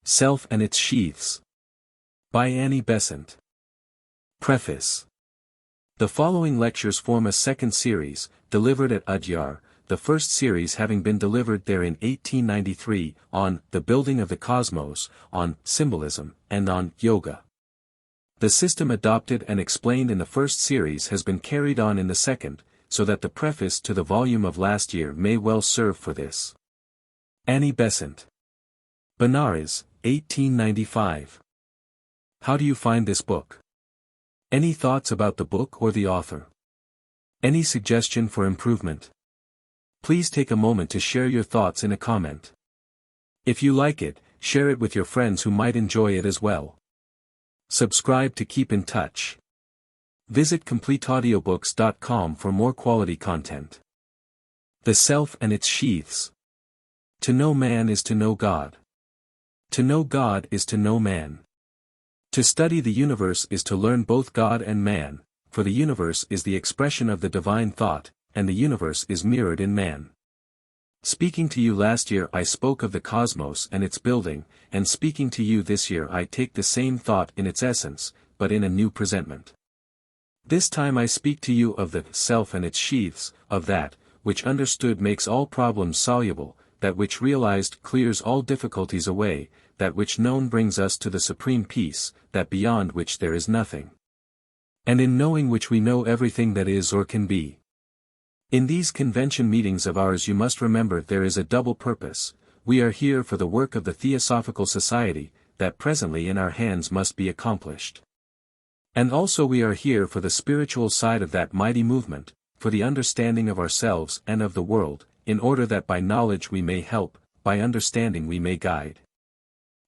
Self and Its Sheaths. By Annie Besant. Preface. The following lectures form a second series, delivered at Adyar, the first series having been delivered there in 1893, on the building of the cosmos, on symbolism, and on yoga. The system adopted and explained in the first series has been carried on in the second, so that the preface to the volume of last year may well serve for this. Annie Besant. Benares, 1895. How do you find this book? Any thoughts about the book or the author? Any suggestion for improvement? Please take a moment to share your thoughts in a comment. If you like it, share it with your friends who might enjoy it as well. Subscribe to keep in touch. Visit completeaudiobooks.com for more quality content. The Self and Its Sheaths. To know man is to know God. To know God is to know man. To study the universe is to learn both God and man, for the universe is the expression of the divine thought, and the universe is mirrored in man. Speaking to you last year I spoke of the cosmos and its building, and speaking to you this year I take the same thought in its essence, but in a new presentment. This time I speak to you of the self and its sheaths, of that, which understood makes all problems soluble, that which realized clears all difficulties away, that which known brings us to the supreme peace, that beyond which there is nothing. And in knowing which we know everything that is or can be. In these convention meetings of ours you must remember there is a double purpose. We are here for the work of the Theosophical Society, that presently in our hands must be accomplished. And also we are here for the spiritual side of that mighty movement, for the understanding of ourselves and of the world, in order that by knowledge we may help, by understanding we may guide.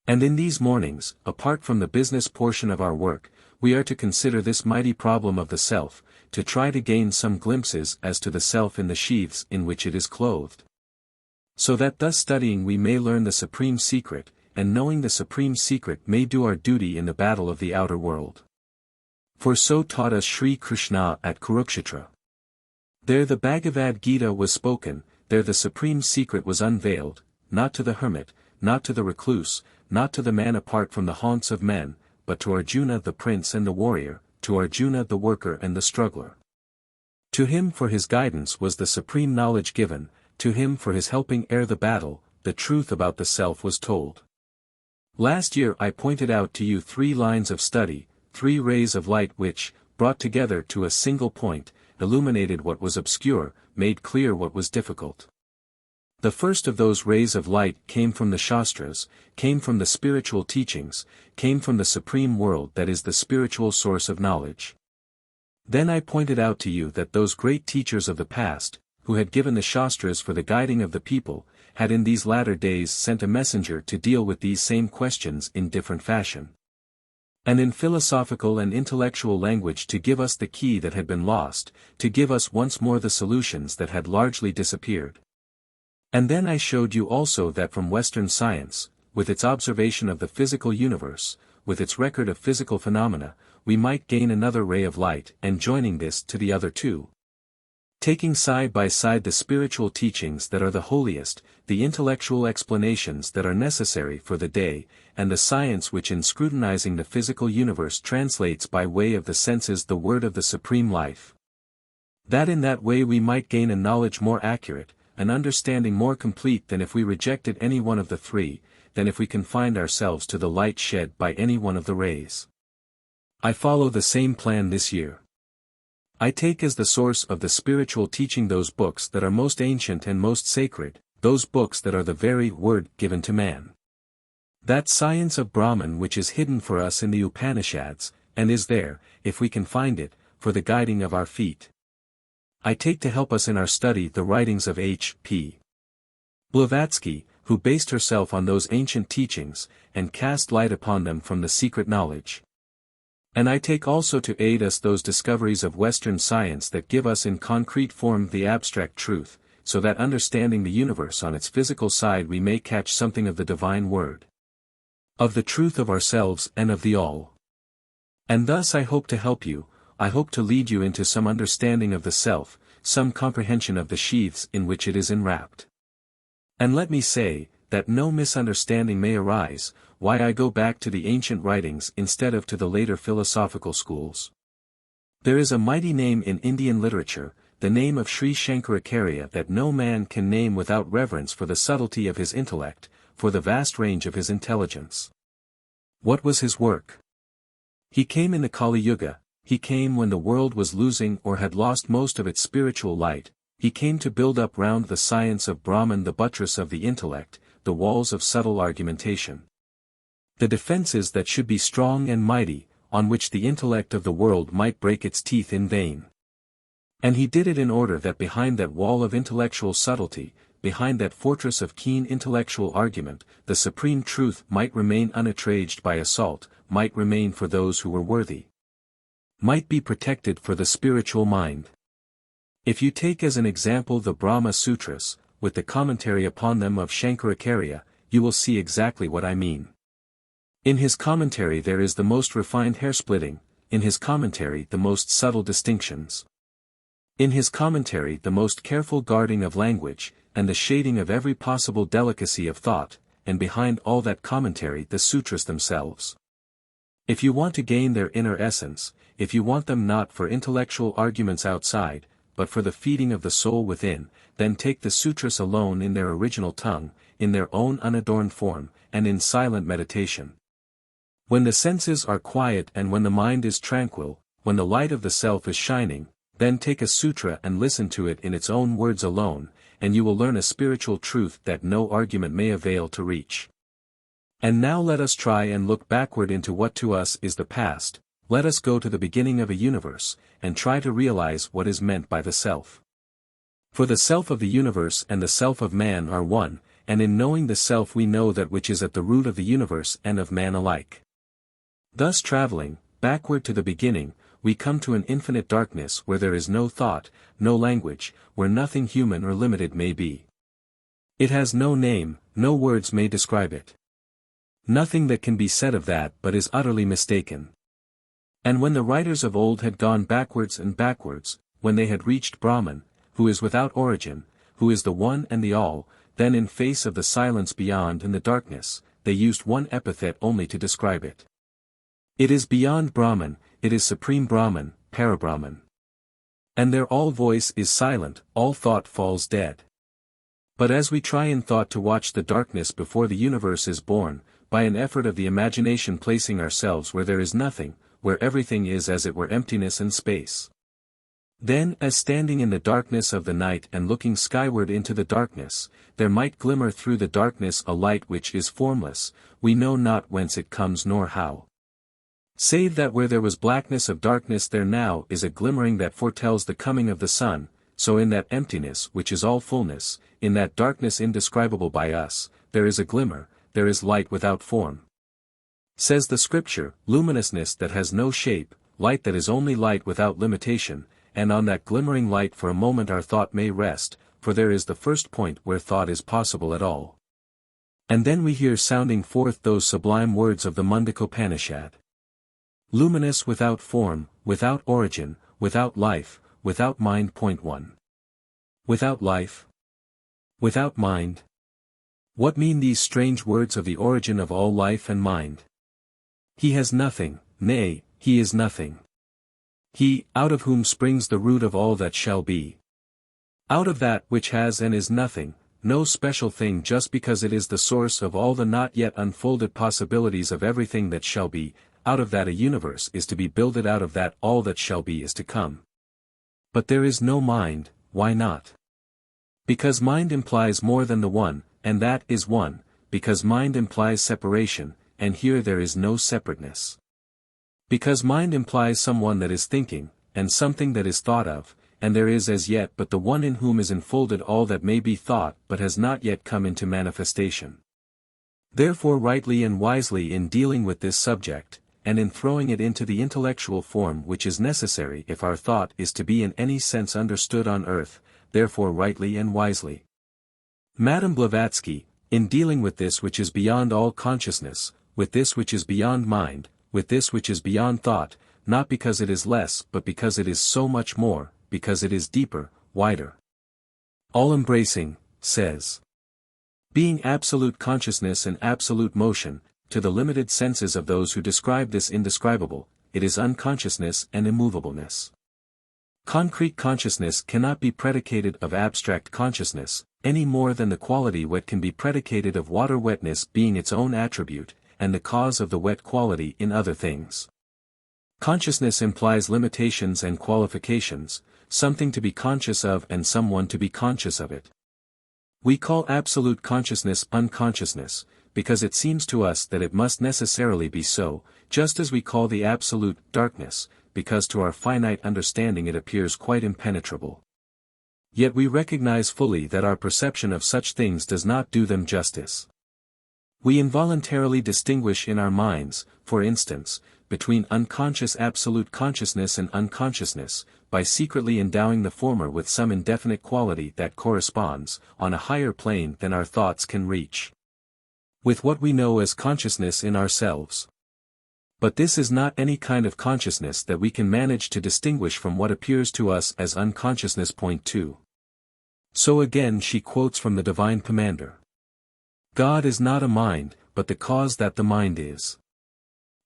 And in these mornings, apart from the business portion of our work, we are to consider this mighty problem of the self, to try to gain some glimpses as to the self in the sheaths in which it is clothed. So that thus studying we may learn the supreme secret, and knowing the supreme secret may do our duty in the battle of the outer world. For so taught us Sri Krishna at Kurukshetra. There the Bhagavad Gita was spoken, there the supreme secret was unveiled, not to the hermit, not to the recluse, not to the man apart from the haunts of men, but to Arjuna the prince and the warrior, to Arjuna the worker and the struggler. To him for his guidance was the supreme knowledge given, to him for his helping ere the battle, the truth about the self was told. Last year I pointed out to you 3 lines of study, 3 rays of light which, brought together to a single point, illuminated what was obscure, made clear what was difficult. The first of those rays of light came from the Shastras, came from the spiritual teachings, came from the supreme world that is the spiritual source of knowledge. Then I pointed out to you that those great teachers of the past, who had given the Shastras for the guiding of the people, had in these latter days sent a messenger to deal with these same questions in different fashion. And in philosophical and intellectual language to give us the key that had been lost, to give us once more the solutions that had largely disappeared. And then I showed you also that from Western science, with its observation of the physical universe, with its record of physical phenomena, we might gain another ray of light and joining this to the other 2. Taking side by side the spiritual teachings that are the holiest, the intellectual explanations that are necessary for the day, and the science which in scrutinizing the physical universe translates by way of the senses the word of the supreme life. That in that way we might gain a knowledge more accurate, an understanding more complete than if we rejected any one of the 3, than if we confined ourselves to the light shed by any one of the rays. I follow the same plan this year. I take as the source of the spiritual teaching those books that are most ancient and most sacred, those books that are the very word given to man. That science of Brahman which is hidden for us in the Upanishads, and is there, if we can find it, for the guiding of our feet. I take to help us in our study the writings of H.P. Blavatsky, who based herself on those ancient teachings, and cast light upon them from the secret knowledge. And I take also to aid us those discoveries of Western science that give us in concrete form the abstract truth, so that understanding the universe on its physical side we may catch something of the divine word. Of the truth of ourselves and of the all. And thus I hope to help you, I hope to lead you into some understanding of the self, some comprehension of the sheaths in which it is enwrapped. And let me say, that no misunderstanding may arise, why I go back to the ancient writings instead of to the later philosophical schools. There is a mighty name in Indian literature, the name of Sri Shankaracharya, that no man can name without reverence for the subtlety of his intellect, for the vast range of his intelligence. What was his work? He came in the Kali Yuga, he came when the world was losing or had lost most of its spiritual light, he came to build up round the science of Brahman the buttress of the intellect, the walls of subtle argumentation. The defences that should be strong and mighty, on which the intellect of the world might break its teeth in vain. And he did it in order that behind that wall of intellectual subtlety, behind that fortress of keen intellectual argument, the supreme truth might remain unoutraged by assault, might remain for those who were worthy. Might be protected for the spiritual mind. If you take as an example the Brahma Sutras, with the commentary upon them of Shankaracharya, you will see exactly what I mean. In his commentary there is the most refined hair-splitting, in his commentary the most subtle distinctions. In his commentary the most careful guarding of language, and the shading of every possible delicacy of thought, and behind all that commentary the sutras themselves. If you want to gain their inner essence, if you want them not for intellectual arguments outside, but for the feeding of the soul within, then take the sutras alone in their original tongue, in their own unadorned form, and in silent meditation. When the senses are quiet and when the mind is tranquil, when the light of the self is shining, then take a sutra and listen to it in its own words alone, and you will learn a spiritual truth that no argument may avail to reach. And now let us try and look backward into what to us is the past, let us go to the beginning of a universe, and try to realize what is meant by the self. For the self of the universe and the self of man are one, and in knowing the self we know that which is at the root of the universe and of man alike. Thus traveling, backward to the beginning, we come to an infinite darkness where there is no thought, no language, where nothing human or limited may be. It has no name, no words may describe it. Nothing that can be said of that but is utterly mistaken. And when the writers of old had gone backwards and backwards, when they had reached Brahman, who is without origin, who is the one and the all, then in face of the silence beyond and the darkness, they used one epithet only to describe it. It is beyond Brahman, it is Supreme Brahman, Parabrahman. And their all voice is silent, all thought falls dead. But as we try in thought to watch the darkness before the universe is born, by an effort of the imagination placing ourselves where there is nothing, where everything is as it were emptiness and space. Then as standing in the darkness of the night and looking skyward into the darkness, there might glimmer through the darkness a light which is formless, we know not whence it comes nor how. Save that where there was blackness of darkness there now is a glimmering that foretells the coming of the sun, so in that emptiness which is all fullness, in that darkness indescribable by us, there is a glimmer, there is light without form. Says the scripture, luminousness that has no shape, light that is only light without limitation, and on that glimmering light for a moment our thought may rest, for there is the first point where thought is possible at all. And then we hear sounding forth those sublime words of the Mundaka-Upanishad. Luminous without form, without origin, without life, without mind. 1. Without life? Without mind? What mean these strange words of the origin of all life and mind? He has nothing, nay, he is nothing. He, out of whom springs the root of all that shall be. Out of that which has and is nothing, no special thing just because it is the source of all the not yet unfolded possibilities of everything that shall be, out of that a universe is to be builded, out of that all that shall be is to come. But there is no mind, why not? Because mind implies more than the one, and that is one, because mind implies separation, and here there is no separateness. Because mind implies someone that is thinking, and something that is thought of, and there is as yet but the one in whom is enfolded all that may be thought but has not yet come into manifestation. Therefore rightly and wisely in dealing with this subject, and in throwing it into the intellectual form which is necessary if our thought is to be in any sense understood on earth, therefore rightly and wisely. Madame Blavatsky, in dealing with this which is beyond all consciousness, with this which is beyond mind, with this which is beyond thought, not because it is less but because it is so much more, because it is deeper, wider, all-embracing, says. Being absolute consciousness and absolute motion, to the limited senses of those who describe this indescribable, it is unconsciousness and immovableness. Concrete consciousness cannot be predicated of abstract consciousness, any more than the quality wet can be predicated of water, wetness being its own attribute, and the cause of the wet quality in other things. Consciousness implies limitations and qualifications, something to be conscious of and someone to be conscious of it. We call absolute consciousness unconsciousness, because it seems to us that it must necessarily be so, just as we call the absolute darkness, because to our finite understanding it appears quite impenetrable. Yet we recognize fully that our perception of such things does not do them justice. We involuntarily distinguish in our minds, for instance, between unconscious absolute consciousness and unconsciousness, by secretly endowing the former with some indefinite quality that corresponds, on a higher plane than our thoughts can reach, with what we know as consciousness in ourselves. But this is not any kind of consciousness that we can manage to distinguish from what appears to us as unconsciousness. Point 2. So again she quotes from the Divine Commander. God is not a mind, but the cause that the mind is.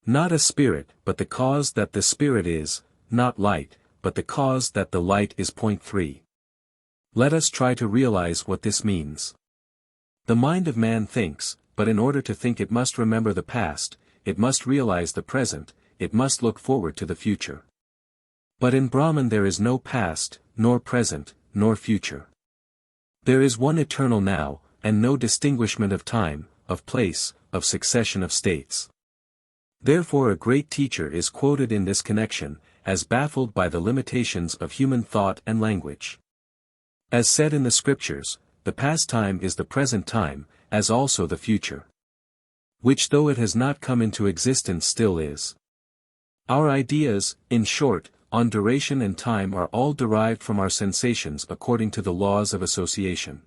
Not a spirit, but the cause that the spirit is, not light, but the cause that the light is. Point 3. Let us try to realize what this means. The mind of man thinks, but in order to think it must remember the past, it must realize the present, it must look forward to the future. But in Brahman there is no past, nor present, nor future. There is one eternal now, and no distinguishment of time, of place, of succession of states. Therefore a great teacher is quoted in this connection, as baffled by the limitations of human thought and language. As said in the scriptures, the past time is the present time, as also the future, which though it has not come into existence still is. Our ideas, in short, on duration and time are all derived from our sensations according to the laws of association.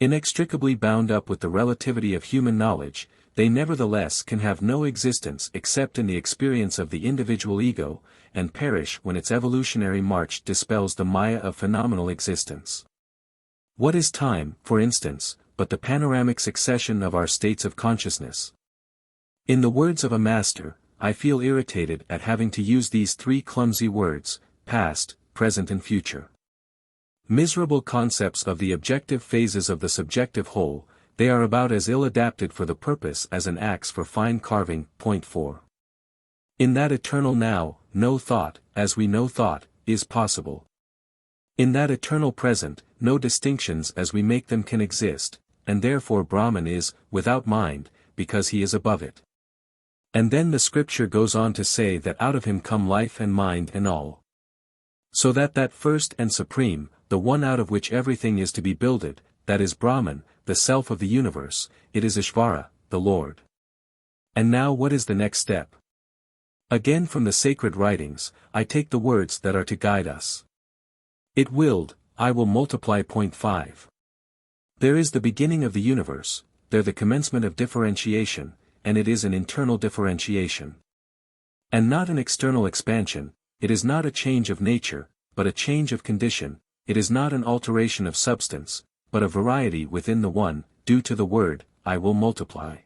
Inextricably bound up with the relativity of human knowledge, they nevertheless can have no existence except in the experience of the individual ego, and perish when its evolutionary march dispels the maya of phenomenal existence. What is time, for instance, but the panoramic succession of our states of consciousness? In the words of a master, I feel irritated at having to use these three clumsy words, past, present and future. Miserable concepts of the objective phases of the subjective whole, they are about as ill adapted for the purpose as an axe for fine carving. Point 4. In that eternal now, no thought, as we know thought, is possible. In that eternal present, no distinctions as we make them can exist, and therefore Brahman is, without mind, because he is above it. And then the scripture goes on to say that out of him come life and mind and all. So that first and supreme, the one out of which everything is to be builded, that is Brahman, the self of the universe, it is Ishvara, the Lord. And now what is the next step? Again from the sacred writings, I take the words that are to guide us. It willed, I will multiply. Point 5. There is the beginning of the universe, there the commencement of differentiation, and it is an internal differentiation. And not an external expansion, it is not a change of nature, but a change of condition, it is not an alteration of substance, but a variety within the one, due to the word, I will multiply.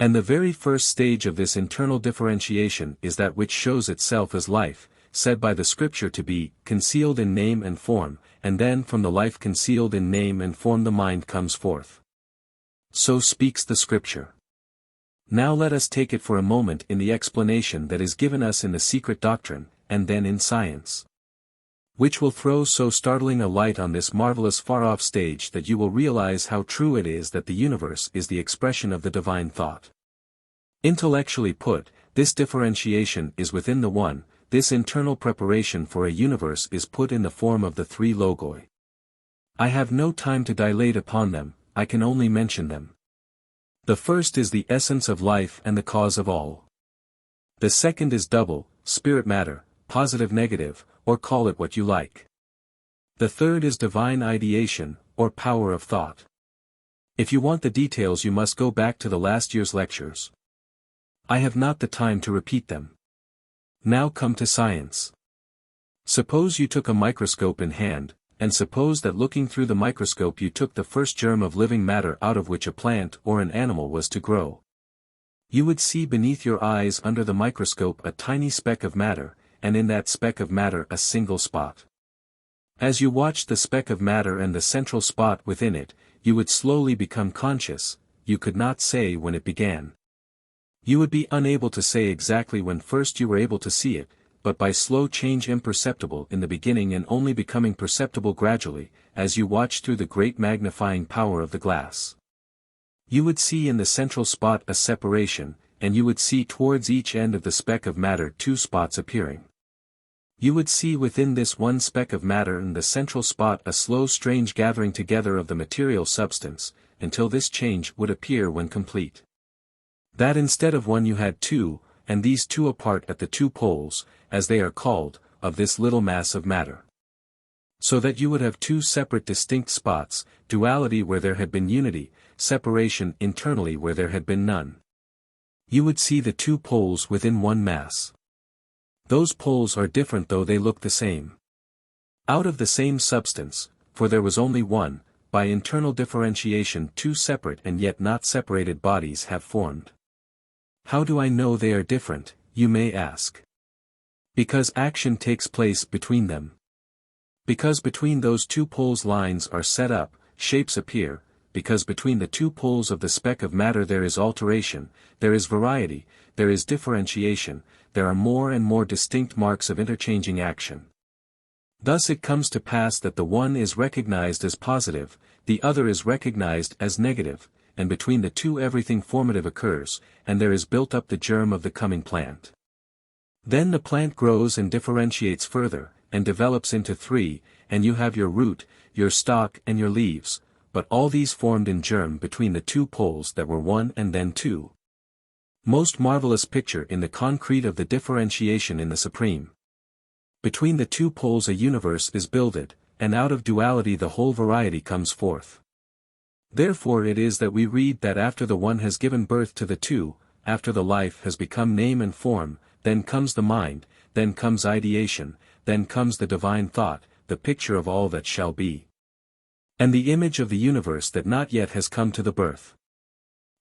And the very first stage of this internal differentiation is that which shows itself as life, said by the scripture to be concealed in name and form, and then from the life concealed in name and form the mind comes forth. So speaks the scripture. Now let us take it for a moment in the explanation that is given us in the secret doctrine, and then in science, which will throw so startling a light on this marvelous far-off stage that you will realize how true it is that the universe is the expression of the divine thought. Intellectually put, this differentiation is within the one, this internal preparation for a universe is put in the form of the three logoi. I have no time to dilate upon them, I can only mention them. The first is the essence of life and the cause of all. The second is double, spirit matter, positive negative, or call it what you like. The third is divine ideation, or power of thought. If you want the details you must go back to the last year's lectures. I have not the time to repeat them. Now come to science. Suppose you took a microscope in hand, and suppose that looking through the microscope you took the first germ of living matter out of which a plant or an animal was to grow. You would see beneath your eyes under the microscope a tiny speck of matter, and in that speck of matter a single spot. As you watched the speck of matter and the central spot within it, you would slowly become conscious. You could not say when it began. You would be unable to say exactly when first you were able to see it, but by slow change imperceptible in the beginning and only becoming perceptible gradually, as you watched through the great magnifying power of the glass. You would see in the central spot a separation, and you would see towards each end of the speck of matter two spots appearing. You would see within this one speck of matter in the central spot a slow strange gathering together of the material substance, until this change would appear when complete. That instead of one you had two, and these two apart at the two poles, as they are called, of this little mass of matter. So that you would have two separate distinct spots, duality where there had been unity, separation internally where there had been none. You would see the two poles within one mass. Those poles are different though they look the same. Out of the same substance, for there was only one, by internal differentiation two separate and yet not separated bodies have formed. How do I know they are different, you may ask? Because action takes place between them. Because between those two poles lines are set up, shapes appear, because between the two poles of the speck of matter there is alteration, there is variety, there is differentiation, there are more and more distinct marks of interchanging action. Thus it comes to pass that the one is recognized as positive, the other is recognized as negative, and between the two everything formative occurs, and there is built up the germ of the coming plant. Then the plant grows and differentiates further, and develops into three, and you have your root, your stalk and your leaves, but all these formed in germ between the two poles that were one and then two. Most marvelous picture in the concrete of the differentiation in the Supreme. Between the two poles a universe is builded, and out of duality the whole variety comes forth. Therefore it is that we read that after the one has given birth to the two, after the life has become name and form, then comes the mind, then comes ideation, then comes the divine thought, the picture of all that shall be. And the image of the universe that not yet has come to the birth.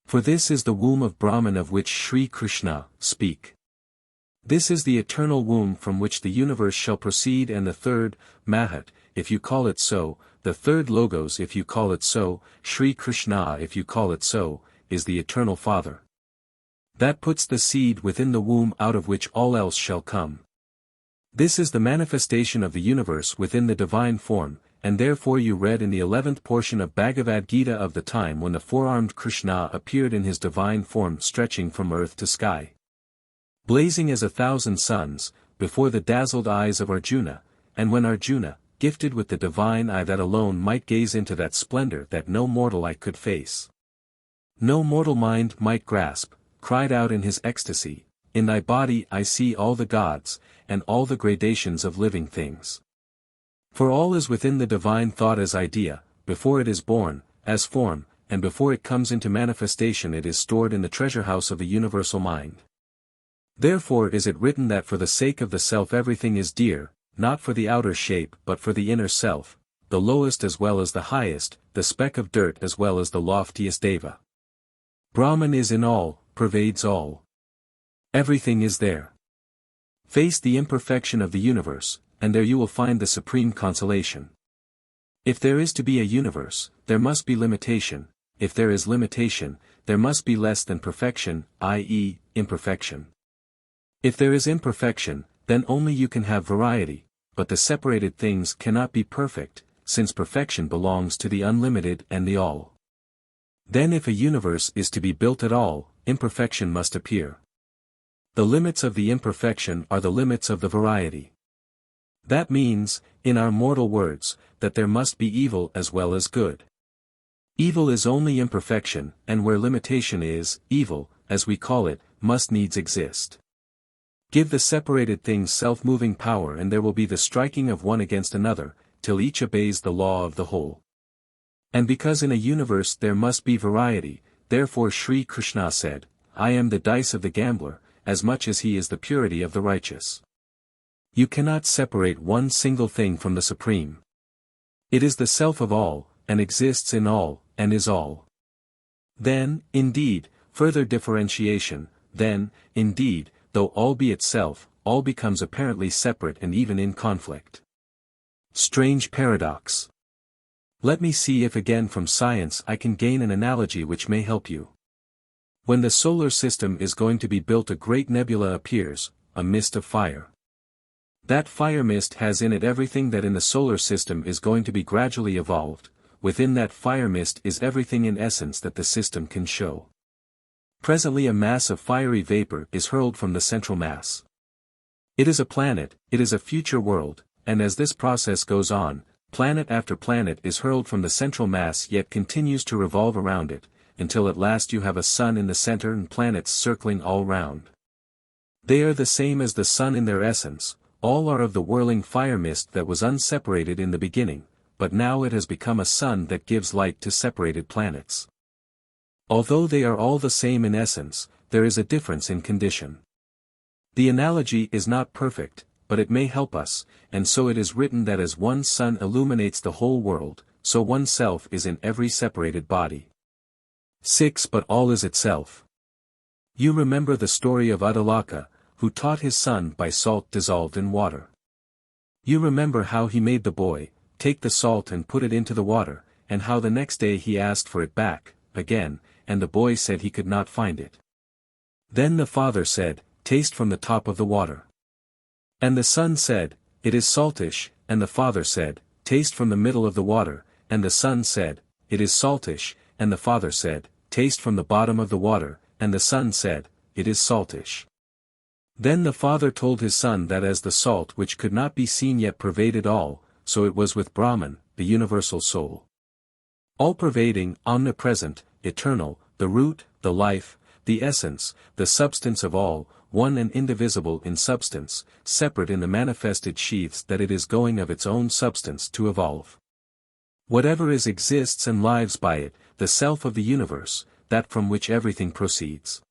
For this is the womb of Brahman of which Sri Krishna speak. This is the eternal womb from which the universe shall proceed, and the third, Mahat, if you call it so, the third Logos if you call it so, Sri Krishna if you call it so, is the eternal Father. That puts the seed within the womb out of which all else shall come. This is the manifestation of the universe within the divine form, and therefore you read in the 11th portion of Bhagavad Gita of the time when the four-armed Krishna appeared in his divine form stretching from earth to sky, blazing as 1,000 suns, before the dazzled eyes of Arjuna, and when Arjuna, gifted with the divine eye that alone might gaze into that splendor that no mortal eye could face, no mortal mind might grasp, cried out in his ecstasy, "In thy body I see all the gods, and all the gradations of living things." For all is within the divine thought as idea, before it is born, as form, and before it comes into manifestation it is stored in the treasure house of the universal mind. Therefore is it written that for the sake of the self everything is dear, not for the outer shape but for the inner self, the lowest as well as the highest, the speck of dirt as well as the loftiest deva. Brahman is in all, pervades all. Everything is there. Face the imperfection of the universe, and there you will find the supreme consolation. If there is to be a universe, there must be limitation. If there is limitation, there must be less than perfection, i.e., imperfection. If there is imperfection, then only you can have variety, but the separated things cannot be perfect, since perfection belongs to the unlimited and the all. Then if a universe is to be built at all, imperfection must appear. The limits of the imperfection are the limits of the variety. That means, in our mortal words, that there must be evil as well as good. Evil is only imperfection, and where limitation is, evil, as we call it, must needs exist. Give the separated things self-moving power and there will be the striking of one against another, till each obeys the law of the whole. And because in a universe there must be variety, therefore Sri Krishna said, "I am the dice of the gambler, as much as he is the purity of the righteous." You cannot separate one single thing from the Supreme. It is the self of all, and exists in all, and is all. Then, indeed, further differentiation, then, indeed, though all be itself, all becomes apparently separate and even in conflict. Strange paradox. Let me see if again from science I can gain an analogy which may help you. When the solar system is going to be built, a great nebula appears, a mist of fire. That fire mist has in it everything that in the solar system is going to be gradually evolved. Within that fire mist is everything in essence that the system can show. Presently a mass of fiery vapor is hurled from the central mass. It is a planet, it is a future world, and as this process goes on, planet after planet is hurled from the central mass yet continues to revolve around it, until at last you have a sun in the center and planets circling all round. They are the same as the sun in their essence, all are of the whirling fire mist that was unseparated in the beginning, but now it has become a sun that gives light to separated planets. Although they are all the same in essence, there is a difference in condition. The analogy is not perfect, but it may help us, and so it is written that as one sun illuminates the whole world, so one self is in every separated body. 6. But all is itself. You remember the story of Adyar, who taught his son by salt dissolved in water. You remember how he made the boy take the salt and put it into the water, and how the next day he asked for it back, again, and the boy said he could not find it. Then the father said, "Taste from the top of the water." And the son said, "It is saltish," and the father said, "Taste from the middle of the water," and the son said, "It is saltish," and the father said, "Taste from the bottom of the water," and the son said, "It is saltish." Then the father told his son that as the salt which could not be seen yet pervaded all, so it was with Brahman, the universal soul. All-pervading, omnipresent, eternal, the root, the life, the essence, the substance of all, one and indivisible in substance, separate in the manifested sheaths that it is going of its own substance to evolve. Whatever is exists and lives by it, the self of the universe, that from which everything proceeds.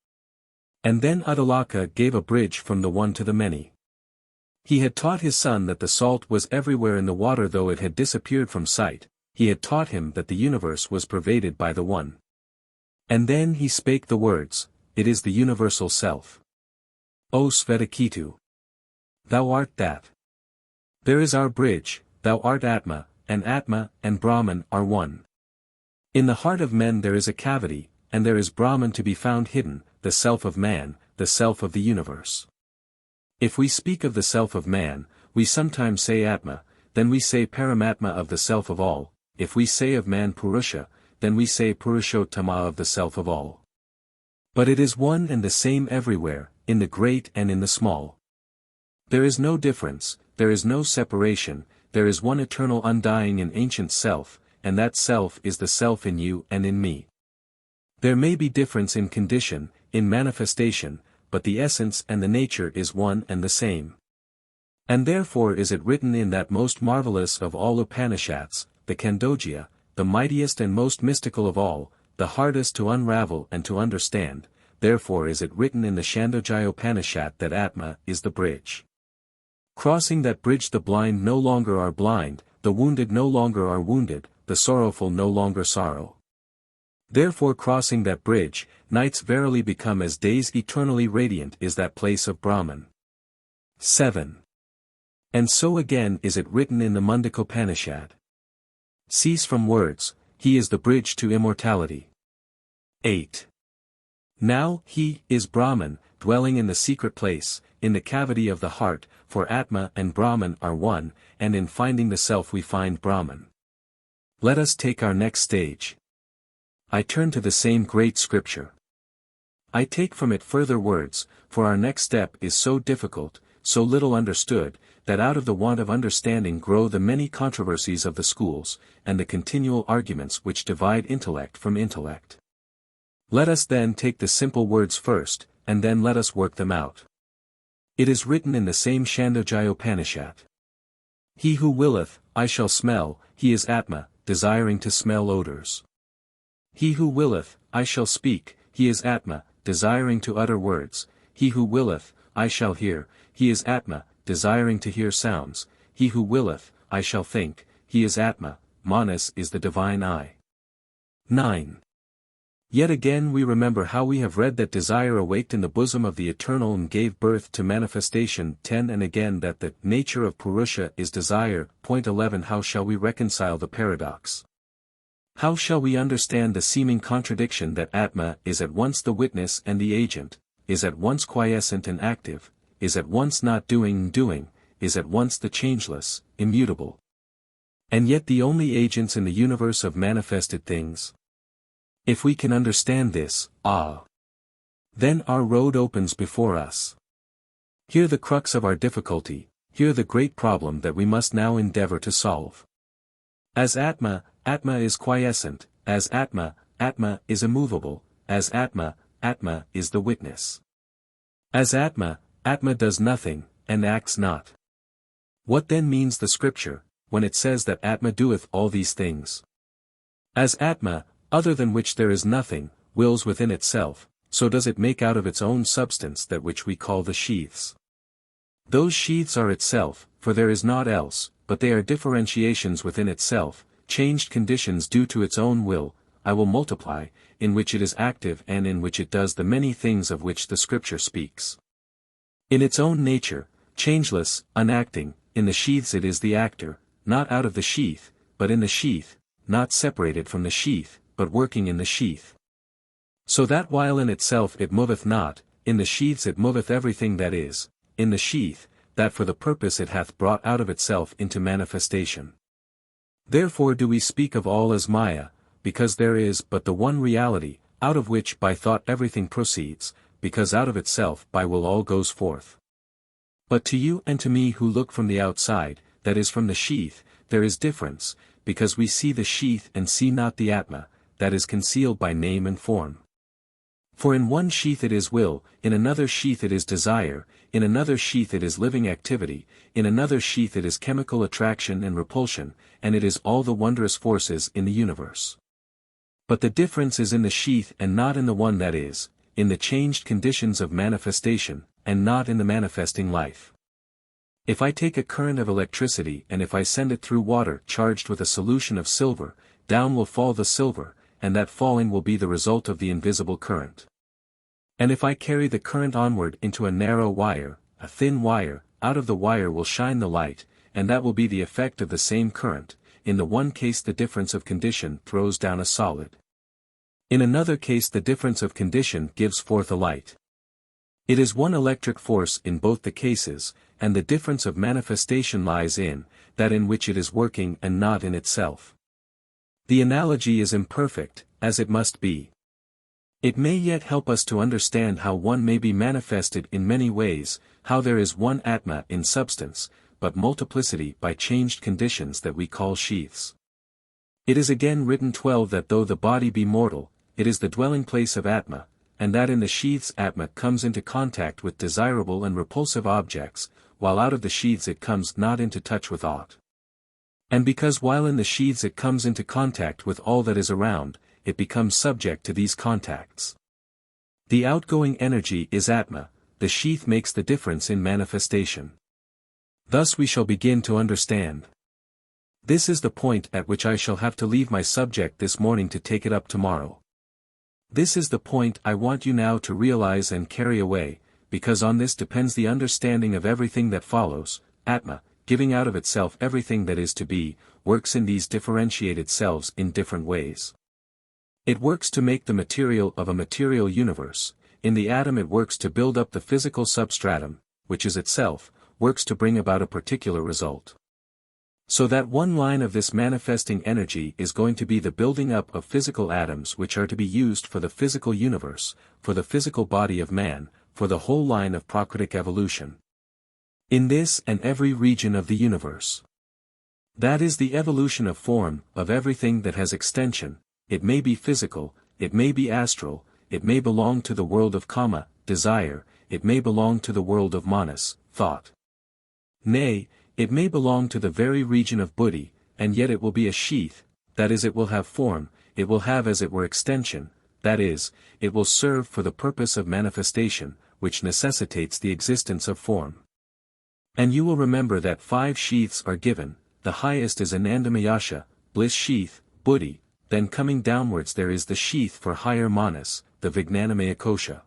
And then Adyar gave a bridge from the one to the many. He had taught his son that the salt was everywhere in the water though it had disappeared from sight, he had taught him that the universe was pervaded by the one. And then he spake the words, "It is the universal self. O Svetaketu! Thou art that. There is our bridge, thou art Atma and Brahman are one. In the heart of men there is a cavity, and there is Brahman to be found hidden, the self of man, the self of the universe. If we speak of the self of man, we sometimes say Atma, then we say Paramatma of the self of all, if we say of man Purusha, then we say Purushottama of the self of all. But it is one and the same everywhere, in the great and in the small. There is no difference, there is no separation, there is one eternal undying and ancient self, and that self is the self in you and in me. There may be difference in condition, in manifestation, but the essence and the nature is one and the same. And therefore is it written in that most marvelous of all Upanishads, the Khandogya, the mightiest and most mystical of all, the hardest to unravel and to understand, therefore is it written in the Chandogya Upanishad that Atma is the bridge. Crossing that bridge the blind no longer are blind, the wounded no longer are wounded, the sorrowful no longer sorrow. Therefore crossing that bridge, nights verily become as days eternally radiant is that place of Brahman. 7. And so again is it written in the Mundaka-upanishad. Cease from words, he is the bridge to immortality. 8. Now, he is Brahman, dwelling in the secret place, in the cavity of the heart, for Atma and Brahman are one, and in finding the self we find Brahman. Let us take our next stage. I turn to the same great scripture. I take from it further words, for our next step is so difficult, so little understood, that out of the want of understanding grow the many controversies of the schools, and the continual arguments which divide intellect from intellect. Let us then take the simple words first, and then let us work them out. It is written in the same Chandogya Upanishad. He who willeth, I shall smell, he is Atma, desiring to smell odors. He who willeth, I shall speak, he is Atma, desiring to utter words. He who willeth, I shall hear, he is Atma, desiring to hear sounds. He who willeth, I shall think, he is Atma, Manas is the divine eye. 9. Yet again we remember how we have read that desire awaked in the bosom of the Eternal and gave birth to manifestation 10, and again that the nature of Purusha is desire. Point 11. How shall we reconcile the paradox? How shall we understand the seeming contradiction that Atma is at once the witness and the agent, is at once quiescent and active, is at once not doing and doing, is at once the changeless, immutable, and yet the only agents in the universe of manifested things? If we can understand this, then our road opens before us. Here the crux of our difficulty, here the great problem that we must now endeavor to solve. As Atma, Atma is quiescent; as Atma, Atma is immovable; as Atma, Atma is the witness. As Atma, Atma does nothing, and acts not. What then means the scripture, when it says that Atma doeth all these things? As Atma, other than which there is nothing, wills within itself, so does it make out of its own substance that which we call the sheaths. Those sheaths are itself, for there is naught else, but they are differentiations within itself, changed conditions due to its own will. I will multiply, in which it is active and in which it does the many things of which the scripture speaks. In its own nature, changeless, unacting, in the sheaths it is the actor, not out of the sheath, but in the sheath, not separated from the sheath, but working in the sheath. So that while in itself it moveth not, in the sheaths it moveth everything that is, in the sheath, that for the purpose it hath brought out of itself into manifestation. Therefore do we speak of all as Maya, because there is but the one reality, out of which by thought everything proceeds, because out of itself by will all goes forth. But to you and to me who look from the outside, that is from the sheath, there is difference, because we see the sheath and see not the Atma, that is concealed by name and form. For in one sheath it is will, in another sheath it is desire, in another sheath it is living activity, in another sheath it is chemical attraction and repulsion, and it is all the wondrous forces in the universe. But the difference is in the sheath and not in the one that is, in the changed conditions of manifestation, and not in the manifesting life. If I take a current of electricity and if I send it through water charged with a solution of silver, down will fall the silver, and that falling will be the result of the invisible current. And if I carry the current onward into a narrow wire, a thin wire, out of the wire will shine the light, and that will be the effect of the same current. In the one case the difference of condition throws down a solid. In another case the difference of condition gives forth a light. It is one electric force in both the cases, and the difference of manifestation lies in that in which it is working and not in itself. The analogy is imperfect, as it must be. It may yet help us to understand how one may be manifested in many ways, how there is one Atma in substance, but multiplicity by changed conditions that we call sheaths. It is again written 12 that though the body be mortal, it is the dwelling place of Atma, and that in the sheaths Atma comes into contact with desirable and repulsive objects, while out of the sheaths it comes not into touch with aught. And because while in the sheaths it comes into contact with all that is around, it becomes subject to these contacts. The outgoing energy is Atma, the sheath makes the difference in manifestation. Thus we shall begin to understand. This is the point at which I shall have to leave my subject this morning to take it up tomorrow. This is the point I want you now to realize and carry away, because on this depends the understanding of everything that follows. Atma, giving out of itself everything that is to be, works in these differentiated selves in different ways. It works to make the material of a material universe. In the atom it works to build up the physical substratum, which is itself, works to bring about a particular result. So that one line of this manifesting energy is going to be the building up of physical atoms which are to be used for the physical universe, for the physical body of man, for the whole line of Prakritic evolution. In this and every region of the universe. That is the evolution of form, of everything that has extension. It may be physical, it may be astral, it may belong to the world of Kama, desire, it may belong to the world of Manas, thought. Nay, it may belong to the very region of Buddhi, and yet it will be a sheath, that is it will have form, it will have as it were extension, that is, it will serve for the purpose of manifestation, which necessitates the existence of form. And you will remember that 5 sheaths are given, the highest is Anandamayasha, bliss sheath, Buddhi, then coming downwards there is the sheath for higher manas, the Vijnanamaya kosha.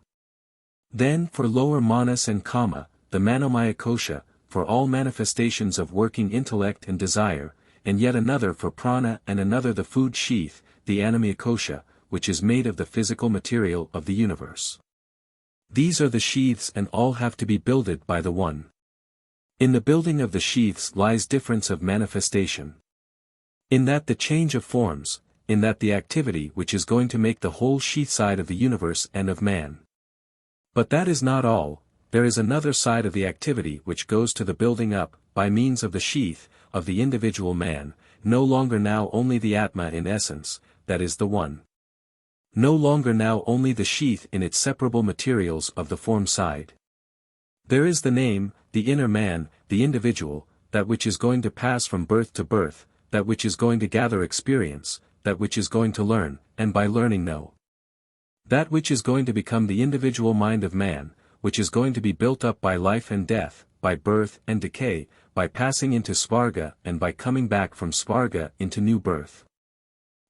Then for lower manas and kama, the Manomaya kosha, for all manifestations of working intellect and desire, and yet another for prana and another the food sheath, the Annamaya kosha, which is made of the physical material of the universe. These are the sheaths and all have to be builded by the one. In the building of the sheaths lies difference of manifestation. In that the change of forms, in that the activity which is going to make the whole sheath side of the universe and of man. But that is not all, there is another side of the activity which goes to the building up, by means of the sheath, of the individual man, no longer now only the Atma in essence, that is the one. No longer now only the sheath in its separable materials of the form side. There is the name, the inner man, the individual, that which is going to pass from birth to birth, that which is going to gather experience, that which is going to learn, and by learning know. That which is going to become the individual mind of man, which is going to be built up by life and death, by birth and decay, by passing into svarga and by coming back from svarga into new birth.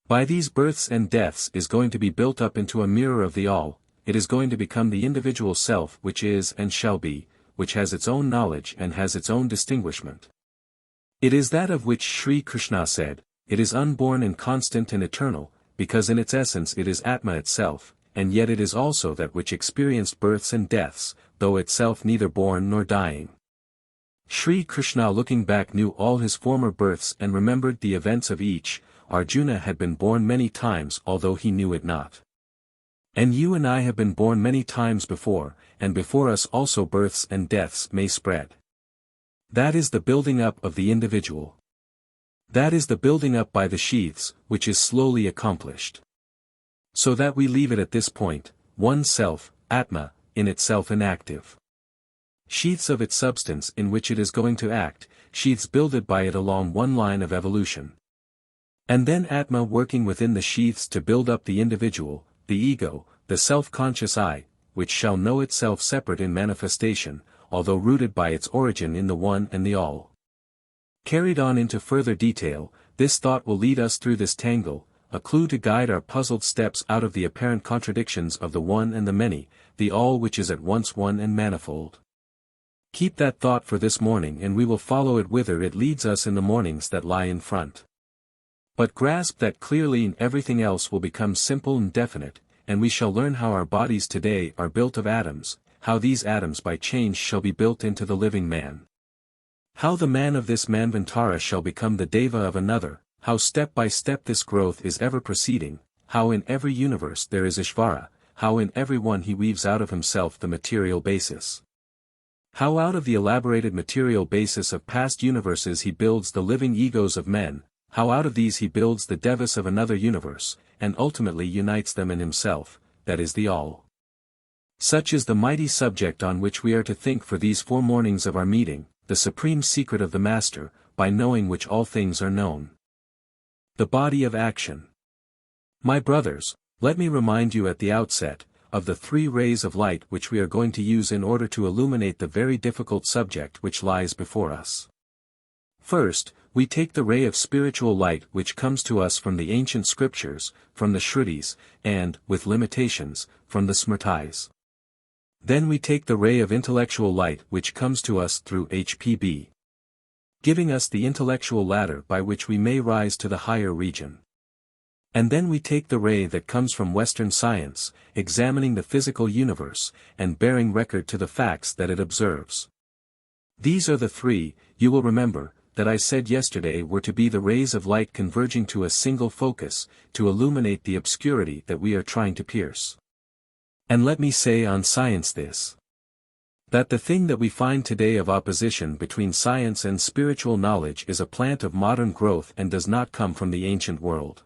By these births and deaths is going to be built up into a mirror of the all, it is going to become the individual self which is and shall be, which has its own knowledge and has its own distinguishment. It is that of which Sri Krishna said, it is unborn and constant and eternal, because in its essence it is Atma itself, and yet it is also that which experienced births and deaths, though itself neither born nor dying. Sri Krishna looking back knew all his former births and remembered the events of each. Arjuna had been born many times although he knew it not. And you and I have been born many times before, and before us also births and deaths may spread. That is the building up of the individual. That is the building up by the sheaths, which is slowly accomplished. So that we leave it at this point, one self, Atma, in itself inactive. Sheaths of its substance in which it is going to act, sheaths builded by it along one line of evolution. And then Atma working within the sheaths to build up the individual, the ego, the self-conscious I, which shall know itself separate in manifestation, although rooted by its origin in the one and the all. Carried on into further detail, this thought will lead us through this tangle, a clue to guide our puzzled steps out of the apparent contradictions of the one and the many, the all which is at once one and manifold. Keep that thought for this morning and we will follow it whither it leads us in the mornings that lie in front. But grasp that clearly and everything else will become simple and definite, and we shall learn how our bodies today are built of atoms, how these atoms by change shall be built into the living man. How the man of this Manvantara shall become the Deva of another, how step by step this growth is ever proceeding, how in every universe there is Ishvara, how in every one he weaves out of himself the material basis. How out of the elaborated material basis of past universes he builds the living egos of men, how out of these he builds the devas of another universe, and ultimately unites them in himself, that is the all. Such is the mighty subject on which we are to think for these 4 mornings of our meeting, the supreme secret of the Master, by knowing which all things are known. The body of action. My brothers, let me remind you at the outset, of the 3 rays of light which we are going to use in order to illuminate the very difficult subject which lies before us. First, we take the ray of spiritual light which comes to us from the ancient scriptures, from the Shrutis, and, with limitations, from the Smritis. Then we take the ray of intellectual light which comes to us through HPB, giving us the intellectual ladder by which we may rise to the higher region. And then we take the ray that comes from Western science, examining the physical universe, and bearing record to the facts that it observes. These are the 3, you will remember, that I said yesterday were to be the rays of light converging to a single focus, to illuminate the obscurity that we are trying to pierce. And let me say on science this: that the thing that we find today of opposition between science and spiritual knowledge is a plant of modern growth and does not come from the ancient world.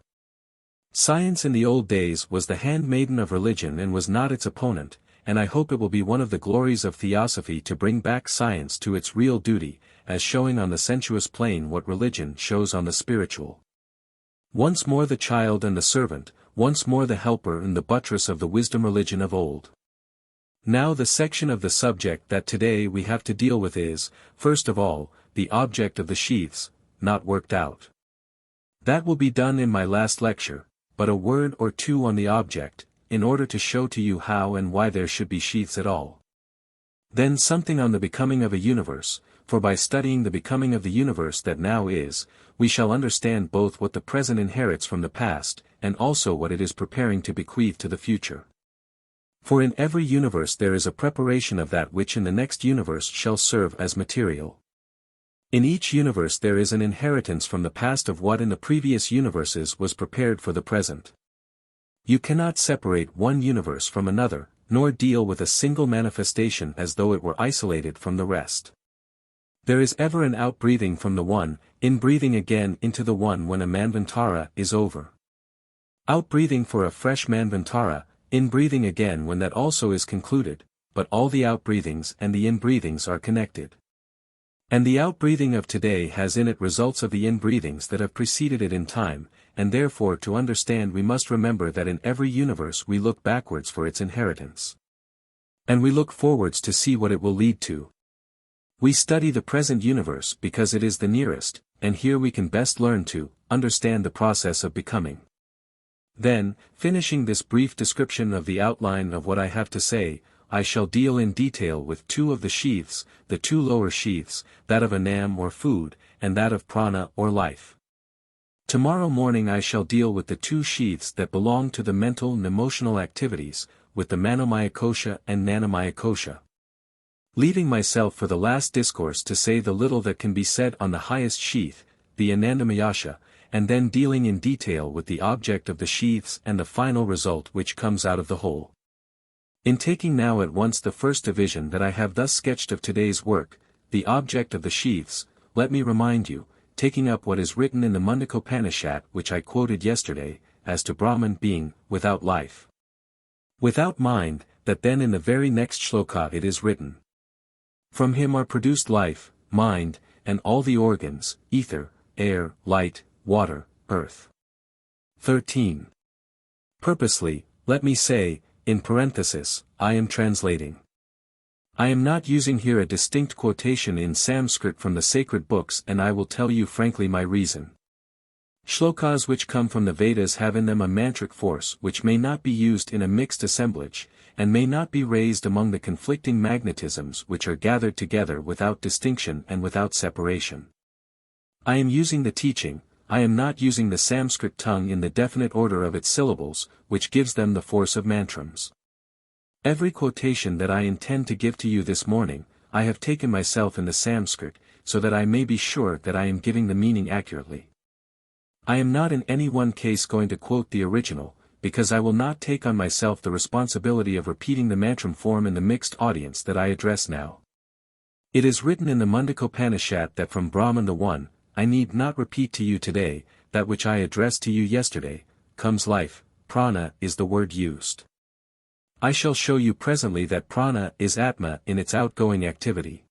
Science in the old days was the handmaiden of religion and was not its opponent, and I hope it will be one of the glories of theosophy to bring back science to its real duty, as showing on the sensuous plane what religion shows on the spiritual. Once more the child and the servant, once more the helper and the buttress of the wisdom religion of old. Now the section of the subject that today we have to deal with is, first of all, the object of the sheaths, not worked out. That will be done in my last lecture, but a word or two on the object, in order to show to you how and why there should be sheaths at all. Then something on the becoming of a universe, for by studying the becoming of the universe that now is, we shall understand both what the present inherits from the past, and also what it is preparing to bequeath to the future. For in every universe there is a preparation of that which in the next universe shall serve as material. In each universe there is an inheritance from the past of what in the previous universes was prepared for the present. You cannot separate one universe from another, nor deal with a single manifestation as though it were isolated from the rest. There is ever an outbreathing from the one, inbreathing again into the one when a manvantara is over. Outbreathing for a fresh manvantara, inbreathing again when that also is concluded, but all the outbreathings and the inbreathings are connected. And the outbreathing of today has in it results of the inbreathings that have preceded it in time, and therefore to understand we must remember that in every universe we look backwards for its inheritance. And we look forwards to see what it will lead to. We study the present universe because it is the nearest, and here we can best learn to understand the process of becoming. Then, finishing this brief description of the outline of what I have to say, I shall deal in detail with two of the sheaths, the two lower sheaths, that of Annam or food, and that of Prana or life. Tomorrow morning I shall deal with the two sheaths that belong to the mental and emotional activities, with the Manomaya Kosha and Nanomaya Kosha. Leaving myself for the last discourse to say the little that can be said on the highest sheath, the Anandamayasha, and then dealing in detail with the object of the sheaths and the final result which comes out of the whole. In taking now at once the first division that I have thus sketched of today's work, the object of the sheaths, let me remind you, taking up what is written in the Mundaka which I quoted yesterday, as to Brahman being without life, without mind, that then in the very next shloka it is written, from him are produced life, mind, and all the organs, ether, air, light, water, earth. 13. Purposely, let me say, in parenthesis, I am translating. I am not using here a distinct quotation in Sanskrit from the sacred books, and I will tell you frankly my reason. Shlokas which come from the Vedas have in them a mantric force which may not be used in a mixed assemblage, and may not be raised among the conflicting magnetisms which are gathered together without distinction and without separation. I am using the teaching, I am not using the Sanskrit tongue in the definite order of its syllables, which gives them the force of mantrams. Every quotation that I intend to give to you this morning, I have taken myself in the Sanskrit, so that I may be sure that I am giving the meaning accurately. I am not in any one case going to quote the original, because I will not take on myself the responsibility of repeating the mantram form in the mixed audience that I address now. It is written in the Mundaka that from Brahman the One, I need not repeat to you today, that which I addressed to you yesterday, comes life, prana is the word used. I shall show you presently that prana is Atma in its outgoing activity.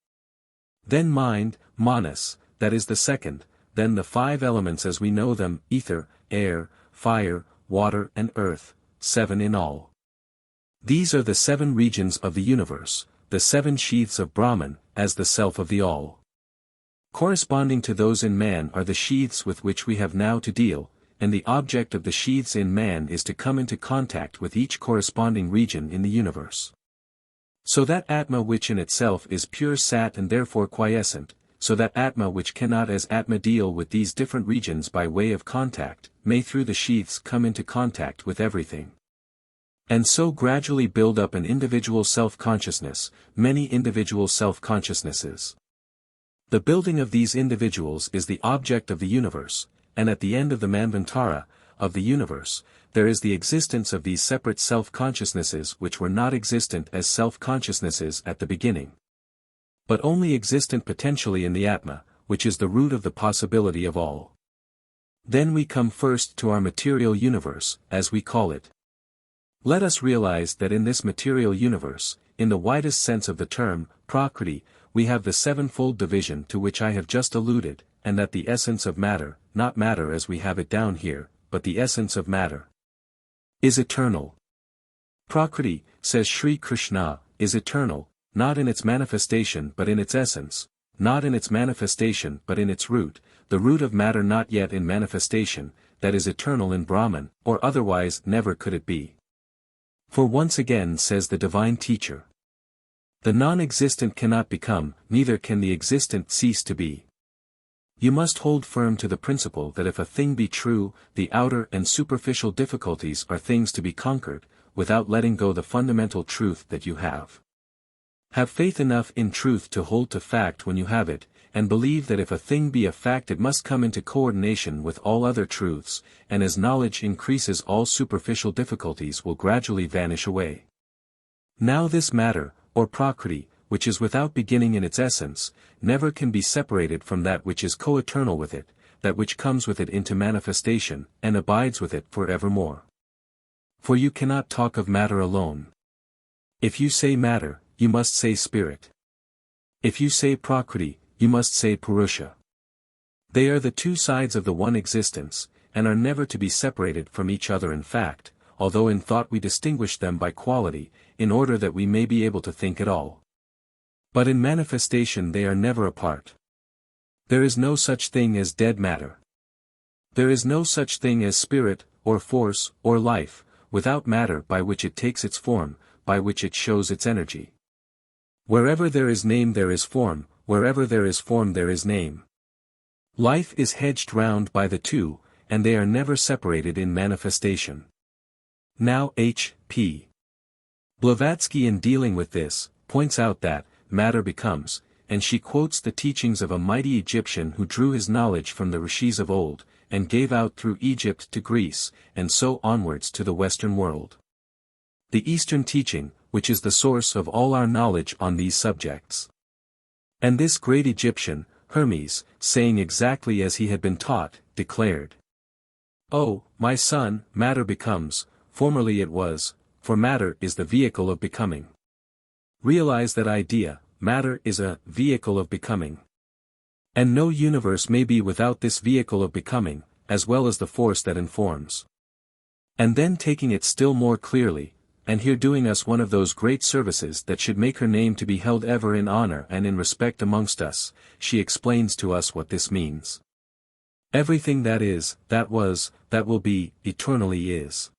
Then mind, manas, that is the second, then the five elements as we know them, ether, air, fire, water and earth, 7 in all. These are the 7 regions of the universe, the 7 sheaths of Brahman, as the self of the all. Corresponding to those in man are the sheaths with which we have now to deal, and the object of the sheaths in man is to come into contact with each corresponding region in the universe. So that Atma which in itself is pure Sat and therefore quiescent, so that Atma which cannot as Atma deal with these different regions by way of contact, may through the sheaths come into contact with everything. And so gradually build up an individual self-consciousness, many individual self-consciousnesses. The building of these individuals is the object of the universe, and at the end of the Manvantara, of the universe, there is the existence of these separate self-consciousnesses which were not existent as self-consciousnesses at the beginning, but only existent potentially in the Atma, which is the root of the possibility of all. Then we come first to our material universe, as we call it. Let us realize that in this material universe, in the widest sense of the term, Prakriti, we have the sevenfold division to which I have just alluded, and that the essence of matter, not matter as we have it down here, but the essence of matter, is eternal. Prakriti, says Sri Krishna, is eternal, not in its manifestation but in its essence, not in its manifestation but in its root, the root of matter not yet in manifestation, that is eternal in Brahman, or otherwise never could it be. For once again says the divine teacher, the non-existent cannot become, neither can the existent cease to be. You must hold firm to the principle that if a thing be true, the outer and superficial difficulties are things to be conquered, without letting go the fundamental truth that you have. Have faith enough in truth to hold to fact when you have it, and believe that if a thing be a fact it must come into coordination with all other truths, and as knowledge increases all superficial difficulties will gradually vanish away. Now this matter, or prakriti, which is without beginning in its essence, never can be separated from that which is co-eternal with it, that which comes with it into manifestation, and abides with it for evermore. For you cannot talk of matter alone. If you say matter, you must say spirit. If you say prakriti, you must say purusha. They are the two sides of the one existence, and are never to be separated from each other in fact, although in thought we distinguish them by quality, in order that we may be able to think at all. But in manifestation they are never apart. There is no such thing as dead matter. There is no such thing as spirit, or force, or life, without matter by which it takes its form, by which it shows its energy. Wherever there is name there is form, wherever there is form there is name. Life is hedged round by the two, and they are never separated in manifestation. Now H.P. Blavatsky in dealing with this, points out that, matter becomes, and she quotes the teachings of a mighty Egyptian who drew his knowledge from the rishis of old, and gave out through Egypt to Greece, and so onwards to the Western world. The Eastern teaching, which is the source of all our knowledge on these subjects. And this great Egyptian, Hermes, saying exactly as he had been taught, declared, "O, my son, matter becomes, formerly it was, for matter is the vehicle of becoming." Realize that idea, matter is a vehicle of becoming. And no universe may be without this vehicle of becoming, as well as the force that informs. And then taking it still more clearly, and here doing us one of those great services that should make her name to be held ever in honor and in respect amongst us, she explains to us what this means. Everything that is, that was, that will be, eternally is.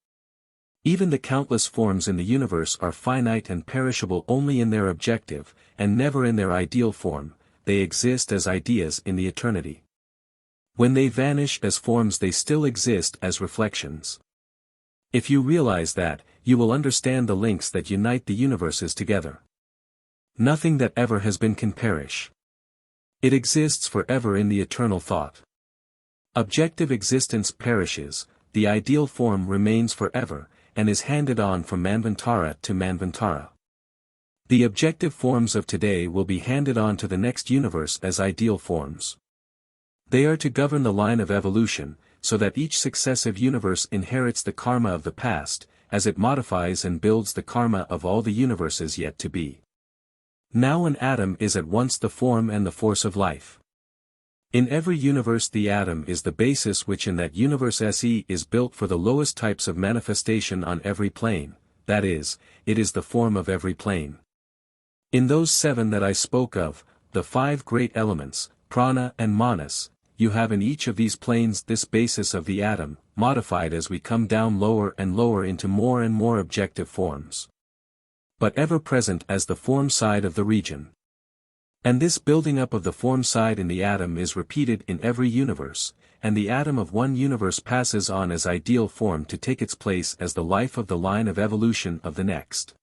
Even the countless forms in the universe are finite and perishable only in their objective, and never in their ideal form, they exist as ideas in the eternity. When they vanish as forms they still exist as reflections. If you realize that, you will understand the links that unite the universes together. Nothing that ever has been can perish. It exists forever in the eternal thought. Objective existence perishes, the ideal form remains forever, and is handed on from Manvantara to Manvantara. The objective forms of today will be handed on to the next universe as ideal forms. They are to govern the line of evolution, so that each successive universe inherits the karma of the past, as it modifies and builds the karma of all the universes yet to be. Now an atom is at once the form and the force of life. In every universe the atom is the basis which in that universe SE is built for the lowest types of manifestation on every plane, that is, it is the form of every plane. In those 7 that I spoke of, the 5 great elements, prana and manas, you have in each of these planes this basis of the atom, modified as we come down lower and lower into more and more objective forms. But ever present as the form side of the region. And this building up of the form side in the atom is repeated in every universe, and the atom of one universe passes on as ideal form to take its place as the life of the line of evolution of the next.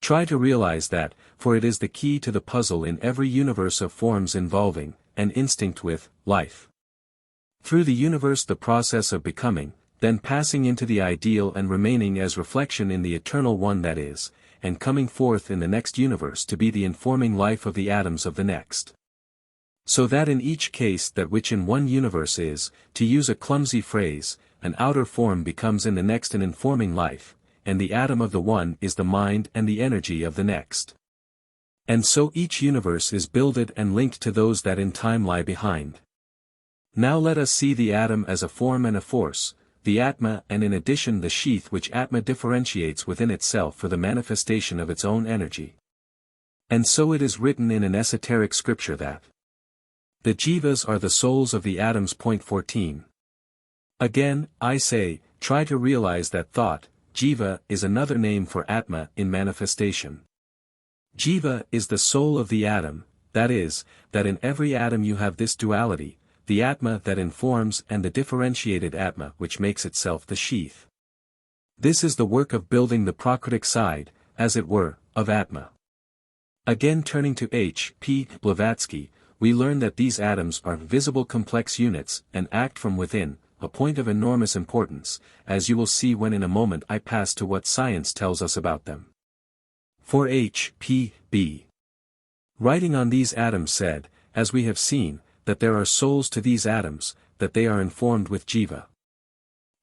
Try to realize that, for it is the key to the puzzle in every universe of forms involving, and instinct with, life. Through the universe the process of becoming, then passing into the ideal and remaining as reflection in the eternal one that is, and coming forth in the next universe to be the informing life of the atoms of the next. So that in each case that which in one universe is, to use a clumsy phrase, an outer form becomes in the next an informing life, and the atom of the one is the mind and the energy of the next. And so each universe is builded and linked to those that in time lie behind. Now let us see the atom as a form and a force, the Atma and in addition the sheath which Atma differentiates within itself for the manifestation of its own energy. And so it is written in an esoteric scripture that the jivas are the souls of the atoms. 14. Again, I say, try to realize that thought, jiva, is another name for Atma in manifestation. Jiva is the soul of the atom, that is, that in every atom you have this duality, the Atma that informs and the differentiated Atma which makes itself the sheath. This is the work of building the Prakritic side, as it were, of Atma. Again turning to H. P. Blavatsky, we learn that these atoms are visible complex units and act from within, a point of enormous importance, as you will see when in a moment I pass to what science tells us about them. For H. P. B. writing on these atoms said, as we have seen, that there are souls to these atoms, that they are informed with jiva.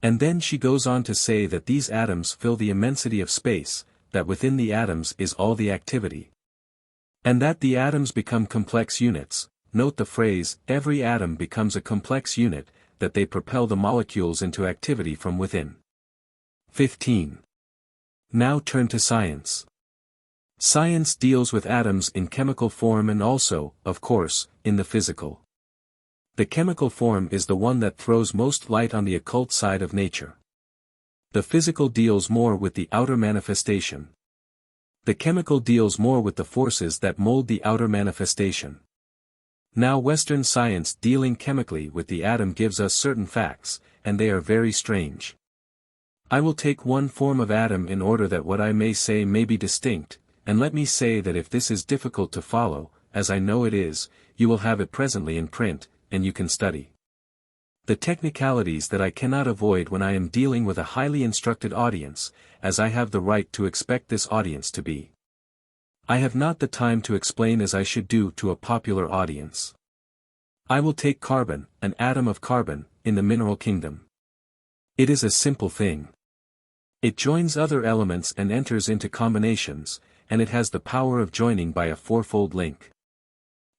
And then she goes on to say that these atoms fill the immensity of space, that within the atoms is all the activity. And that the atoms become complex units, note the phrase, every atom becomes a complex unit, that they propel the molecules into activity from within. 15. Now turn to science. Science deals with atoms in chemical form and also, of course, in the physical. The chemical form is the one that throws most light on the occult side of nature. The physical deals more with the outer manifestation. The chemical deals more with the forces that mold the outer manifestation. Now Western science dealing chemically with the atom gives us certain facts, and they are very strange. I will take one form of atom in order that what I may say may be distinct, and let me say that if this is difficult to follow, as I know it is, you will have it presently in print, and you can study the technicalities that I cannot avoid when I am dealing with a highly instructed audience, as I have the right to expect this audience to be. I have not the time to explain as I should do to a popular audience. I will take carbon, an atom of carbon, in the mineral kingdom. It is a simple thing. It joins other elements and enters into combinations, and it has the power of joining by a fourfold link.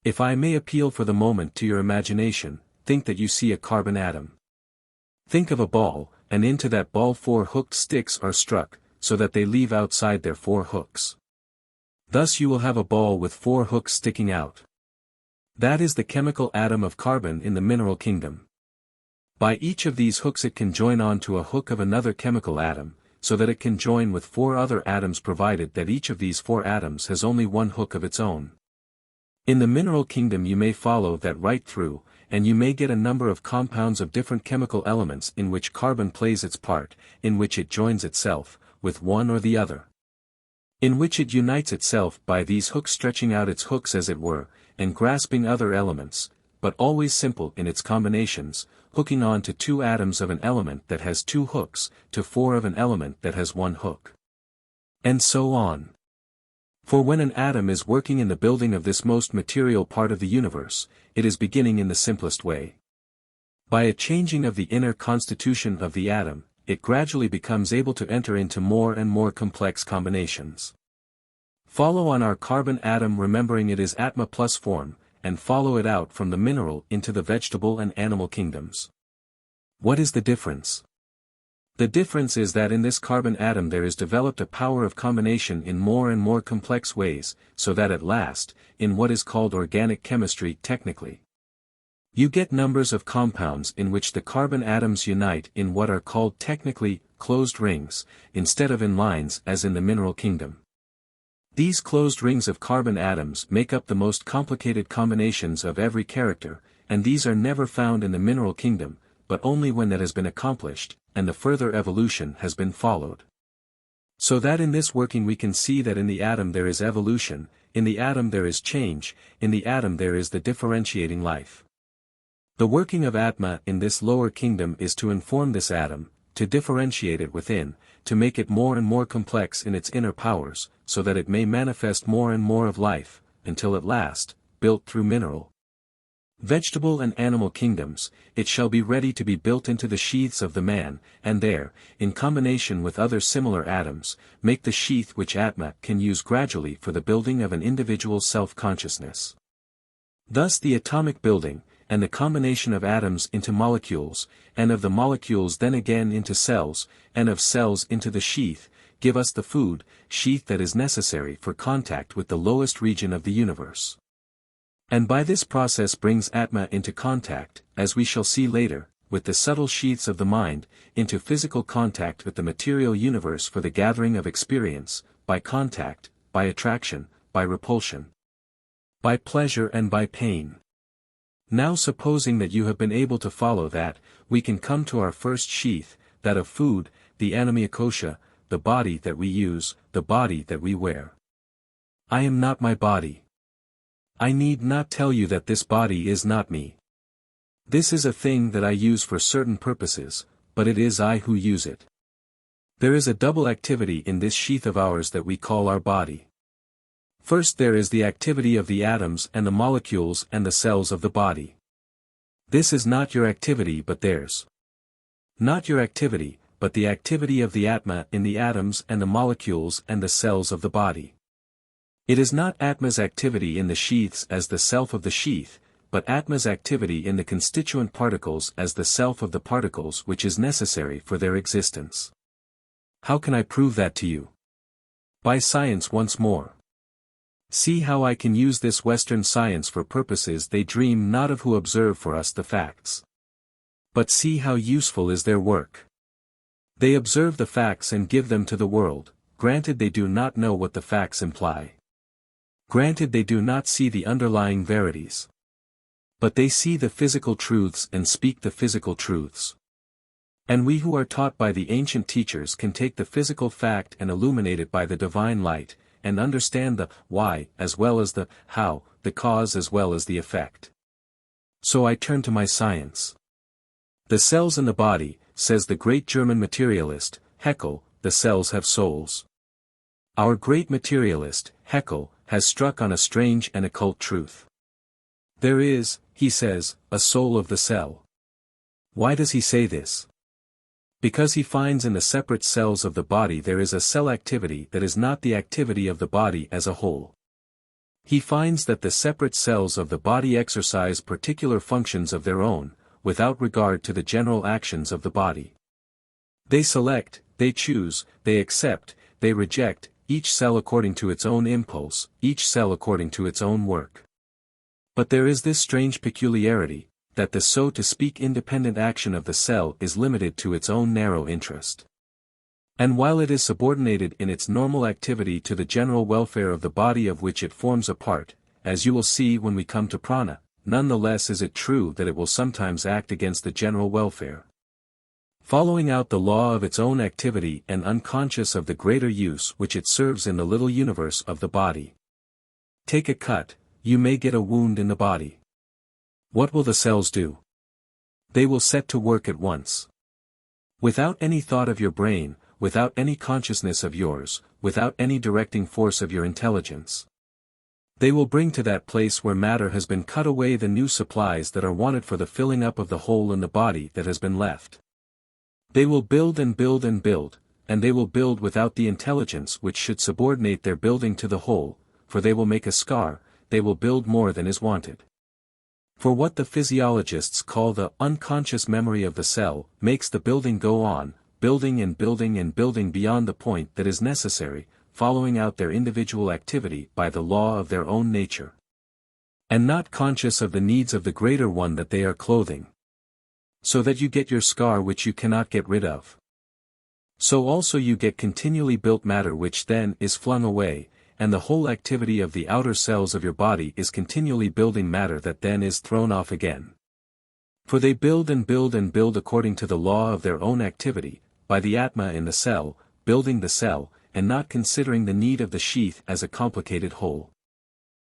If I may appeal for the moment to your imagination, think that you see a carbon atom. Think of a ball, and into that ball 4 hooked sticks are struck, so that they leave outside their 4 hooks. Thus you will have a ball with 4 hooks sticking out. That is the chemical atom of carbon in the mineral kingdom. By each of these hooks it can join on to a hook of another chemical atom, so that it can join with 4 other atoms provided that each of these 4 atoms has only one hook of its own. In the mineral kingdom you may follow that right through, and you may get a number of compounds of different chemical elements in which carbon plays its part, in which it joins itself, with one or the other. In which it unites itself by these hooks stretching out its hooks as it were, and grasping other elements, but always simple in its combinations, hooking on to 2 atoms of an element that has 2 hooks, to 4 of an element that has 1 hook. And so on. For when an atom is working in the building of this most material part of the universe, it is beginning in the simplest way. By a changing of the inner constitution of the atom, it gradually becomes able to enter into more and more complex combinations. Follow on our carbon atom remembering it is Atma plus form, and follow it out from the mineral into the vegetable and animal kingdoms. What is the difference? The difference is that in this carbon atom there is developed a power of combination in more and more complex ways, so that at last, in what is called organic chemistry technically, you get numbers of compounds in which the carbon atoms unite in what are called technically closed rings, instead of in lines as in the mineral kingdom. These closed rings of carbon atoms make up the most complicated combinations of every character, and these are never found in the mineral kingdom, but only when that has been accomplished, and the further evolution has been followed. So that in this working we can see that in the atom there is evolution, in the atom there is change, in the atom there is the differentiating life. The working of Atma in this lower kingdom is to inform this atom, to differentiate it within, to make it more and more complex in its inner powers, so that it may manifest more and more of life, until at last, built through mineral, vegetable and animal kingdoms, it shall be ready to be built into the sheaths of the man, and there, in combination with other similar atoms, make the sheath which Atma can use gradually for the building of an individual self-consciousness. Thus the atomic building, and the combination of atoms into molecules, and of the molecules then again into cells, and of cells into the sheath, give us the food, sheath that is necessary for contact with the lowest region of the universe. And by this process brings Atma into contact, as we shall see later, with the subtle sheaths of the mind, into physical contact with the material universe for the gathering of experience, by contact, by attraction, by repulsion, by pleasure and by pain. Now supposing that you have been able to follow that, we can come to our first sheath, that of food, the animia, the body that we use, the body that we wear. I am not my body. I need not tell you that this body is not me. This is a thing that I use for certain purposes, but it is I who use it. There is a double activity in this sheath of ours that we call our body. First there is the activity of the atoms and the molecules and the cells of the body. This is not your activity but theirs. Not your activity, but the activity of the Atma in the atoms and the molecules and the cells of the body. It is not Atma's activity in the sheaths as the self of the sheath, but Atma's activity in the constituent particles as the self of the particles which is necessary for their existence. How can I prove that to you? By science once more. See how I can use this Western science for purposes they dream not of who observe for us the facts. But see how useful is their work. They observe the facts and give them to the world, granted they do not know what the facts imply. Granted they do not see the underlying verities. But they see the physical truths and speak the physical truths. And we who are taught by the ancient teachers can take the physical fact and illuminate it by the divine light, and understand the why as well as the how, the cause as well as the effect. So I turn to my science. The cells in the body, says the great German materialist, Haeckel, the cells have souls. Our great materialist, Haeckel, has struck on a strange and occult truth. There is, he says, a soul of the cell. Why does he say this? Because he finds in the separate cells of the body there is a cell activity that is not the activity of the body as a whole. He finds that the separate cells of the body exercise particular functions of their own, without regard to the general actions of the body. They select, they choose, they accept, they reject, each cell according to its own impulse, each cell according to its own work. But there is this strange peculiarity, that the so to speak independent action of the cell is limited to its own narrow interest. And while it is subordinated in its normal activity to the general welfare of the body of which it forms a part, as you will see when we come to prana, none the less is it true that it will sometimes act against the general welfare. Following out the law of its own activity and unconscious of the greater use which it serves in the little universe of the body. Take a cut, you may get a wound in the body. What will the cells do? They will set to work at once. Without any thought of your brain, without any consciousness of yours, without any directing force of your intelligence. They will bring to that place where matter has been cut away the new supplies that are wanted for the filling up of the hole in the body that has been left. They will build and build and build, and they will build without the intelligence which should subordinate their building to the whole, for they will make a scar, they will build more than is wanted. For what the physiologists call the unconscious memory of the cell makes the building go on, building and building and building beyond the point that is necessary, following out their individual activity by the law of their own nature. And not conscious of the needs of the greater one that they are clothing. So that you get your scar which you cannot get rid of. So also you get continually built matter which then is flung away, and the whole activity of the outer cells of your body is continually building matter that then is thrown off again. For they build and build and build according to the law of their own activity, by the Atma in the cell, building the cell, and not considering the need of the sheath as a complicated whole.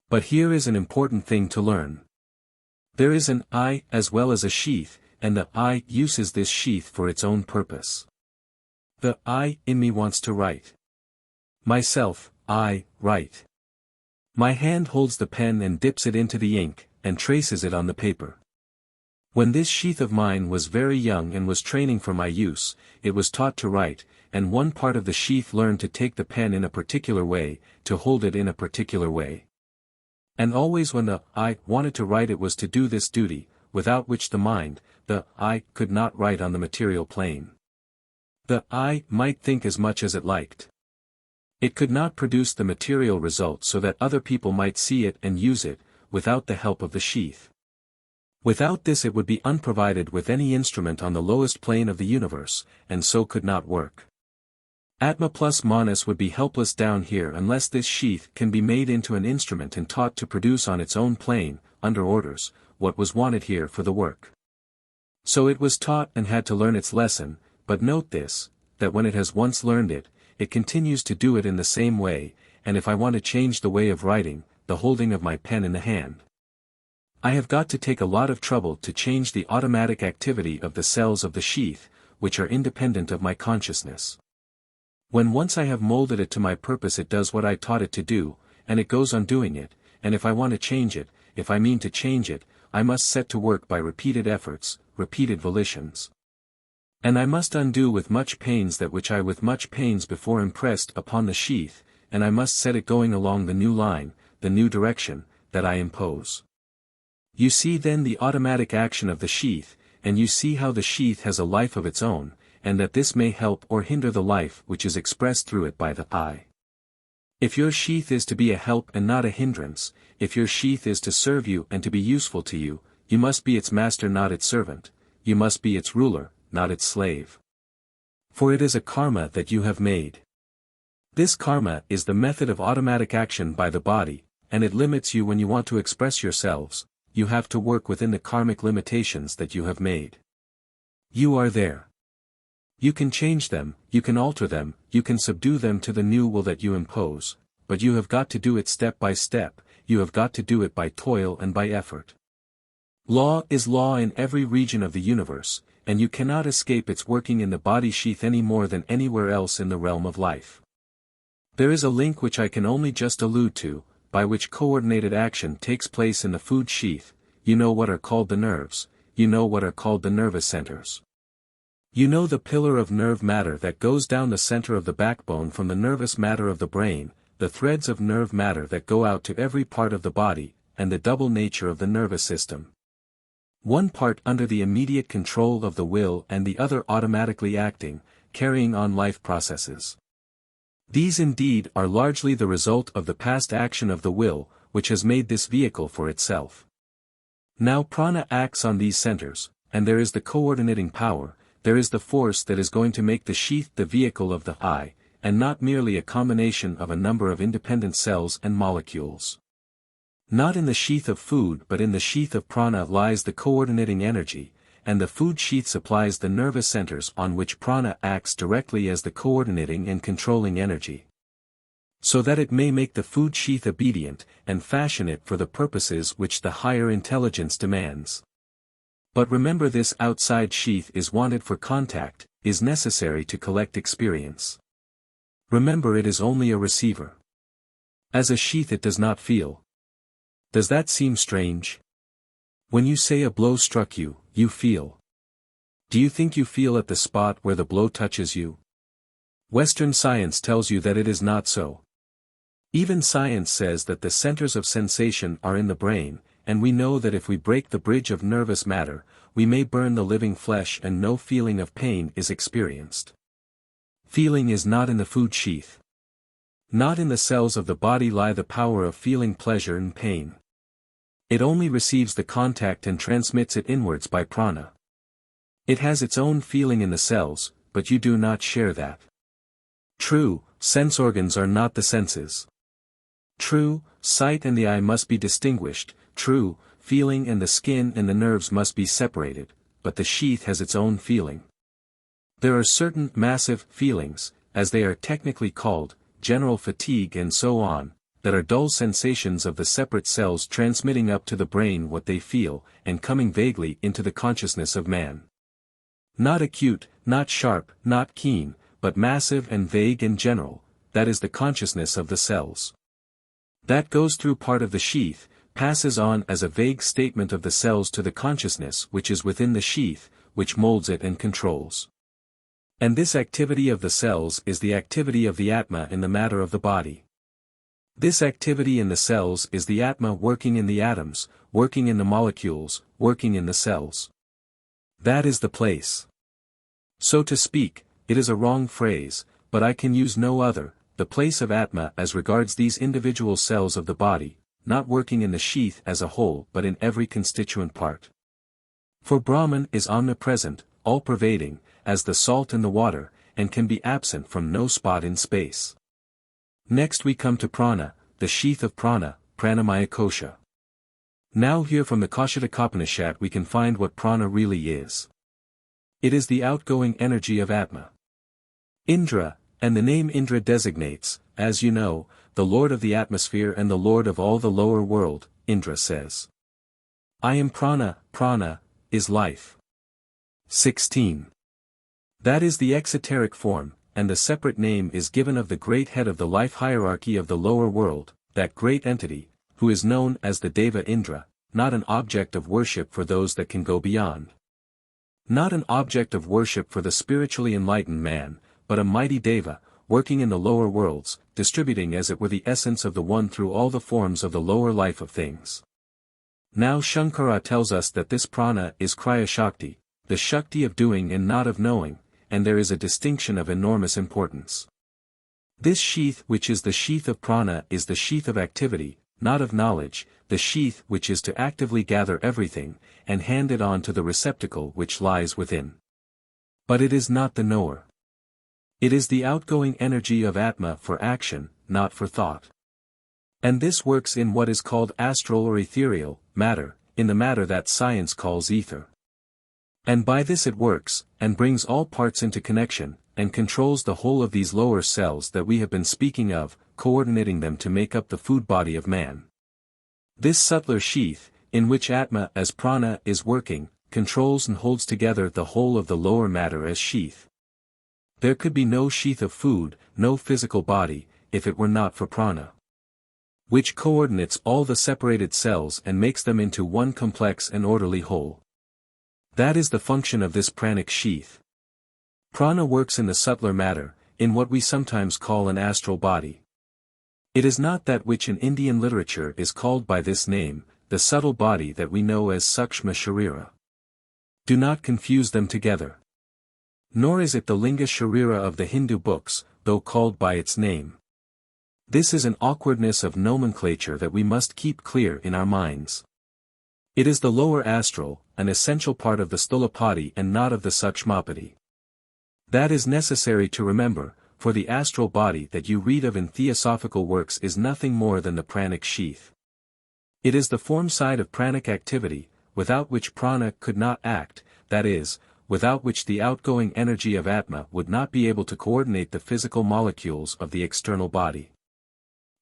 But here is an important thing to learn. There is an I as well as a sheath, and the I uses this sheath for its own purpose. The I in me wants to write. Myself, I write. My hand holds the pen and dips it into the ink, and traces it on the paper. When this sheath of mine was very young and was training for my use, it was taught to write, and one part of the sheath learned to take the pen in a particular way, to hold it in a particular way. And always when the I wanted to write it was to do this duty, without which the mind, the I, could not write on the material plane. The I might think as much as it liked. It could not produce the material result so that other people might see it and use it, without the help of the sheath. Without this it would be unprovided with any instrument on the lowest plane of the universe, and so could not work. Atma plus Manas would be helpless down here unless this sheath can be made into an instrument and taught to produce on its own plane, under orders, what was wanted here for the work. So it was taught and had to learn its lesson, but note this, that when it has once learned it, it continues to do it in the same way, and if I want to change the way of writing, the holding of my pen in the hand, I have got to take a lot of trouble to change the automatic activity of the cells of the sheath, which are independent of my consciousness. When once I have molded it to my purpose it does what I taught it to do, and it goes on doing it, and if I want to change it, if I mean to change it, I must set to work by repeated efforts, repeated volitions. And I must undo with much pains that which I with much pains before impressed upon the sheath, and I must set it going along the new line, the new direction, that I impose. You see then the automatic action of the sheath, and you see how the sheath has a life of its own, and that this may help or hinder the life which is expressed through it by the I. If your sheath is to be a help and not a hindrance, if your sheath is to serve you and to be useful to you, you must be its master not its servant, you must be its ruler, not its slave. For it is a karma that you have made. This karma is the method of automatic action by the body, and it limits you when you want to express yourselves. You have to work within the karmic limitations that you have made. You are there. You can change them, you can alter them, you can subdue them to the new will that you impose, but you have got to do it step by step, you have got to do it by toil and by effort. Law is law in every region of the universe, and you cannot escape its working in the body sheath any more than anywhere else in the realm of life. There is a link which I can only just allude to, by which coordinated action takes place in the food sheath. You know what are called the nerves, you know what are called the nervous centers. You know the pillar of nerve matter that goes down the center of the backbone from the nervous matter of the brain, the threads of nerve matter that go out to every part of the body, and the double nature of the nervous system. One part under the immediate control of the will and the other automatically acting, carrying on life processes. These indeed are largely the result of the past action of the will, which has made this vehicle for itself. Now prana acts on these centers, and there is the coordinating power, there is the force that is going to make the sheath the vehicle of the I, and not merely a combination of a number of independent cells and molecules. Not in the sheath of food but in the sheath of prana lies the coordinating energy, and the food sheath supplies the nervous centers on which prana acts directly as the coordinating and controlling energy. So that it may make the food sheath obedient, and fashion it for the purposes which the higher intelligence demands. But remember this outside sheath is wanted for contact, is necessary to collect experience. Remember it is only a receiver. As a sheath it does not feel. Does that seem strange? When you say a blow struck you, you feel. Do you think you feel at the spot where the blow touches you? Western science tells you that it is not so. Even science says that the centers of sensation are in the brain, and we know that if we break the bridge of nervous matter, we may burn the living flesh and no feeling of pain is experienced. Feeling is not in the food sheath. Not in the cells of the body lie the power of feeling pleasure and pain. It only receives the contact and transmits it inwards by prana. It has its own feeling in the cells, but you do not share that. True, sense organs are not the senses. True, sight and the eye must be distinguished, true, feeling and the skin and the nerves must be separated, but the sheath has its own feeling. There are certain massive feelings, as they are technically called, general fatigue and so on, that are dull sensations of the separate cells transmitting up to the brain what they feel, and coming vaguely into the consciousness of man. Not acute, not sharp, not keen, but massive and vague and general, that is the consciousness of the cells. That goes through part of the sheath, passes on as a vague statement of the cells to the consciousness which is within the sheath, which molds it and controls. And this activity of the cells is the activity of the Atma in the matter of the body. This activity in the cells is the Atma working in the atoms, working in the molecules, working in the cells. That is the place. So to speak, it is a wrong phrase, but I can use no other, the place of Atma as regards these individual cells of the body, not working in the sheath as a whole but in every constituent part. For Brahman is omnipresent, all-pervading, as the salt in the water, and can be absent from no spot in space. Next we come to prana, the sheath of prana, pranamaya kosha. Now here from the Kaushitakapanishad we can find what prana really is. It is the outgoing energy of Atma. Indra, and the name Indra designates, as you know, the lord of the atmosphere and the lord of all the lower world. Indra says, I am prana, prana, is life. 16. That is the exoteric form, and the separate name is given of the great head of the life hierarchy of the lower world, that great entity, who is known as the Deva Indra, not an object of worship for those that can go beyond. Not an object of worship for the spiritually enlightened man, but a mighty Deva, working in the lower worlds, distributing as it were the essence of the One through all the forms of the lower life of things. Now Shankara tells us that this prana is Kriya Shakti, the Shakti of doing and not of knowing, and there is a distinction of enormous importance. This sheath which is the sheath of prana is the sheath of activity, not of knowledge, the sheath which is to actively gather everything, and hand it on to the receptacle which lies within. But it is not the knower. It is the outgoing energy of Atma for action, not for thought. And this works in what is called astral or ethereal, matter, in the matter that science calls ether. And by this it works, and brings all parts into connection, and controls the whole of these lower cells that we have been speaking of, coordinating them to make up the food body of man. This subtler sheath, in which Atma as prana is working, controls and holds together the whole of the lower matter as sheath. There could be no sheath of food, no physical body, if it were not for prana, which coordinates all the separated cells and makes them into one complex and orderly whole. That is the function of this pranic sheath. Prana works in the subtler matter, in what we sometimes call an astral body. It is not that which in Indian literature is called by this name, the subtle body that we know as Sukshma Sharira. Do not confuse them together. Nor is it the Linga Sharira of the Hindu books, though called by its name. This is an awkwardness of nomenclature that we must keep clear in our minds. It is the lower astral, an essential part of the Stulapadi and not of the Sukshmapadi. That is necessary to remember, for the astral body that you read of in theosophical works is nothing more than the pranic sheath. It is the form side of pranic activity, without which prana could not act, that is, without which the outgoing energy of Atma would not be able to coordinate the physical molecules of the external body.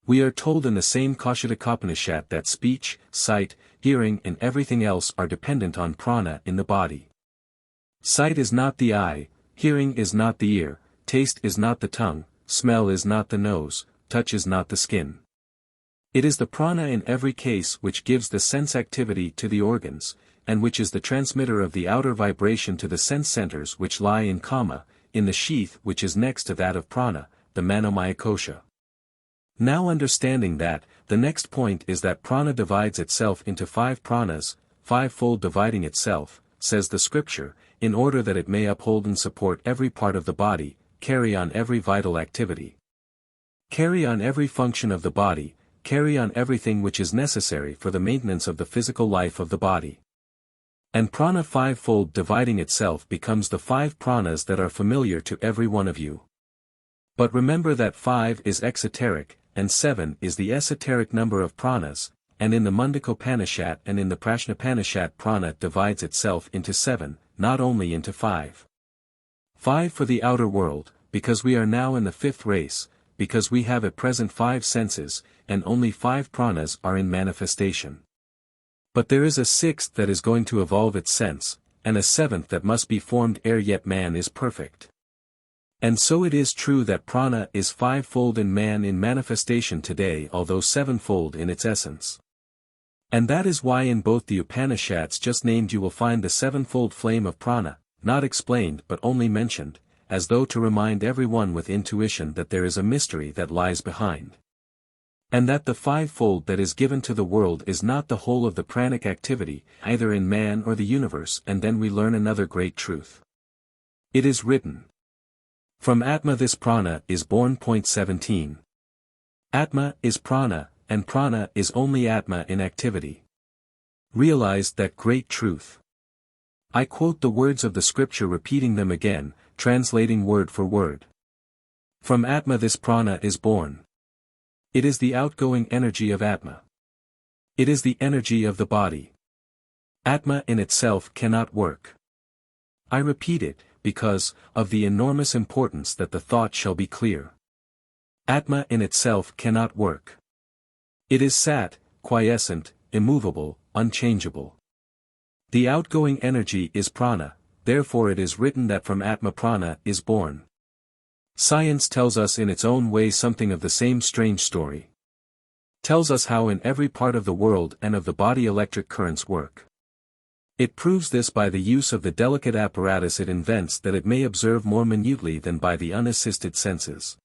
We are told in the same Kaushitakapanishad that speech, sight, hearing and everything else are dependent on prana in the body. Sight is not the eye, hearing is not the ear, taste is not the tongue, smell is not the nose, touch is not the skin. It is the prana in every case which gives the sense activity to the organs, and which is the transmitter of the outer vibration to the sense centers which lie in kama, in the sheath which is next to that of prana, the manomaya kosha. Now understanding that, the next point is that prana divides itself into 5 pranas, 5-fold dividing itself, says the scripture, in order that it may uphold and support every part of the body, carry on every vital activity, carry on every function of the body, carry on everything which is necessary for the maintenance of the physical life of the body. And prana 5-fold dividing itself becomes the 5 pranas that are familiar to every one of you. But remember that 5 is exoteric, and 7 is the esoteric number of pranas, and in the Mundaka-upanishad and in the Prashna-upanishad prana divides itself into 7, not only into 5. 5 for the outer world, because we are now in the 5th race, because we have at present 5 senses, and only 5 pranas are in manifestation. But there is a 6th that is going to evolve its sense, and a 7th that must be formed ere yet man is perfect. And so it is true that prana is 5-fold in man in manifestation today, although 7-fold in its essence. And that is why in both the Upanishads just named you will find the 7-fold flame of prana, not explained but only mentioned, as though to remind everyone with intuition that there is a mystery that lies behind. And that the 5-fold that is given to the world is not the whole of the pranic activity, either in man or the universe. And then we learn another great truth. It is written, from Atma this prana is born. 17. Atma is prana, and prana is only Atma in activity. Realize that great truth. I quote the words of the scripture, repeating them again, translating word for word. From Atma this prana is born. It is the outgoing energy of Atma. It is the energy of the body. Atma in itself cannot work. I repeat it, because of the enormous importance that the thought shall be clear. Atma in itself cannot work. It is sat, quiescent, immovable, unchangeable. The outgoing energy is prana, therefore it is written that from Atma prana is born. Science tells us in its own way something of the same strange story. Tells us how in every part of the world and of the body electric currents work. It proves this by the use of the delicate apparatus it invents that it may observe more minutely than by the unassisted senses.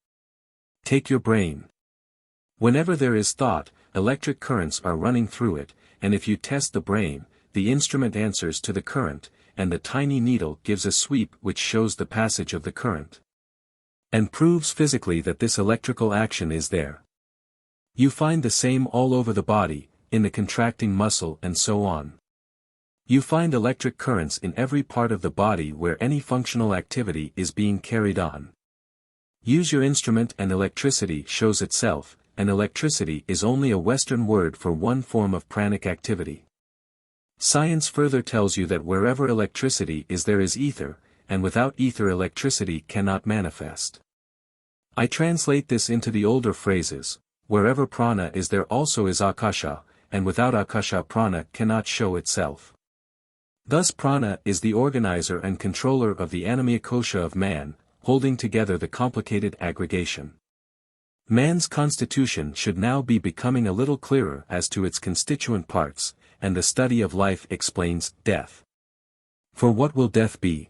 Take your brain. Whenever there is thought, electric currents are running through it, and if you test the brain, the instrument answers to the current, and the tiny needle gives a sweep which shows the passage of the current. And proves physically that this electrical action is there. You find the same all over the body, in the contracting muscle and so on. You find electric currents in every part of the body where any functional activity is being carried on. Use your instrument and electricity shows itself, and electricity is only a Western word for one form of pranic activity. Science further tells you that wherever electricity is there is ether, and without ether electricity cannot manifest. I translate this into the older phrases, wherever prana is there also is akasha, and without akasha prana cannot show itself. Thus prana is the organizer and controller of the anima kosha of man, holding together the complicated aggregation. Man's constitution should now be becoming a little clearer as to its constituent parts, and the study of life explains death. For what will death be?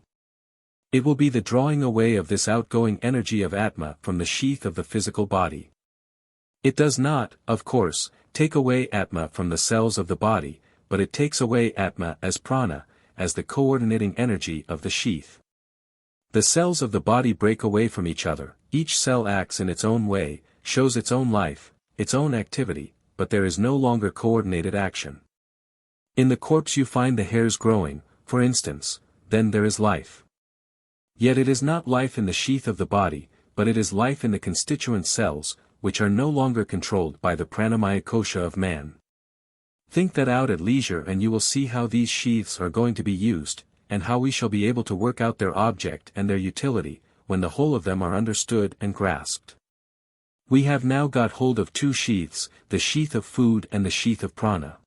It will be the drawing away of this outgoing energy of Atma from the sheath of the physical body. It does not, of course, take away Atma from the cells of the body, but it takes away Atma as prana, as the coordinating energy of the sheath. The cells of the body break away from each other, each cell acts in its own way, shows its own life, its own activity, but there is no longer coordinated action. In the corpse you find the hairs growing, for instance, then there is life. Yet it is not life in the sheath of the body, but it is life in the constituent cells, which are no longer controlled by the pranamaya kosha of man. Think that out at leisure and you will see how these sheaths are going to be used, and how we shall be able to work out their object and their utility, when the whole of them are understood and grasped. We have now got hold of two sheaths, the sheath of food and the sheath of prana.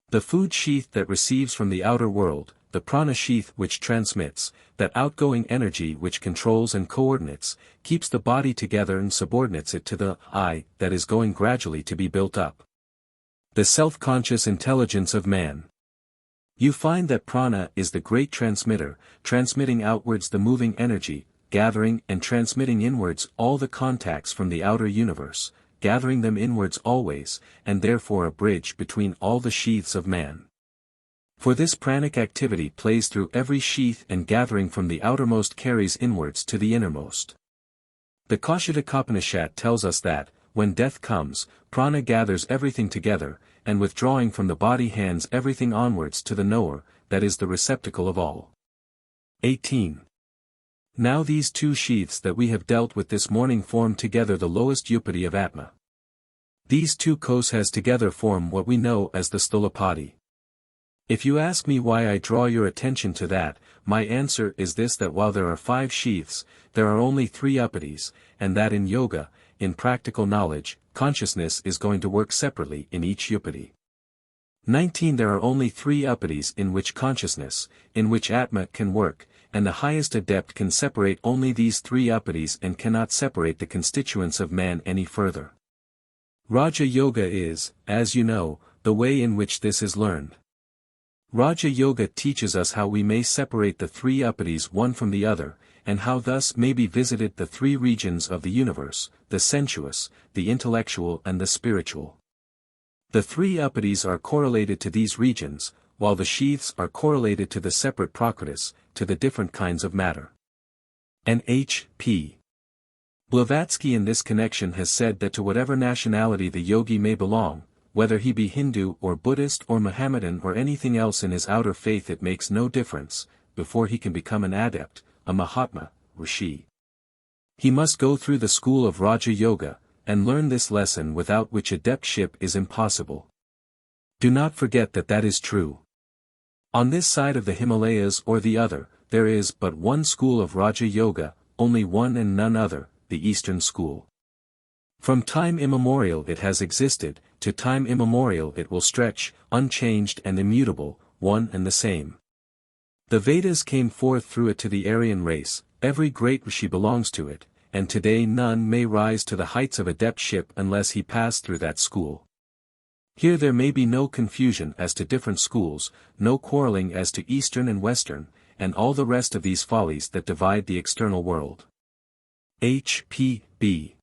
The food sheath that receives from the outer world, the prana sheath which transmits, that outgoing energy which controls and coordinates, keeps the body together and subordinates it to the I that is going gradually to be built up. The self-conscious intelligence of man. You find that prana is the great transmitter, transmitting outwards the moving energy, gathering and transmitting inwards all the contacts from the outer universe, gathering them inwards always, and therefore a bridge between all the sheaths of man. For this pranic activity plays through every sheath and gathering from the outermost carries inwards to the innermost. The Kaushitaka tells us that, when death comes, prana gathers everything together, and withdrawing from the body hands everything onwards to the knower, that is the receptacle of all. 18. Now these two sheaths that we have dealt with this morning form together the lowest upati of Atma. These two koshas together form what we know as the stulapadi. If you ask me why I draw your attention to that, my answer is this: that while there are 5 sheaths, there are only 3 upatis, and that in yoga, in practical knowledge, consciousness is going to work separately in each upati. 19. There are only 3 upatis in which consciousness, in which Atma can work, and the highest adept can separate only these 3 upatis and cannot separate the constituents of man any further. Raja Yoga is, as you know, the way in which this is learned. Raja Yoga teaches us how we may separate the 3 upatis one from the other, and how thus may be visited the 3 regions of the universe, the sensuous, the intellectual and the spiritual. The 3 upatis are correlated to these regions, while the sheaths are correlated to the separate prakritis, to the different kinds of matter. And H. P. Blavatsky in this connection has said that to whatever nationality the yogi may belong, whether he be Hindu or Buddhist or Mohammedan or anything else in his outer faith, it makes no difference, before he can become an adept, a Mahatma, Rishi. He must go through the school of Raja Yoga, and learn this lesson without which adeptship is impossible. Do not forget that that is true. On this side of the Himalayas or the other, there is but one school of Raja Yoga, only one and none other, the Eastern school. From time immemorial it has existed, to time immemorial it will stretch, unchanged and immutable, one and the same. The Vedas came forth through it to the Aryan race, every great rishi belongs to it, and today none may rise to the heights of adeptship unless he pass through that school. Here there may be no confusion as to different schools, no quarreling as to Eastern and Western, and all the rest of these follies that divide the external world. H.P.B.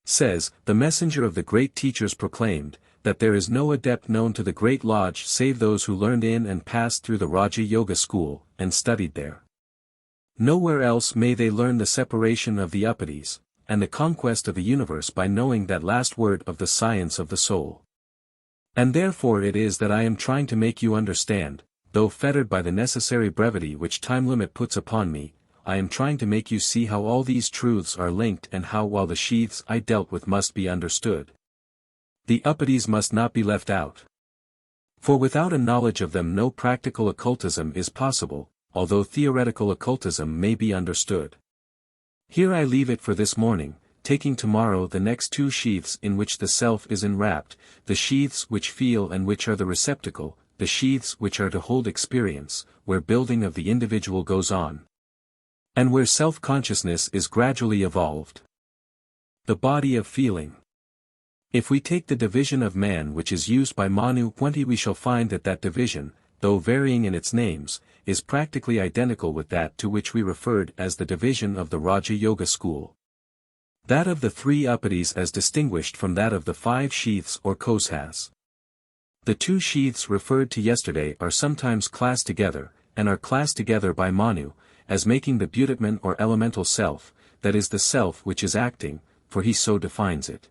says, the messenger of the great teachers proclaimed, that there is no adept known to the great lodge save those who learned in and passed through the Raja Yoga school, and studied there. Nowhere else may they learn the separation of the upatis, and the conquest of the universe by knowing that last word of the science of the soul. And therefore it is that I am trying to make you understand, though fettered by the necessary brevity which time limit puts upon me, I am trying to make you see how all these truths are linked and how while the sheaths I dealt with must be understood, the upatis must not be left out. For without a knowledge of them no practical occultism is possible, although theoretical occultism may be understood. Here I leave it for this morning, taking tomorrow the next two sheaths in which the self is enwrapped, the sheaths which feel and which are the receptacle, the sheaths which are to hold experience, where building of the individual goes on, and where self-consciousness is gradually evolved. The body of feeling. If we take the division of man which is used by Manu 20, we shall find that that division, though varying in its names, is practically identical with that to which we referred as the division of the Raja Yoga school. That of the three upatis as distinguished from that of the 5 sheaths or kosas. The 2 sheaths referred to yesterday are sometimes classed together, and are classed together by Manu, as making the Buddhatman or elemental self, that is the self which is acting, for he so defines it.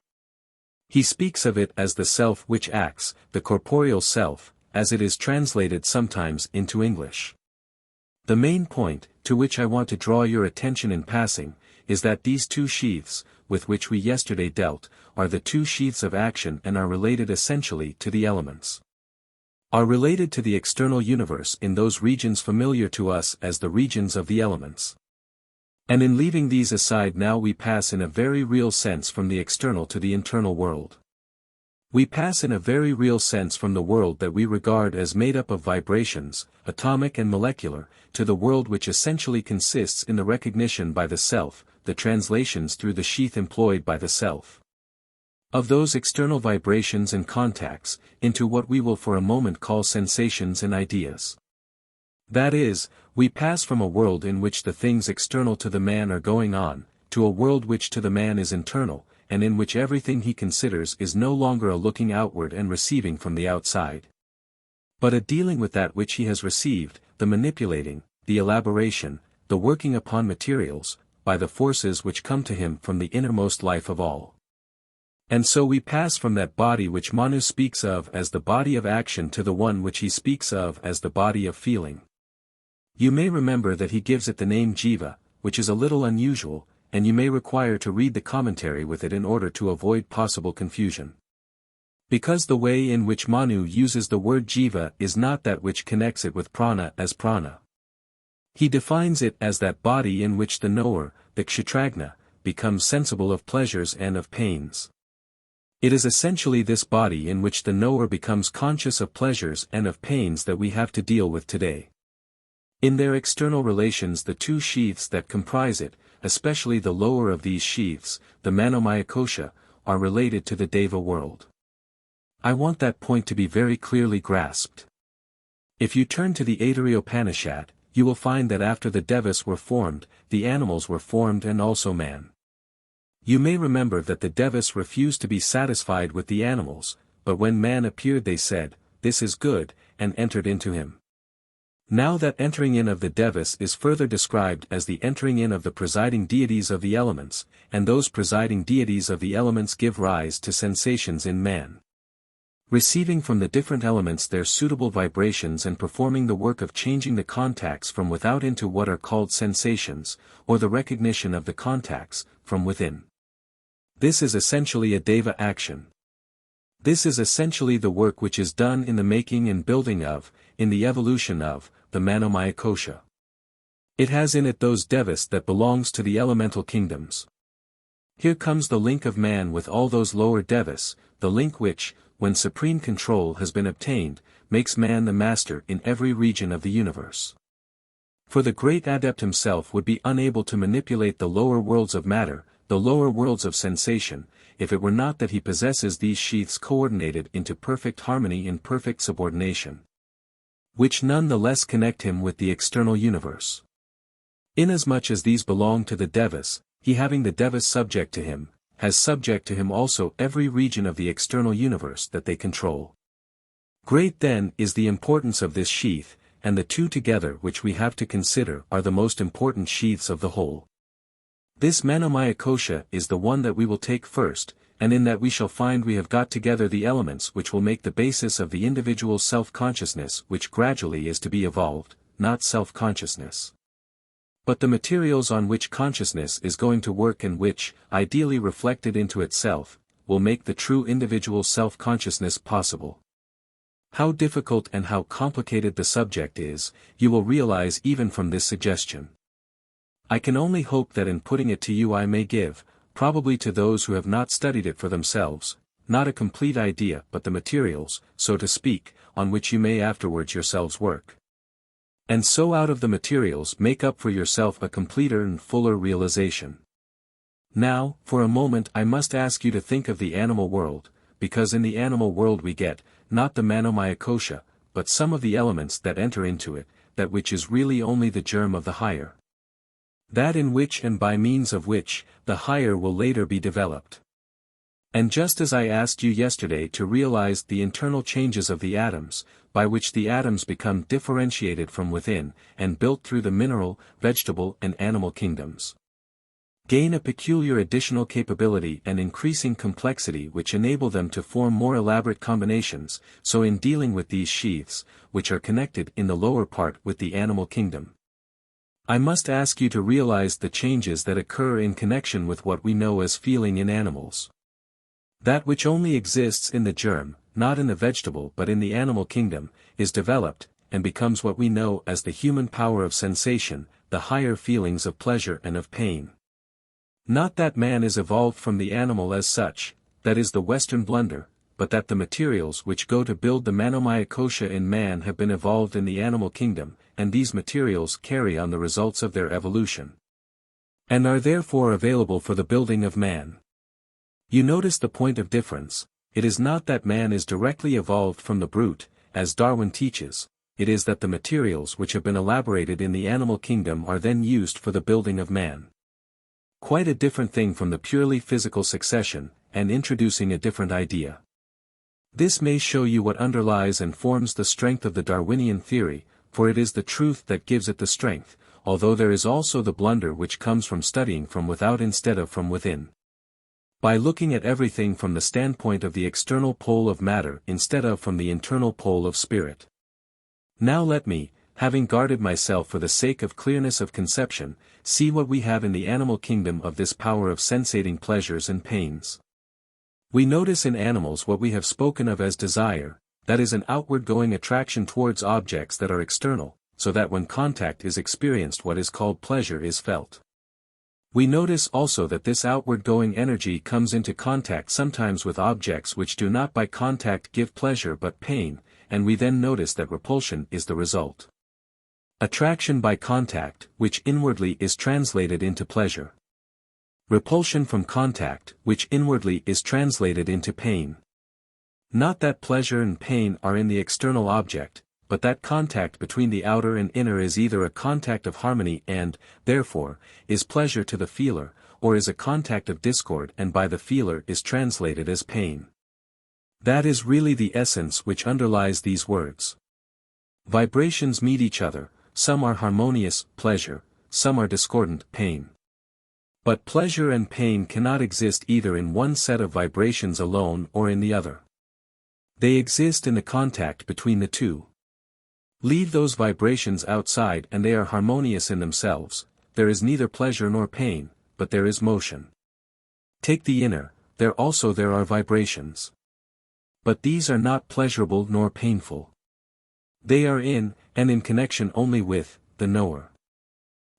He speaks of it as the self which acts, the corporeal self, as it is translated sometimes into English. The main point, to which I want to draw your attention in passing, is that these 2 sheaths, with which we yesterday dealt, are the 2 sheaths of action and are related essentially to the elements. Are related to the external universe in those regions familiar to us as the regions of the elements. And in leaving these aside now we pass in a very real sense from the external to the internal world. We pass in a very real sense from the world that we regard as made up of vibrations, atomic and molecular, to the world which essentially consists in the recognition by the self, the translations through the sheath employed by the self, of those external vibrations and contacts, into what we will for a moment call sensations and ideas. That is, we pass from a world in which the things external to the man are going on, to a world which to the man is internal, and in which everything he considers is no longer a looking outward and receiving from the outside, but a dealing with that which he has received, the manipulating, the elaboration, the working upon materials, by the forces which come to him from the innermost life of all. And so we pass from that body which Manu speaks of as the body of action to the one which he speaks of as the body of feeling. You may remember that he gives it the name Jiva, which is a little unusual, and you may require to read the commentary with it in order to avoid possible confusion. Because the way in which Manu uses the word Jiva is not that which connects it with prana as prana. He defines it as that body in which the knower, the kshetragna, becomes sensible of pleasures and of pains. It is essentially this body in which the knower becomes conscious of pleasures and of pains that we have to deal with today. In their external relations the 2 sheaths that comprise it, especially the lower of these sheaths, the Manomaya Kosha, are related to the Deva world. I want that point to be very clearly grasped. If you turn to the Adyar you will find that after the Devas were formed, the animals were formed and also man. You may remember that the Devas refused to be satisfied with the animals, but when man appeared they said, "This is good," and entered into him. Now that entering in of the Devas is further described as the entering in of the presiding deities of the elements, and those presiding deities of the elements give rise to sensations in man. receiving from the different elements their suitable vibrations and performing the work of changing the contacts from without into what are called sensations, or the recognition of the contacts, from within. This is essentially a deva action. This is essentially the work which is done in the making and building of, in the evolution of, the Manomaya Kosha. It has in it those devas that belongs to the elemental kingdoms. Here comes the link of man with all those lower devas, the link which, when supreme control has been obtained, makes man the master in every region of the universe. For the great adept himself would be unable to manipulate the lower worlds of matter, the lower worlds of sensation, if it were not that he possesses these sheaths coordinated into perfect harmony and perfect subordination, which none the less connect him with the external universe. Inasmuch as these belong to the devas, he having the devas subject to him, has subject to him also every region of the external universe that they control. Great then is the importance of this sheath, and the two together which we have to consider are the most important sheaths of the whole. This Manomaya Kosha is the one that we will take first, and in that we shall find we have got together the elements which will make the basis of the individual self-consciousness which gradually is to be evolved, not self-consciousness, but the materials on which consciousness is going to work and which, ideally reflected into itself, will make the true individual self-consciousness possible. How difficult and how complicated the subject is, you will realize even from this suggestion. I can only hope that in putting it to you I may give, probably to those who have not studied it for themselves, not a complete idea but the materials, so to speak, on which you may afterwards yourselves work. And so out of the materials make up for yourself a completer and fuller realization. Now, for a moment I must ask you to think of the animal world, because in the animal world we get, not the Manomaya Kosha, but some of the elements that enter into it, that which is really only the germ of the higher. That in which and by means of which, the higher will later be developed. And just as I asked you yesterday to realize the internal changes of the atoms, by which the atoms become differentiated from within, and built through the mineral, vegetable and animal kingdoms, gain a peculiar additional capability and increasing complexity which enable them to form more elaborate combinations, so in dealing with these sheaths, which are connected in the lower part with the animal kingdom, I must ask you to realize the changes that occur in connection with what we know as feeling in animals. That which only exists in the germ, not in the vegetable but in the animal kingdom, is developed, and becomes what we know as the human power of sensation, the higher feelings of pleasure and of pain. Not that man is evolved from the animal as such, that is the Western blunder, but that the materials which go to build the Manomaya Kosha in man have been evolved in the animal kingdom, and these materials carry on the results of their evolution, and are therefore available for the building of man. You notice the point of difference. It is not that man is directly evolved from the brute, as Darwin teaches, it is that the materials which have been elaborated in the animal kingdom are then used for the building of man. Quite a different thing from the purely physical succession, and introducing a different idea. This may show you what underlies and forms the strength of the Darwinian theory, for it is the truth that gives it the strength, although there is also the blunder which comes from studying from without instead of from within. By looking at everything from the standpoint of the external pole of matter instead of from the internal pole of spirit. Now let me, having guarded myself for the sake of clearness of conception, see what we have in the animal kingdom of this power of sensating pleasures and pains. We notice in animals what we have spoken of as desire, that is an outward-going attraction towards objects that are external, so that when contact is experienced what is called pleasure is felt. We notice also that this outward-going energy comes into contact sometimes with objects which do not by contact give pleasure but pain, and we then notice that repulsion is the result. Attraction by contact, which inwardly is translated into pleasure. Repulsion from contact, which inwardly is translated into pain. Not that pleasure and pain are in the external object, but that contact between the outer and inner is either a contact of harmony and, therefore, is pleasure to the feeler, or is a contact of discord and by the feeler is translated as pain. That is really the essence which underlies these words. Vibrations meet each other, some are harmonious, pleasure, some are discordant, pain. But pleasure and pain cannot exist either in one set of vibrations alone or in the other. They exist in the contact between the two. Leave those vibrations outside and they are harmonious in themselves, there is neither pleasure nor pain, but there is motion. Take the inner, there are vibrations. But these are not pleasurable nor painful. They are in, and in connection only with, the knower.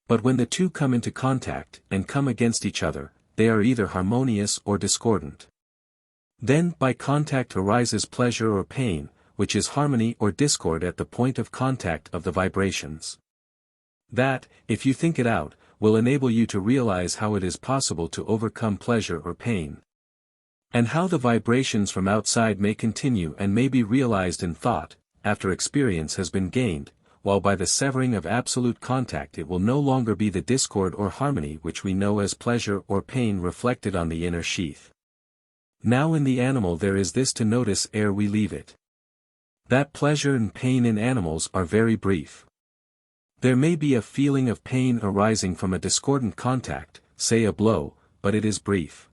But when the two come into contact, and come against each other, they are either harmonious or discordant. Then by contact arises pleasure or pain, which is harmony or discord at the point of contact of the vibrations. That, if you think it out, will enable you to realize how it is possible to overcome pleasure or pain. And how the vibrations from outside may continue and may be realized in thought, after experience has been gained, while by the severing of absolute contact it will no longer be the discord or harmony which we know as pleasure or pain reflected on the inner sheath. Now in the animal there is this to notice ere we leave it. That pleasure and pain in animals are very brief. There may be a feeling of pain arising from a discordant contact, say a blow, but it is brief.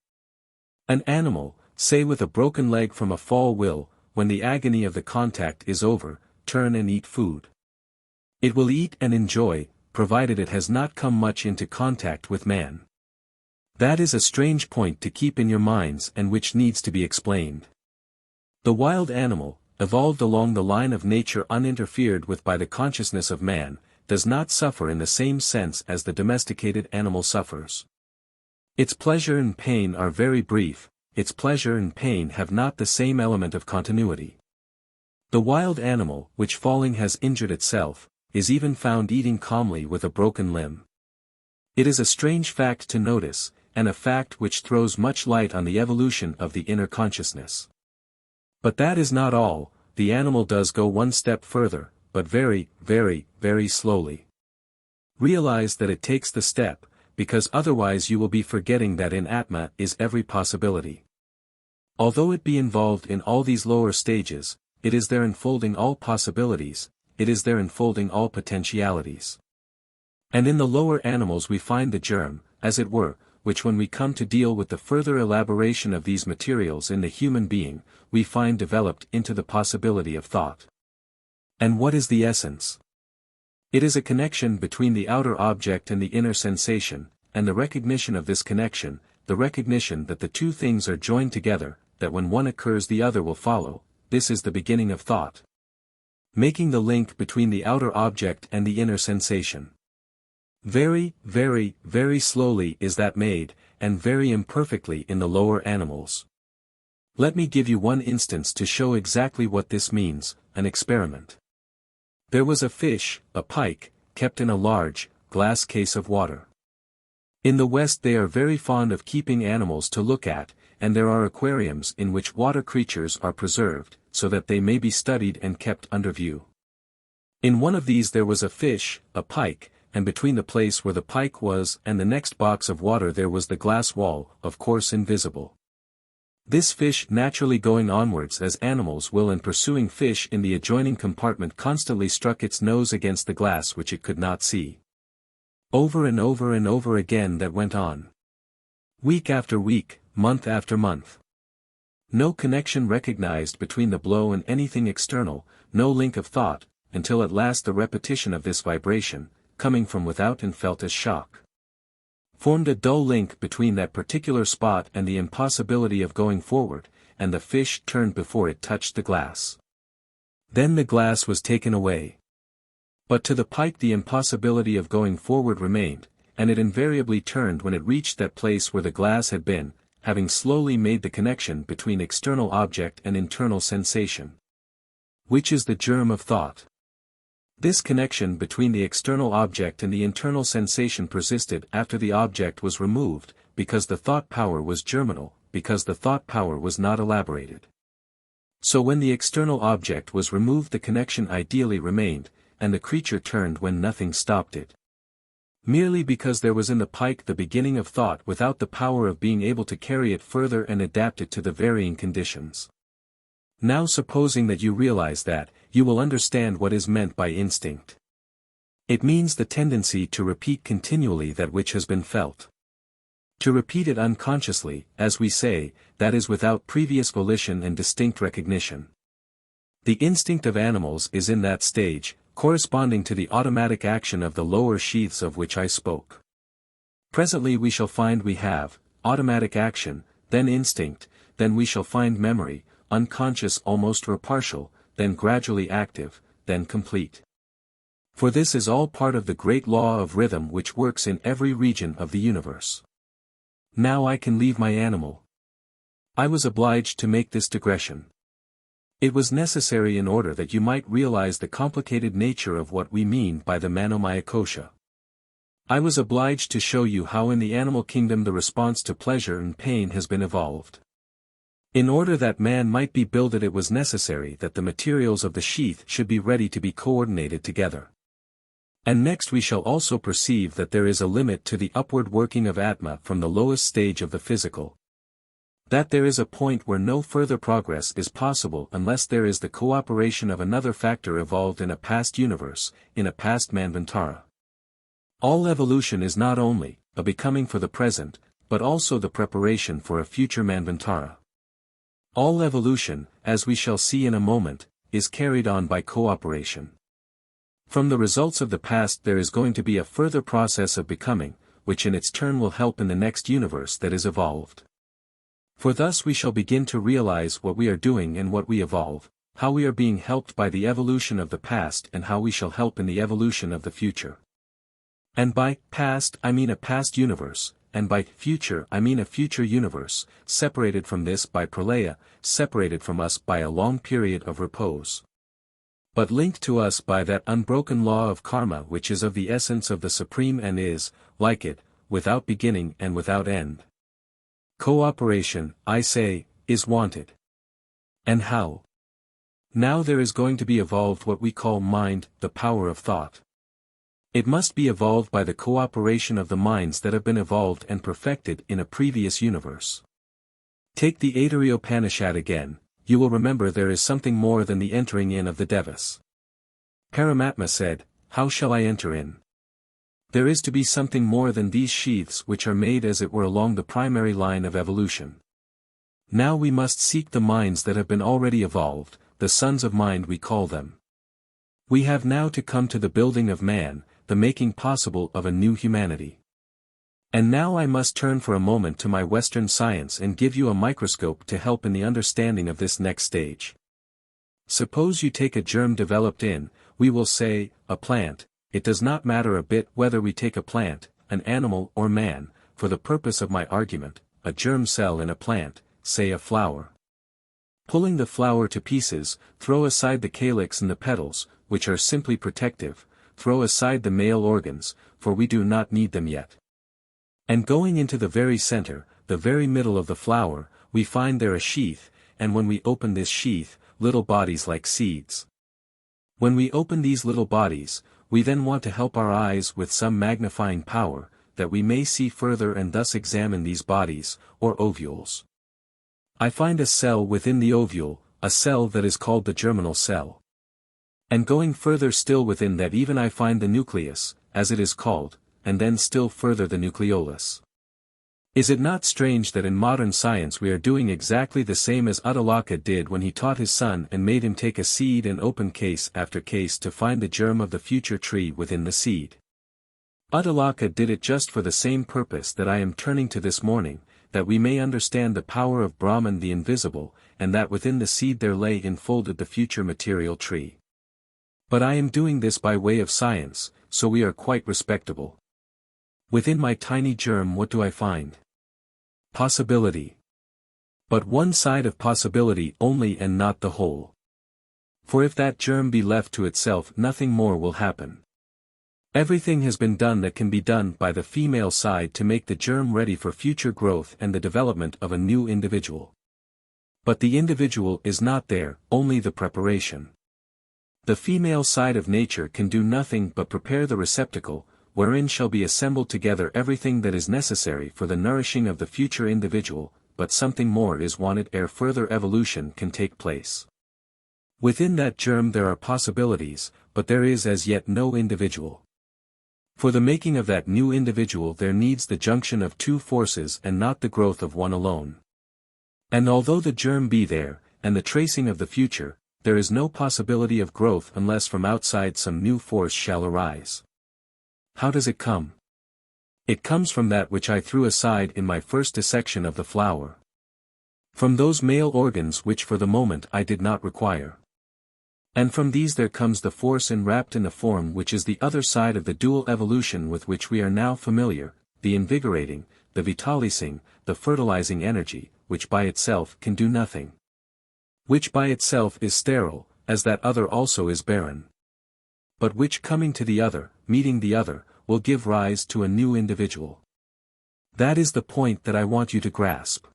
An animal, say with a broken leg from a fall will, when the agony of the contact is over, turn and eat food. It will eat and enjoy, provided it has not come much into contact with man. That is a strange point to keep in your minds and which needs to be explained. The wild animal, evolved along the line of nature uninterfered with by the consciousness of man, does not suffer in the same sense as the domesticated animal suffers. Its pleasure and pain are very brief, its pleasure and pain have not the same element of continuity. The wild animal, which falling has injured itself, is even found eating calmly with a broken limb. It is a strange fact to notice, and a fact which throws much light on the evolution of the inner consciousness. But that is not all, the animal does go one step further, but very, very, very slowly. Realize that it takes the step, because otherwise you will be forgetting that in Atma is every possibility. Although it be involved in all these lower stages, it is there enfolding all possibilities, it is there enfolding all potentialities. And in the lower animals we find the germ, as it were, which when we come to deal with the further elaboration of these materials in the human being, we find developed into the possibility of thought. And what is the essence? It is a connection between the outer object and the inner sensation, and the recognition of this connection, the recognition that the two things are joined together, that when one occurs the other will follow, this is the beginning of thought. Making the link between the outer object and the inner sensation. Very, very, very slowly is that made, and very imperfectly in the lower animals. Let me give you one instance to show exactly what this means, an experiment. There was a fish, a pike, kept in a large, glass case of water. In the West they are very fond of keeping animals to look at, and there are aquariums in which water creatures are preserved, so that they may be studied and kept under view. In one of these there was a fish, a pike, and between the place where the pike was and the next box of water there was the glass wall, of course invisible. This fish naturally going onwards as animals will and pursuing fish in the adjoining compartment constantly struck its nose against the glass which it could not see. Over and over and over again that went on. Week after week, month after month. No connection recognized between the blow and anything external, no link of thought, until at last the repetition of this vibration, coming from without and felt as shock, formed a dull link between that particular spot and the impossibility of going forward, and the fish turned before it touched the glass. Then the glass was taken away. But to the pike the impossibility of going forward remained, and it invariably turned when it reached that place where the glass had been, having slowly made the connection between external object and internal sensation. Which is the germ of thought. This connection between the external object and the internal sensation persisted after the object was removed, because the thought power was germinal, because the thought power was not elaborated. So when the external object was removed the connection ideally remained, and the creature turned when nothing stopped it. Merely because there was in the pike the beginning of thought without the power of being able to carry it further and adapt it to the varying conditions. Now supposing that you realize that, you will understand what is meant by instinct. It means the tendency to repeat continually that which has been felt. To repeat it unconsciously, as we say, that is without previous volition and distinct recognition. The instinct of animals is in that stage, corresponding to the automatic action of the lower sheaths of which I spoke. Presently we shall find we have automatic action, then instinct, then we shall find memory, unconscious almost or partial, then gradually active, then complete. For this is all part of the great law of rhythm which works in every region of the universe. Now I can leave my animal. I was obliged to make this digression. It was necessary in order that you might realize the complicated nature of what we mean by the manomaya kosha. I was obliged to show you how in the animal kingdom the response to pleasure and pain has been evolved. In order that man might be builded, it was necessary that the materials of the sheath should be ready to be coordinated together. And next we shall also perceive that there is a limit to the upward working of Atma from the lowest stage of the physical. That there is a point where no further progress is possible unless there is the cooperation of another factor evolved in a past universe, in a past manvantara. All evolution is not only a becoming for the present, but also the preparation for a future manvantara. All evolution, as we shall see in a moment, is carried on by cooperation. From the results of the past there is going to be a further process of becoming, which in its turn will help in the next universe that is evolved. For thus we shall begin to realize what we are doing and what we evolve, how we are being helped by the evolution of the past and how we shall help in the evolution of the future. And by past I mean a past universe, and by future I mean a future universe, separated from this by pralaya, separated from us by a long period of repose, but linked to us by that unbroken law of karma which is of the essence of the Supreme and is, like it, without beginning and without end. Cooperation, I say, is wanted. And how? Now there is going to be evolved what we call mind, the power of thought. It must be evolved by the cooperation of the minds that have been evolved and perfected in a previous universe. Take the Adyar again, you will remember there is something more than the entering in of the devas. Paramatma said, "How shall I enter in?" There is to be something more than these sheaths which are made as it were along the primary line of evolution. Now we must seek the minds that have been already evolved, the sons of mind we call them. We have now to come to the building of man, the making possible of a new humanity. And now I must turn for a moment to my Western science and give you a microscope to help in the understanding of this next stage. Suppose you take a germ developed in, we will say, a plant. It does not matter a bit whether we take a plant, an animal or man, for the purpose of my argument, a germ cell in a plant, say a flower. Pulling the flower to pieces, throw aside the calyx and the petals, which are simply protective, throw aside the male organs, for we do not need them yet. And going into the very center, the very middle of the flower, we find there a sheath, and when we open this sheath, little bodies like seeds. When we open these little bodies, we then want to help our eyes with some magnifying power, that we may see further and thus examine these bodies, or ovules. I find a cell within the ovule, a cell that is called the germinal cell. And going further still within that even I find the nucleus, as it is called, and then still further the nucleolus. Is it not strange that in modern science we are doing exactly the same as Adyar did when he taught his son and made him take a seed and open case after case to find the germ of the future tree within the seed? Adyar did it just for the same purpose that I am turning to this morning, that we may understand the power of Brahman the invisible, and that within the seed there lay enfolded the future material tree. But I am doing this by way of science, so we are quite respectable. Within my tiny germ what do I find? Possibility. But one side of possibility only and not the whole. For if that germ be left to itself nothing more will happen. Everything has been done that can be done by the female side to make the germ ready for future growth and the development of a new individual. But the individual is not there, only the preparation. The female side of nature can do nothing but prepare the receptacle, wherein shall be assembled together everything that is necessary for the nourishing of the future individual, but something more is wanted ere further evolution can take place. Within that germ there are possibilities, but there is as yet no individual. For the making of that new individual there needs the junction of two forces and not the growth of one alone. And although the germ be there, and the tracing of the future, there is no possibility of growth unless from outside some new force shall arise. How does it come? It comes from that which I threw aside in my first dissection of the flower. From those male organs which for the moment I did not require. And from these there comes the force enwrapped in the form which is the other side of the dual evolution with which we are now familiar, the invigorating, the vitalizing, the fertilizing energy, which by itself can do nothing. Which by itself is sterile, as that other also is barren. But which coming to the other, meeting the other, will give rise to a new individual. That is the point that I want you to grasp.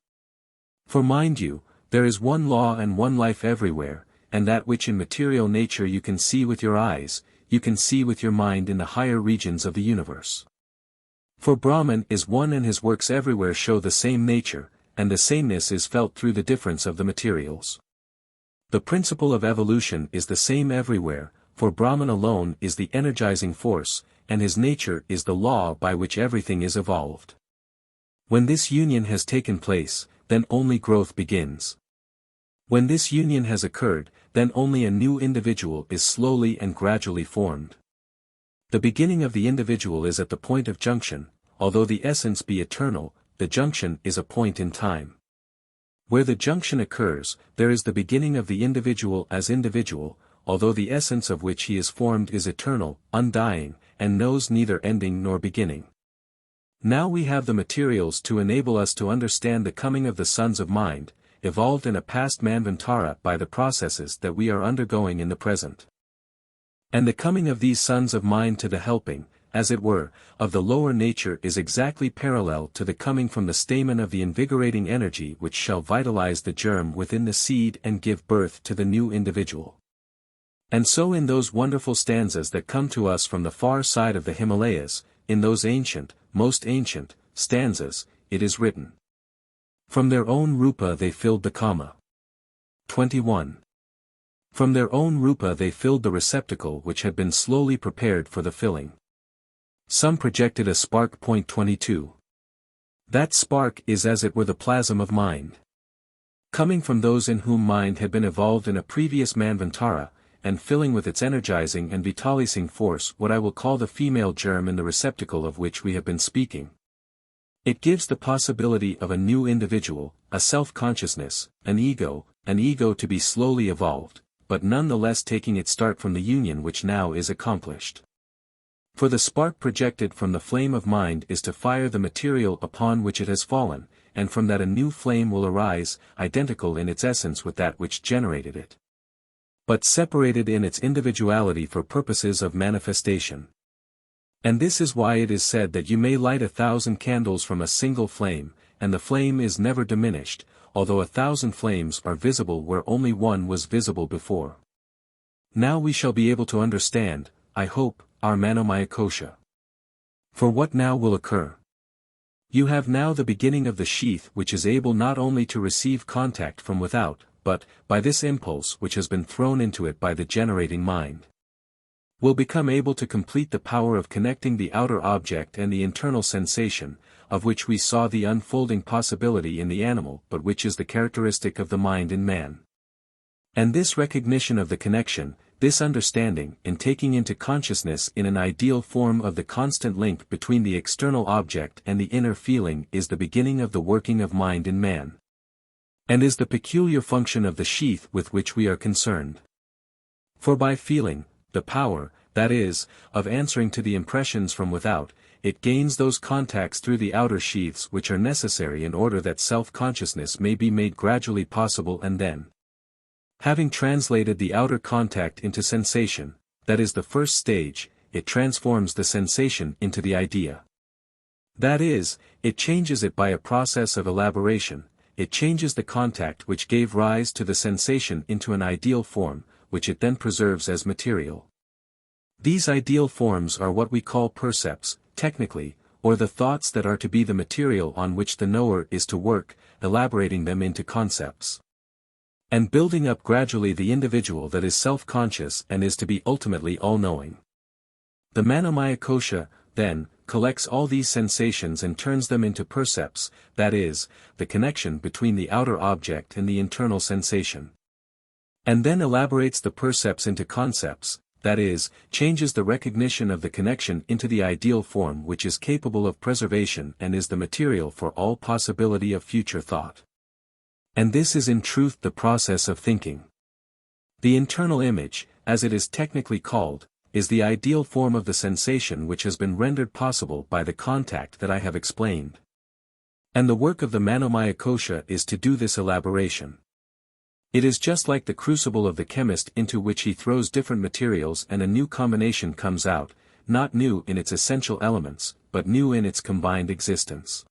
For mind you, there is one law and one life everywhere, and that which in material nature you can see with your eyes, you can see with your mind in the higher regions of the universe. For Brahman is one and his works everywhere show the same nature, and the sameness is felt through the difference of the materials. The principle of evolution is the same everywhere, for Brahman alone is the energizing force, and his nature is the law by which everything is evolved. When this union has taken place, then only growth begins. When this union has occurred, then only a new individual is slowly and gradually formed. The beginning of the individual is at the point of junction, although the essence be eternal, the junction is a point in time. Where the junction occurs, there is the beginning of the individual as individual, although the essence of which he is formed is eternal, undying, and knows neither ending nor beginning. Now we have the materials to enable us to understand the coming of the sons of mind, evolved in a past manvantara by the processes that we are undergoing in the present. And the coming of these sons of mind to the helping, as it were, of the lower nature is exactly parallel to the coming from the stamen of the invigorating energy which shall vitalize the germ within the seed and give birth to the new individual. And so in those wonderful stanzas that come to us from the far side of the Himalayas, in those ancient, most ancient, stanzas, it is written. From their own rupa they filled the kama. 21. From their own rupa they filled the receptacle which had been slowly prepared for the filling. Some projected a spark. 22. That spark is as it were the plasm of mind. Coming from those in whom mind had been evolved in a previous manvantara, and filling with its energizing and vitalizing force what I will call the female germ in the receptacle of which we have been speaking. It gives the possibility of a new individual, a self-consciousness, an ego to be slowly evolved, but none the less taking its start from the union which now is accomplished. For the spark projected from the flame of mind is to fire the material upon which it has fallen, and from that a new flame will arise, identical in its essence with that which generated it, but separated in its individuality for purposes of manifestation. And this is why it is said that you may light 1,000 candles from a single flame, and the flame is never diminished, although 1,000 flames are visible where only one was visible before. Now we shall be able to understand, I hope, our Manomaya Kosha. For what now will occur? You have now the beginning of the sheath which is able not only to receive contact from without, but, by this impulse which has been thrown into it by the generating mind, will become able to complete the power of connecting the outer object and the internal sensation, of which we saw the unfolding possibility in the animal but which is the characteristic of the mind in man. And this recognition of the connection, this understanding in taking into consciousness in an ideal form of the constant link between the external object and the inner feeling is the beginning of the working of mind in man. And is the peculiar function of the sheath with which we are concerned. For by feeling, the power, that is, of answering to the impressions from without, it gains those contacts through the outer sheaths which are necessary in order that self-consciousness may be made gradually possible, and then, having translated the outer contact into sensation, that is the first stage, it transforms the sensation into the idea. That is, it changes it by a process of elaboration, it changes the contact which gave rise to the sensation into an ideal form, which it then preserves as material. These ideal forms are what we call percepts, technically, or the thoughts that are to be the material on which the knower is to work, elaborating them into concepts, and building up gradually the individual that is self-conscious and is to be ultimately all-knowing. The Manomaya Kosha, then, collects all these sensations and turns them into percepts, that is, the connection between the outer object and the internal sensation. And then elaborates the percepts into concepts, that is, changes the recognition of the connection into the ideal form which is capable of preservation and is the material for all possibility of future thought. And this is in truth the process of thinking. The internal image, as it is technically called, is the ideal form of the sensation which has been rendered possible by the contact that I have explained. And the work of the Manomaya Kosha is to do this elaboration. It is just like the crucible of the chemist into which he throws different materials and a new combination comes out, not new in its essential elements, but new in its combined existence.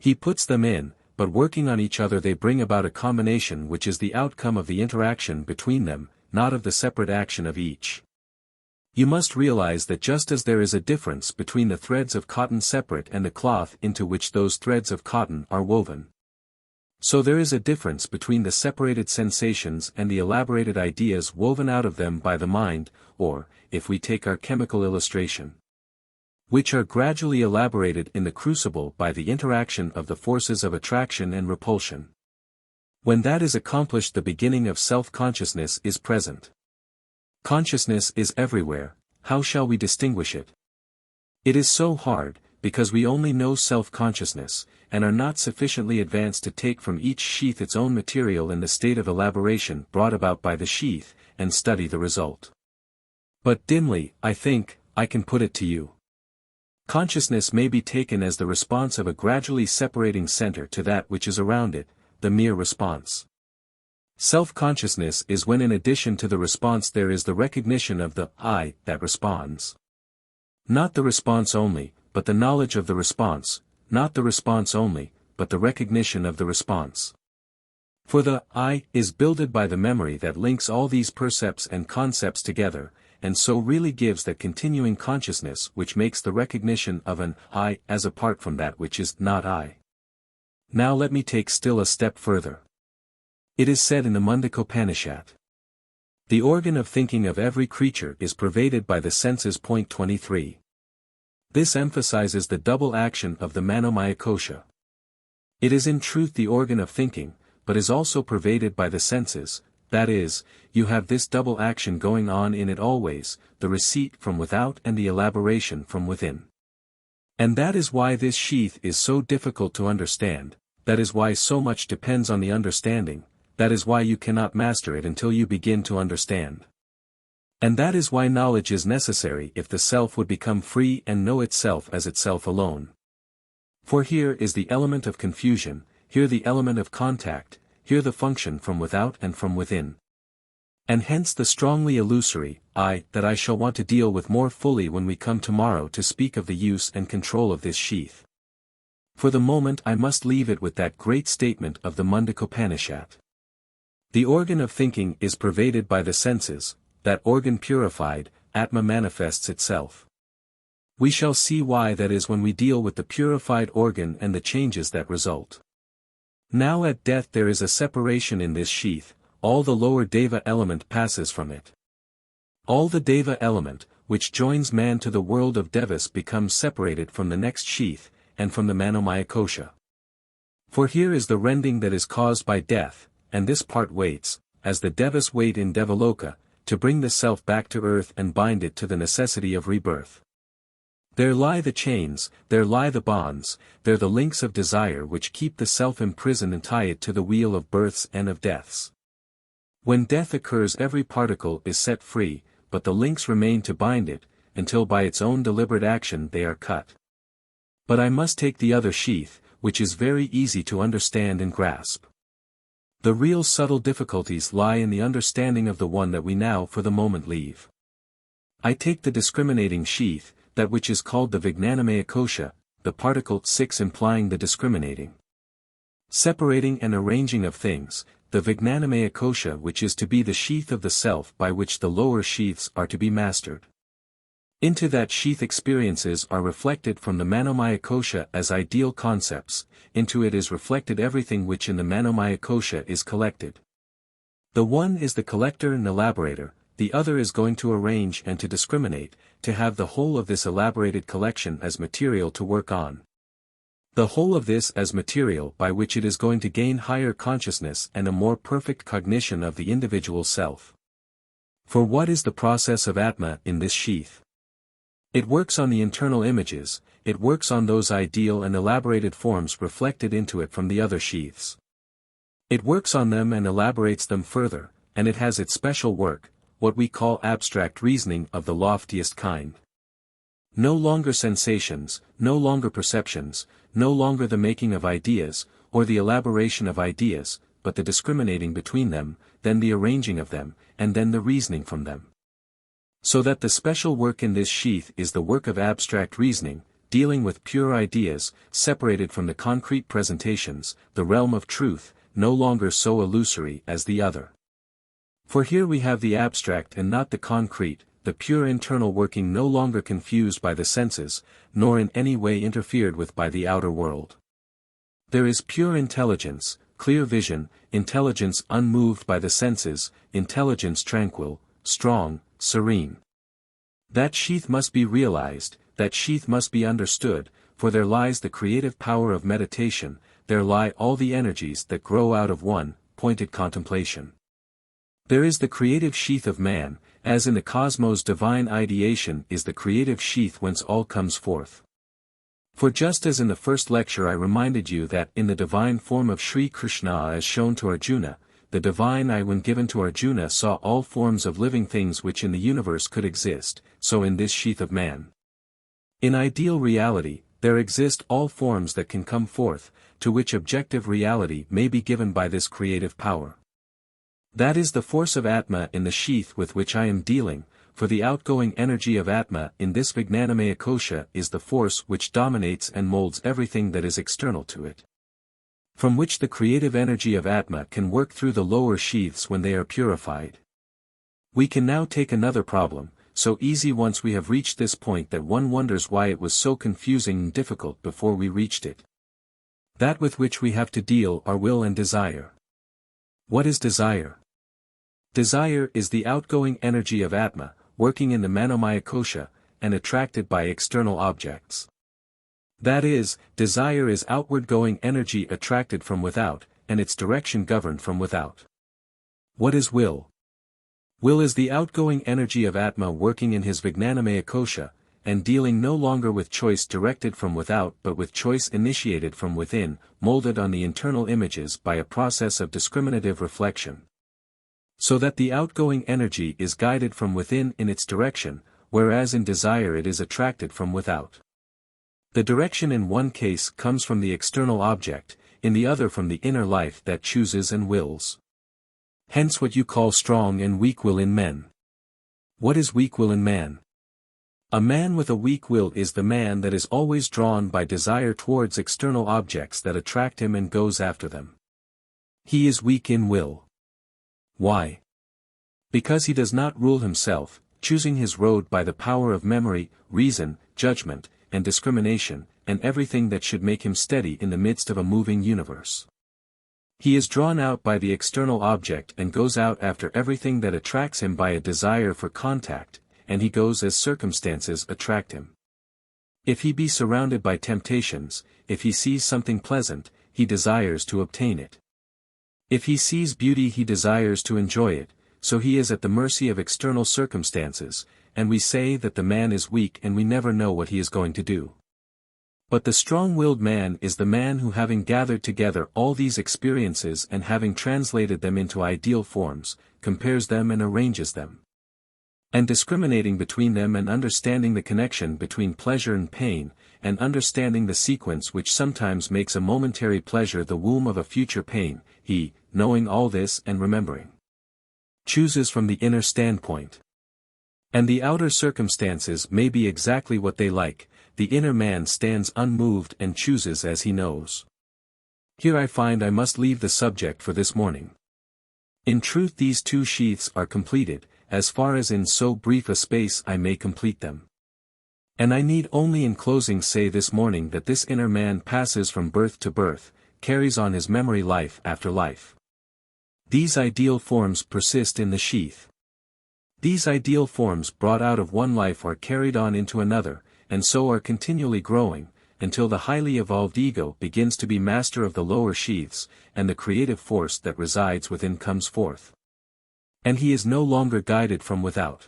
He puts them in, but working on each other they bring about a combination which is the outcome of the interaction between them, not of the separate action of each. You must realize that just as there is a difference between the threads of cotton separate and the cloth into which those threads of cotton are woven, so there is a difference between the separated sensations and the elaborated ideas woven out of them by the mind, or, if we take our chemical illustration, which are gradually elaborated in the crucible by the interaction of the forces of attraction and repulsion. When that is accomplished, the beginning of self-consciousness is present. Consciousness is everywhere. How shall we distinguish it? It is so hard, because we only know self-consciousness, and are not sufficiently advanced to take from each sheath its own material in the state of elaboration brought about by the sheath, and study the result. But dimly, I think, I can put it to you. Consciousness may be taken as the response of a gradually separating center to that which is around it, the mere response. Self-consciousness is when in addition to the response there is the recognition of the I that responds. Not the response only, but the knowledge of the response, not the response only, but the recognition of the response. For the I is builded by the memory that links all these percepts and concepts together, and so really gives that continuing consciousness which makes the recognition of an I as apart from that which is not I. Now let me take still a step further. It is said in the Mundaka-Upanishad, the organ of thinking of every creature is pervaded by the senses. Point 23. This emphasizes the double action of the Manomaya Kosha. It is in truth the organ of thinking, but is also pervaded by the senses, that is, you have this double action going on in it always, the receipt from without and the elaboration from within. And that is why this sheath is so difficult to understand, that is why so much depends on the understanding, that is why you cannot master it until you begin to understand. And that is why knowledge is necessary if the self would become free and know itself as itself alone. For here is the element of confusion, here the element of contact, here the function from without and from within. And hence the strongly illusory I that I shall want to deal with more fully when we come tomorrow to speak of the use and control of this sheath. For the moment I must leave it with that great statement of the Mundaka-Upanishad. The organ of thinking is pervaded by the senses, that organ purified, Atma manifests itself. We shall see why that is when we deal with the purified organ and the changes that result. Now at death there is a separation in this sheath, all the lower Deva element passes from it. All the Deva element, which joins man to the world of Devas, becomes separated from the next sheath, and from the Manomaya Kosha. For here is the rending that is caused by death, and this part waits, as the Devas wait in Devaloka, to bring the self back to earth and bind it to the necessity of rebirth. There lie the chains, there lie the bonds, there the links of desire which keep the self imprisoned and tie it to the wheel of births and of deaths. When death occurs every particle is set free, but the links remain to bind it, until by its own deliberate action they are cut. But I must take the other sheath, which is very easy to understand and grasp. The real subtle difficulties lie in the understanding of the one that we now for the moment leave. I take the discriminating sheath, that which is called the Vijnanamaya Kosha, the particle 6 implying the discriminating, separating and arranging of things, the Vijnanamaya Kosha which is to be the sheath of the self by which the lower sheaths are to be mastered. Into that sheath experiences are reflected from the Manomaya Kosha as ideal concepts, into it is reflected everything which in the Manomaya Kosha is collected. The one is the collector and elaborator, the other is going to arrange and to discriminate, to have the whole of this elaborated collection as material to work on. The whole of this as material by which it is going to gain higher consciousness and a more perfect cognition of the individual self. For what is the process of Atma in this sheath? It works on the internal images, it works on those ideal and elaborated forms reflected into it from the other sheaths. It works on them and elaborates them further, and it has its special work, what we call abstract reasoning of the loftiest kind. No longer sensations, no longer perceptions, no longer the making of ideas, or the elaboration of ideas, but the discriminating between them, then the arranging of them, and then the reasoning from them. So that the special work in this sheath is the work of abstract reasoning, dealing with pure ideas, separated from the concrete presentations, the realm of truth, no longer so illusory as the other. For here we have the abstract and not the concrete, the pure internal working no longer confused by the senses, nor in any way interfered with by the outer world. There is pure intelligence, clear vision, intelligence unmoved by the senses, intelligence tranquil, strong, serene. That sheath must be realized, that sheath must be understood, for there lies the creative power of meditation, there lie all the energies that grow out of one, pointed contemplation. There is the creative sheath of man, as in the cosmos divine ideation is the creative sheath whence all comes forth. For just as in the first lecture I reminded you that in the divine form of Sri Krishna as shown to Arjuna, the divine eye when given to Arjuna saw all forms of living things which in the universe could exist, so in this sheath of man. In ideal reality, there exist all forms that can come forth, to which objective reality may be given by this creative power. That is the force of Atma in the sheath with which I am dealing, for the outgoing energy of Atma in this Vijnanamaya Kosha is the force which dominates and molds everything that is external to it. From which the creative energy of Atma can work through the lower sheaths when they are purified. We can now take another problem, so easy once we have reached this point that one wonders why it was so confusing and difficult before we reached it. That with which we have to deal are will and desire. What is desire? Desire is the outgoing energy of Atma, working in the Manomaya Kosha, and attracted by external objects. That is, desire is outward-going energy attracted from without, and its direction governed from without. What is will? Will is the outgoing energy of Atma working in his Vijnanamaya Kosha, and dealing no longer with choice directed from without but with choice initiated from within, molded on the internal images by a process of discriminative reflection. So that the outgoing energy is guided from within in its direction, whereas in desire it is attracted from without. The direction in one case comes from the external object, in the other from the inner life that chooses and wills. Hence what you call strong and weak will in men. What is weak will in man? A man with a weak will is the man that is always drawn by desire towards external objects that attract him and goes after them. He is weak in will. Why? Because he does not rule himself, choosing his road by the power of memory, reason, judgment, and discrimination, and everything that should make him steady in the midst of a moving universe. He is drawn out by the external object and goes out after everything that attracts him by a desire for contact, and he goes as circumstances attract him. If he be surrounded by temptations, if he sees something pleasant, he desires to obtain it. If he sees beauty he desires to enjoy it, so he is at the mercy of external circumstances, and we say that the man is weak and we never know what he is going to do. But the strong-willed man is the man who having gathered together all these experiences and having translated them into ideal forms, compares them and arranges them. And discriminating between them and understanding the connection between pleasure and pain, and understanding the sequence which sometimes makes a momentary pleasure the womb of a future pain, he, knowing all this and remembering, chooses from the inner standpoint. And the outer circumstances may be exactly what they like, the inner man stands unmoved and chooses as he knows. Here I find I must leave the subject for this morning. In truth these two sheaths are completed, as far as in so brief a space I may complete them. And I need only in closing say this morning that this inner man passes from birth to birth, carries on his memory life after life. These ideal forms persist in the sheath. These ideal forms brought out of one life are carried on into another, and so are continually growing, until the highly evolved ego begins to be master of the lower sheaths, and the creative force that resides within comes forth. And he is no longer guided from without.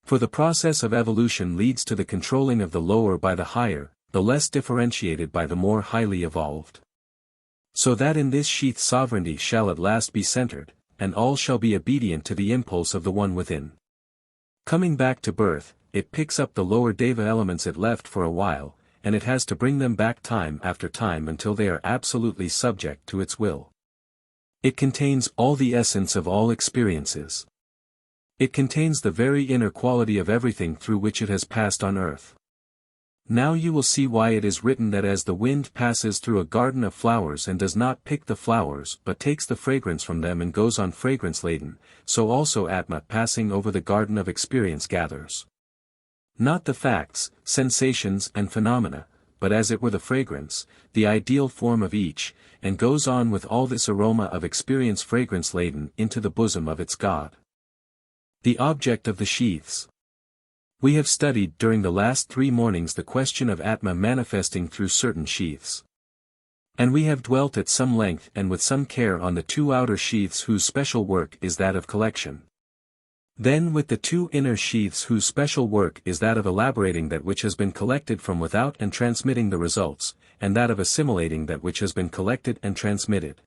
For the process of evolution leads to the controlling of the lower by the higher, the less differentiated by the more highly evolved. So that in this sheath sovereignty shall at last be centered, and all shall be obedient to the impulse of the one within. Coming back to birth, it picks up the lower deva elements it left for a while, and it has to bring them back time after time until they are absolutely subject to its will. It contains all the essence of all experiences. It contains the very inner quality of everything through which it has passed on earth. Now you will see why it is written that as the wind passes through a garden of flowers and does not pick the flowers but takes the fragrance from them and goes on fragrance-laden, so also Atma passing over the garden of experience gathers. Not the facts, sensations and phenomena, but as it were the fragrance, the ideal form of each, and goes on with all this aroma of experience fragrance-laden into the bosom of its God. The object of the sheaths. We have studied during the last 3 mornings the question of Atma manifesting through certain sheaths. And we have dwelt at some length and with some care on the 2 outer sheaths whose special work is that of collection. Then with the 2 inner sheaths whose special work is that of elaborating that which has been collected from without and transmitting the results, and that of assimilating that which has been collected and transmitted.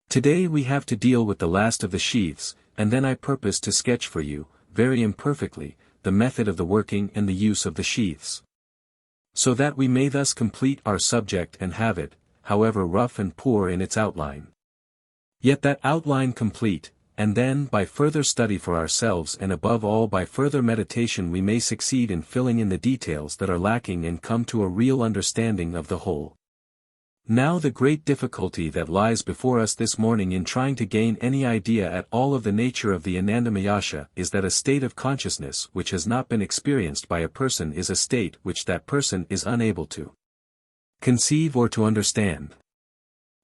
Today we have to deal with the last of the sheaths, and then I purpose to sketch for you, very imperfectly, the method of the working and the use of the sheaths. So that we may thus complete our subject and have it, however rough and poor in its outline. Yet that outline complete, and then by further study for ourselves and above all by further meditation we may succeed in filling in the details that are lacking and come to a real understanding of the whole. Now the great difficulty that lies before us this morning in trying to gain any idea at all of the nature of the Anandamayasha is that a state of consciousness which has not been experienced by a person is a state which that person is unable to conceive or to understand.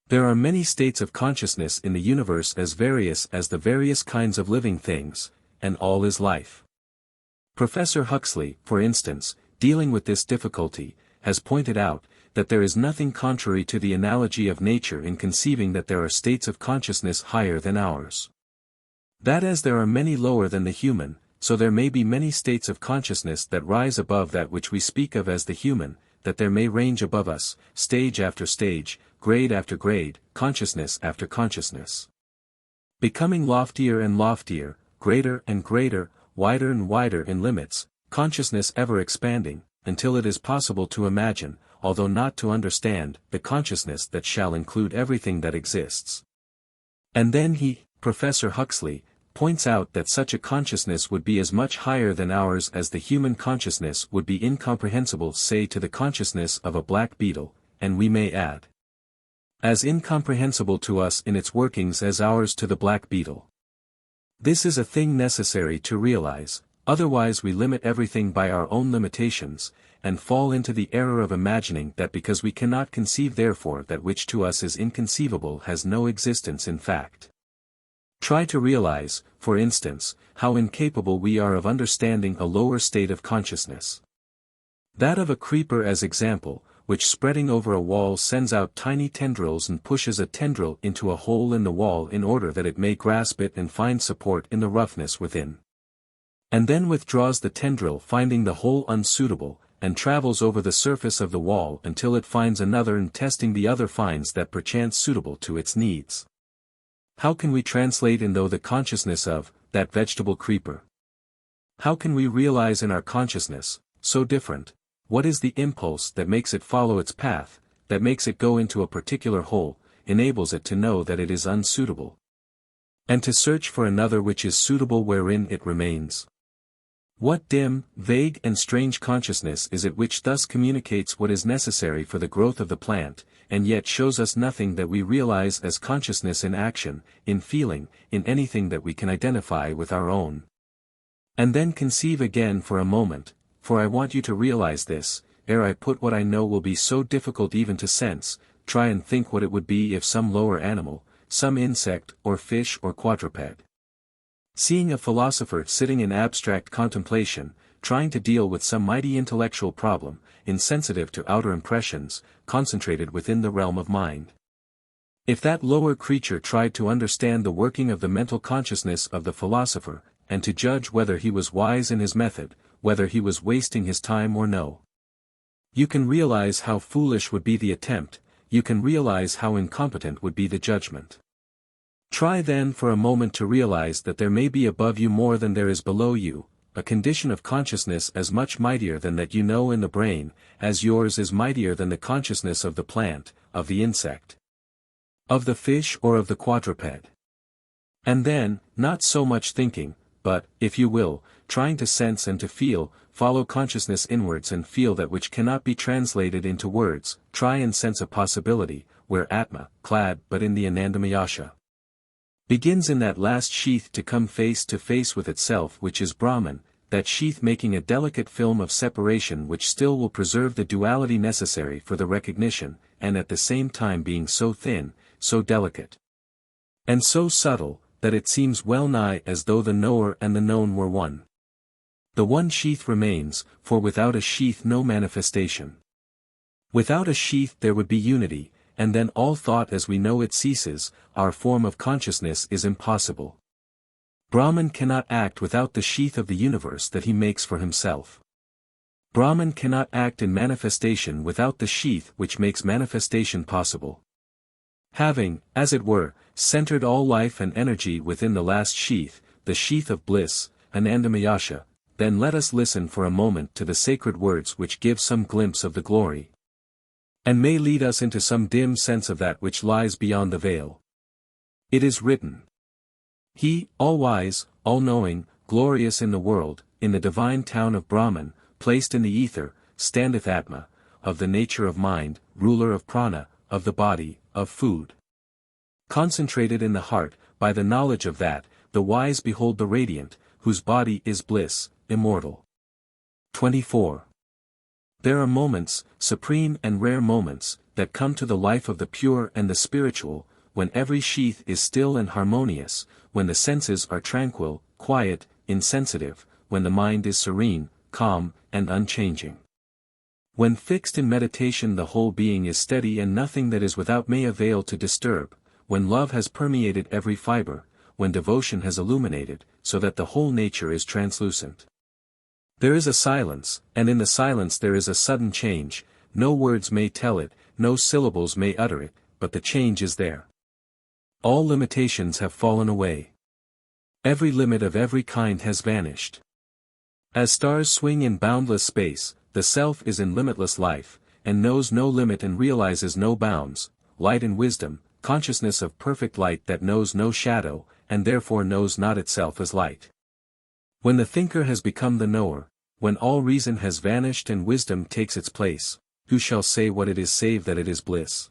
There are many states of consciousness in the universe as various as the various kinds of living things, and all is life. Professor Huxley, for instance, dealing with this difficulty, has pointed out that there is nothing contrary to the analogy of nature in conceiving that there are states of consciousness higher than ours. That as there are many lower than the human, so there may be many states of consciousness that rise above that which we speak of as the human, that there may range above us, stage after stage, grade after grade, consciousness after consciousness. Becoming loftier and loftier, greater and greater, wider and wider in limits, consciousness ever expanding, until it is possible to imagine, although not to understand, the consciousness that shall include everything that exists. And then he, Professor Huxley, points out that such a consciousness would be as much higher than ours as the human consciousness would be incomprehensible, say, to the consciousness of a black beetle, and we may add, as incomprehensible to us in its workings as ours to the black beetle. This is a thing necessary to realize, otherwise we limit everything by our own limitations, and fall into the error of imagining that because we cannot conceive therefore that which to us is inconceivable has no existence in fact. Try to realize, for instance, how incapable we are of understanding a lower state of consciousness. That of a creeper as example, which spreading over a wall sends out tiny tendrils and pushes a tendril into a hole in the wall in order that it may grasp it and find support in the roughness within. And then withdraws the tendril finding the hole unsuitable, and travels over the surface of the wall until it finds another and testing the other finds that perchance suitable to its needs. How can we translate in though the consciousness of that vegetable creeper? How can we realize in our consciousness, so different, what is the impulse that makes it follow its path, that makes it go into a particular hole, enables it to know that it is unsuitable, and to search for another which is suitable wherein it remains? What dim, vague and strange consciousness is it which thus communicates what is necessary for the growth of the plant, and yet shows us nothing that we realize as consciousness in action, in feeling, in anything that we can identify with our own? And then conceive again for a moment, for I want you to realize this, ere I put what I know will be so difficult even to sense, try and think what it would be if some lower animal, some insect or fish or quadruped, seeing a philosopher sitting in abstract contemplation, trying to deal with some mighty intellectual problem, insensitive to outer impressions, concentrated within the realm of mind. If that lower creature tried to understand the working of the mental consciousness of the philosopher, and to judge whether he was wise in his method, whether he was wasting his time or no, you can realize how foolish would be the attempt, you can realize how incompetent would be the judgment. Try then for a moment to realize that there may be above you more than there is below you, a condition of consciousness as much mightier than that you know in the brain, as yours is mightier than the consciousness of the plant, of the insect, of the fish or of the quadruped. And then, not so much thinking, but, if you will, trying to sense and to feel, follow consciousness inwards and feel that which cannot be translated into words, try and sense a possibility, where Atma, clad but in the Anandamayasha, begins in that last sheath to come face to face with itself which is Brahman, that sheath making a delicate film of separation which still will preserve the duality necessary for the recognition, and at the same time being so thin, so delicate, and so subtle, that it seems well nigh as though the knower and the known were one. The one sheath remains, for without a sheath no manifestation. Without a sheath there would be unity, and then all thought as we know it ceases, our form of consciousness is impossible. Brahman cannot act without the sheath of the universe that he makes for himself. Brahman cannot act in manifestation without the sheath which makes manifestation possible. Having, as it were, centered all life and energy within the last sheath, the sheath of bliss, Anandamayasha, then let us listen for a moment to the sacred words which give some glimpse of the glory, and may lead us into some dim sense of that which lies beyond the veil. It is written, He, all-wise, all-knowing, glorious in the world, in the divine town of Brahman, placed in the ether, standeth Atma, of the nature of mind, ruler of prana, of the body, of food. Concentrated in the heart, by the knowledge of that, the wise behold the radiant, whose body is bliss, immortal. 24. There are moments, supreme and rare moments, that come to the life of the pure and the spiritual, when every sheath is still and harmonious, when the senses are tranquil, quiet, insensitive, when the mind is serene, calm, and unchanging. When fixed in meditation the whole being is steady and nothing that is without may avail to disturb, when love has permeated every fiber, when devotion has illuminated, so that the whole nature is translucent. There is a silence, and in the silence there is a sudden change, no words may tell it, no syllables may utter it, but the change is there. All limitations have fallen away. Every limit of every kind has vanished. As stars swing in boundless space, the self is in limitless life, and knows no limit and realizes no bounds, light and wisdom, consciousness of perfect light that knows no shadow, and therefore knows not itself as light. When the thinker has become the knower, when all reason has vanished and wisdom takes its place, who shall say what it is save that it is bliss?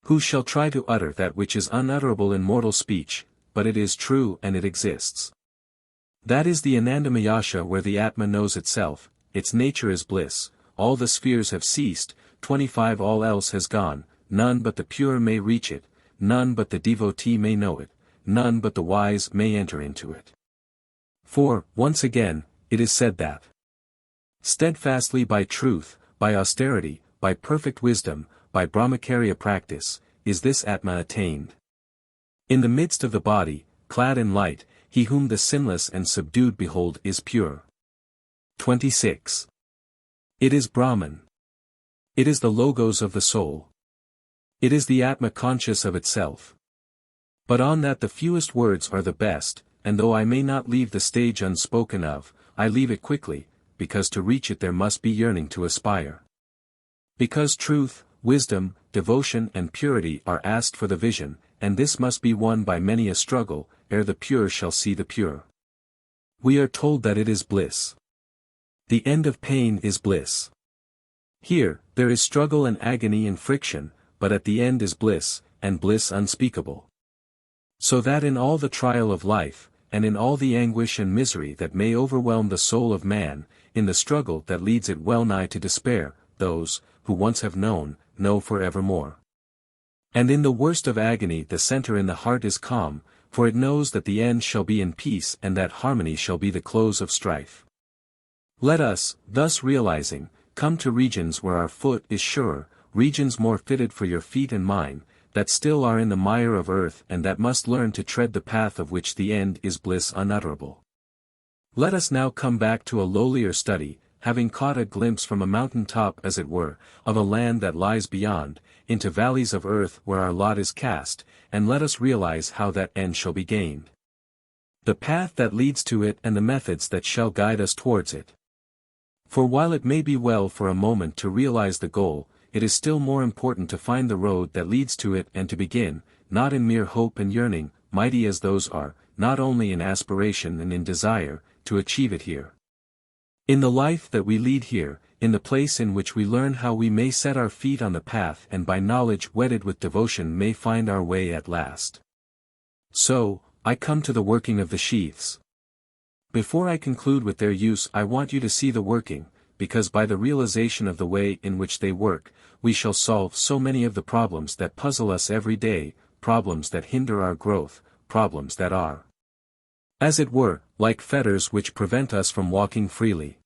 Who shall try to utter that which is unutterable in mortal speech, but it is true and it exists? That is the Anandamayasha where the Atma knows itself, its nature is bliss, all the spheres have ceased, 25 all else has gone, none but the pure may reach it, none but the devotee may know it, none but the wise may enter into it. For, once again, it is said that steadfastly by truth, by austerity, by perfect wisdom, by brahmacharya practice, is this Atma attained. In the midst of the body, clad in light, he whom the sinless and subdued behold is pure. 26. It is Brahman. It is the logos of the soul. It is the Atma conscious of itself. But on that the fewest words are the best, and though I may not leave the stage unspoken of, I leave it quickly, because to reach it there must be yearning to aspire. Because truth, wisdom, devotion and purity are asked for the vision, and this must be won by many a struggle, ere the pure shall see the pure. We are told that it is bliss. The end of pain is bliss. Here, there is struggle and agony and friction, but at the end is bliss, and bliss unspeakable. So that in all the trial of life, and in all the anguish and misery that may overwhelm the soul of man, in the struggle that leads it well nigh to despair, those, who once have known, know for evermore. And in the worst of agony the center in the heart is calm, for it knows that the end shall be in peace and that harmony shall be the close of strife. Let us, thus realizing, come to regions where our foot is surer, regions more fitted for your feet and mine, that still are in the mire of earth and that must learn to tread the path of which the end is bliss unutterable. Let us now come back to a lowlier study, having caught a glimpse from a mountain top as it were, of a land that lies beyond, into valleys of earth where our lot is cast, and let us realize how that end shall be gained. The path that leads to it and the methods that shall guide us towards it. For while it may be well for a moment to realize the goal, it is still more important to find the road that leads to it and to begin, not in mere hope and yearning, mighty as those are, not only in aspiration and in desire, to achieve it here. In the life that we lead here, in the place in which we learn how we may set our feet on the path and by knowledge wedded with devotion may find our way at last. So, I come to the working of the sheaths. Before I conclude with their use I want you to see the working, because by the realization of the way in which they work, we shall solve so many of the problems that puzzle us every day, problems that hinder our growth, problems that are, as it were, like fetters which prevent us from walking freely.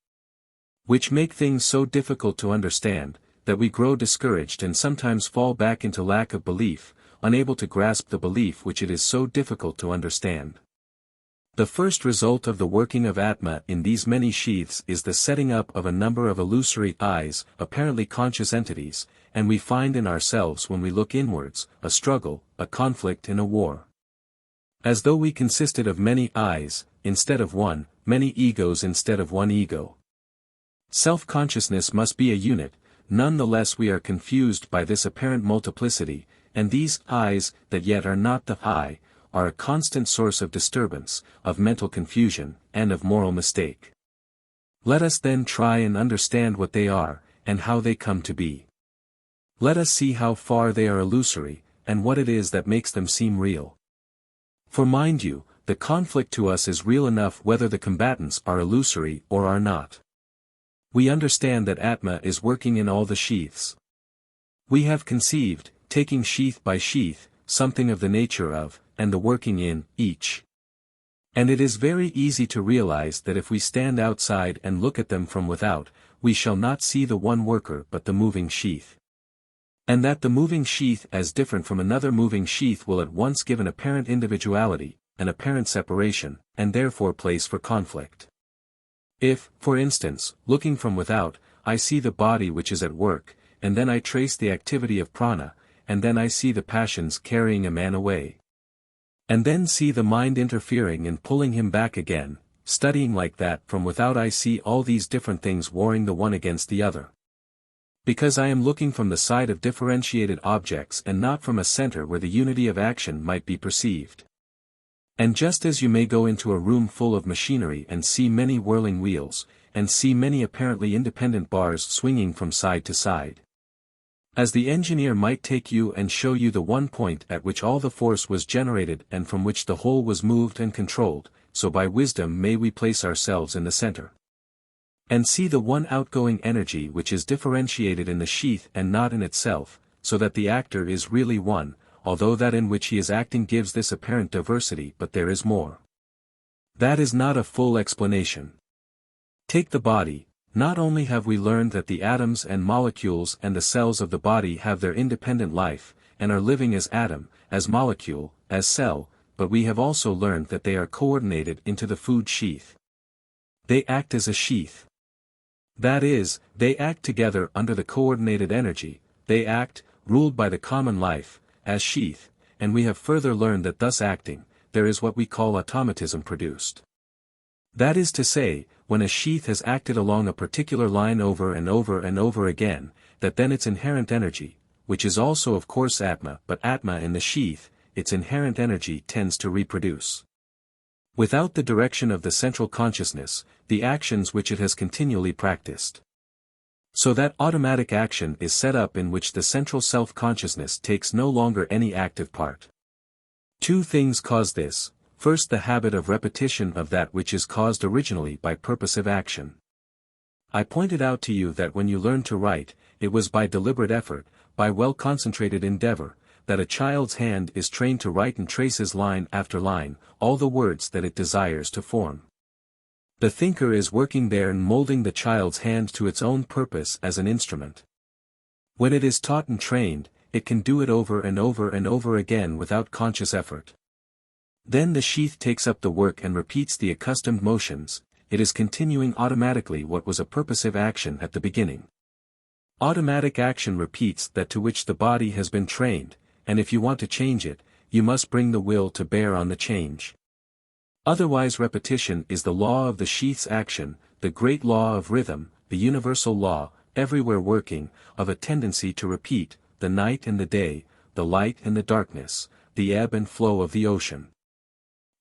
Which make things so difficult to understand, that we grow discouraged and sometimes fall back into lack of belief, unable to grasp the belief which it is so difficult to understand. The first result of the working of Atma in these many sheaths is the setting up of a number of illusory eyes, apparently conscious entities, and we find in ourselves when we look inwards, a struggle, a conflict and a war. As though we consisted of many eyes, instead of one, many egos instead of one ego. Self-consciousness must be a unit, none the less we are confused by this apparent multiplicity, and these eyes, that yet are not the I, are a constant source of disturbance, of mental confusion, and of moral mistake. Let us then try and understand what they are, and how they come to be. Let us see how far they are illusory, and what it is that makes them seem real. For mind you, the conflict to us is real enough whether the combatants are illusory or are not. We understand that Atma is working in all the sheaths. We have conceived, taking sheath by sheath, something of the nature of, and the working in, each. And it is very easy to realize that if we stand outside and look at them from without, we shall not see the one worker but the moving sheath. And that the moving sheath as different from another moving sheath will at once give an apparent individuality, an apparent separation, and therefore place for conflict. If, for instance, looking from without, I see the body which is at work, and then I trace the activity of prana, and then I see the passions carrying a man away. And then see the mind interfering and pulling him back again, studying like that from without I see all these different things warring the one against the other. Because I am looking from the side of differentiated objects and not from a center where the unity of action might be perceived. And just as you may go into a room full of machinery and see many whirling wheels, and see many apparently independent bars swinging from side to side. As the engineer might take you and show you the one point at which all the force was generated and from which the whole was moved and controlled, so by wisdom may we place ourselves in the center. And see the one outgoing energy which is differentiated in the sheath and not in itself, so that the actor is really one, although that in which he is acting gives this apparent diversity but there is more. That is not a full explanation. Take the body. Not only have we learned that the atoms and molecules and the cells of the body have their independent life, and are living as atom, as molecule, as cell, but we have also learned that they are coordinated into the food sheath. They act as a sheath. That is, they act together under the coordinated energy, they act, ruled by the common life, as sheath, and we have further learned that thus acting, there is what we call automatism produced. That is to say, when a sheath has acted along a particular line over and over and over again, that then its inherent energy, which is also of course Atma but Atma in the sheath, its inherent energy tends to reproduce. Without the direction of the central consciousness, the actions which it has continually practiced. So that automatic action is set up in which the central self-consciousness takes no longer any active part. Two things cause this. First, the habit of repetition of that which is caused originally by purposive action. I pointed out to you that when you learned to write, it was by deliberate effort, by well-concentrated endeavor, that a child's hand is trained to write and traces line after line, all the words that it desires to form. The thinker is working there and molding the child's hand to its own purpose as an instrument. When it is taught and trained, it can do it over and over and over again without conscious effort. Then the sheath takes up the work and repeats the accustomed motions. It is continuing automatically what was a purposive action at the beginning. Automatic action repeats that to which the body has been trained, and if you want to change it, you must bring the will to bear on the change. Otherwise repetition is the law of the sheath's action, the great law of rhythm, the universal law, everywhere working, of a tendency to repeat, the night and the day, the light and the darkness, the ebb and flow of the ocean.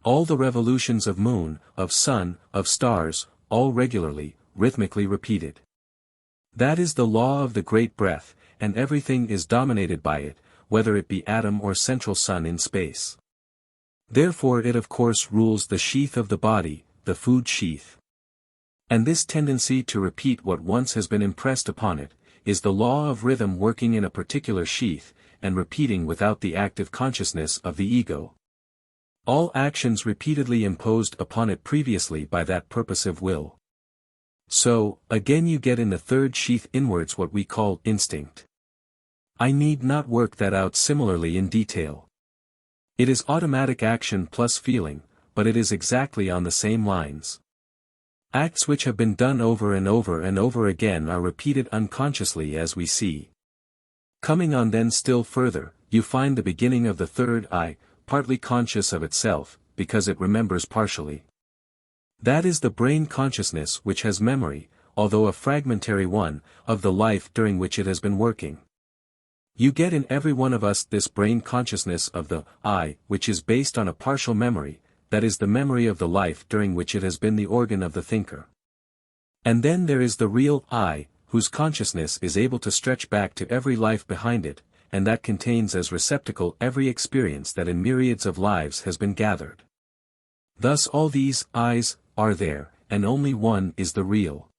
All the revolutions of moon, of sun, of stars, all regularly, rhythmically repeated. That is the law of the great breath, and everything is dominated by it, whether it be atom or central sun in space. Therefore it of course rules the sheath of the body, the food sheath. And this tendency to repeat what once has been impressed upon it, is the law of rhythm working in a particular sheath, and repeating without the active consciousness of the ego. All actions repeatedly imposed upon it previously by that purposive will. So, again you get in the third sheath inwards what we call instinct. I need not work that out similarly in detail. It is automatic action plus feeling, but it is exactly on the same lines. Acts which have been done over and over and over again are repeated unconsciously as we see. Coming on then still further, you find the beginning of the third eye, partly conscious of itself, because it remembers partially. That is the brain consciousness which has memory, although a fragmentary one, of the life during which it has been working. You get in every one of us this brain consciousness of the I, which is based on a partial memory, that is the memory of the life during which it has been the organ of the thinker. And then there is the real I, whose consciousness is able to stretch back to every life behind it, and that contains as receptacle every experience that in myriads of lives has been gathered. Thus all these I's are there, and only one is the real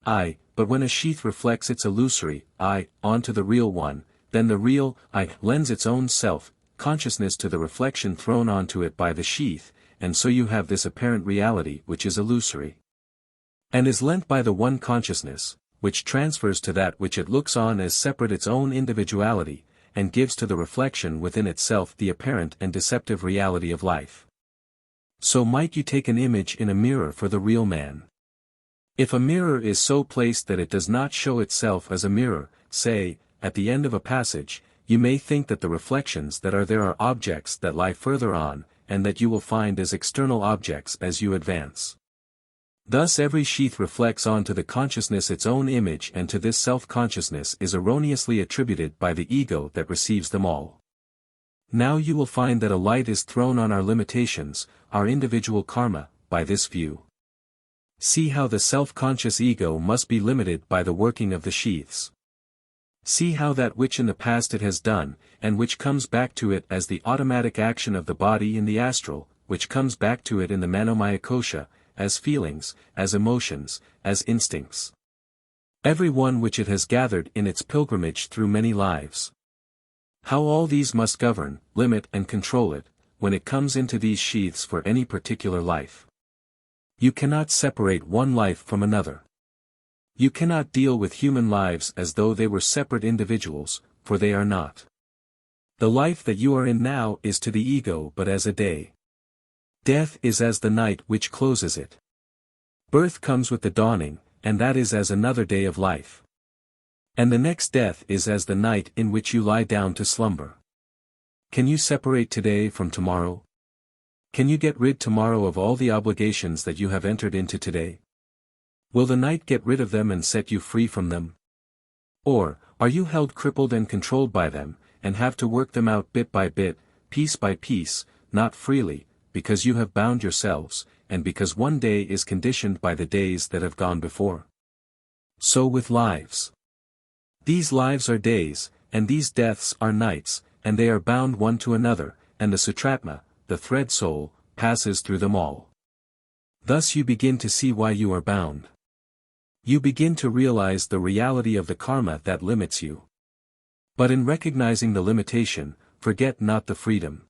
I, but when a sheath reflects its illusory I onto the real one, then the real I lends its own self-consciousness to the reflection thrown onto it by the sheath, and so you have this apparent reality which is illusory, and is lent by the one consciousness, which transfers to that which it looks on as separate its own individuality, and gives to the reflection within itself the apparent and deceptive reality of life. So might you take an image in a mirror for the real man. If a mirror is so placed that it does not show itself as a mirror, say, at the end of a passage, you may think that the reflections that are there are objects that lie further on, and that you will find as external objects as you advance. Thus every sheath reflects onto the consciousness its own image, and to this self-consciousness is erroneously attributed by the ego that receives them all. Now you will find that a light is thrown on our limitations, our individual karma, by this view. See how the self-conscious ego must be limited by the working of the sheaths. See how that which in the past it has done, and which comes back to it as the automatic action of the body in the astral, which comes back to it in the manomaya kosha, as feelings, as emotions, as instincts. Every one which it has gathered in its pilgrimage through many lives. How all these must govern, limit and control it, when it comes into these sheaths for any particular life. You cannot separate one life from another. You cannot deal with human lives as though they were separate individuals, for they are not. The life that you are in now is to the ego but as a day. Death is as the night which closes it. Birth comes with the dawning, and that is as another day of life. And the next death is as the night in which you lie down to slumber. Can you separate today from tomorrow? Can you get rid tomorrow of all the obligations that you have entered into today? Will the night get rid of them and set you free from them? Or, are you held crippled and controlled by them, and have to work them out bit by bit, piece by piece, not freely, because you have bound yourselves, and because one day is conditioned by the days that have gone before? So with lives. These lives are days, and these deaths are nights, and they are bound one to another, and the sutratma, the thread soul, passes through them all. Thus you begin to see why you are bound. You begin to realize the reality of the karma that limits you. But in recognizing the limitation, forget not the freedom.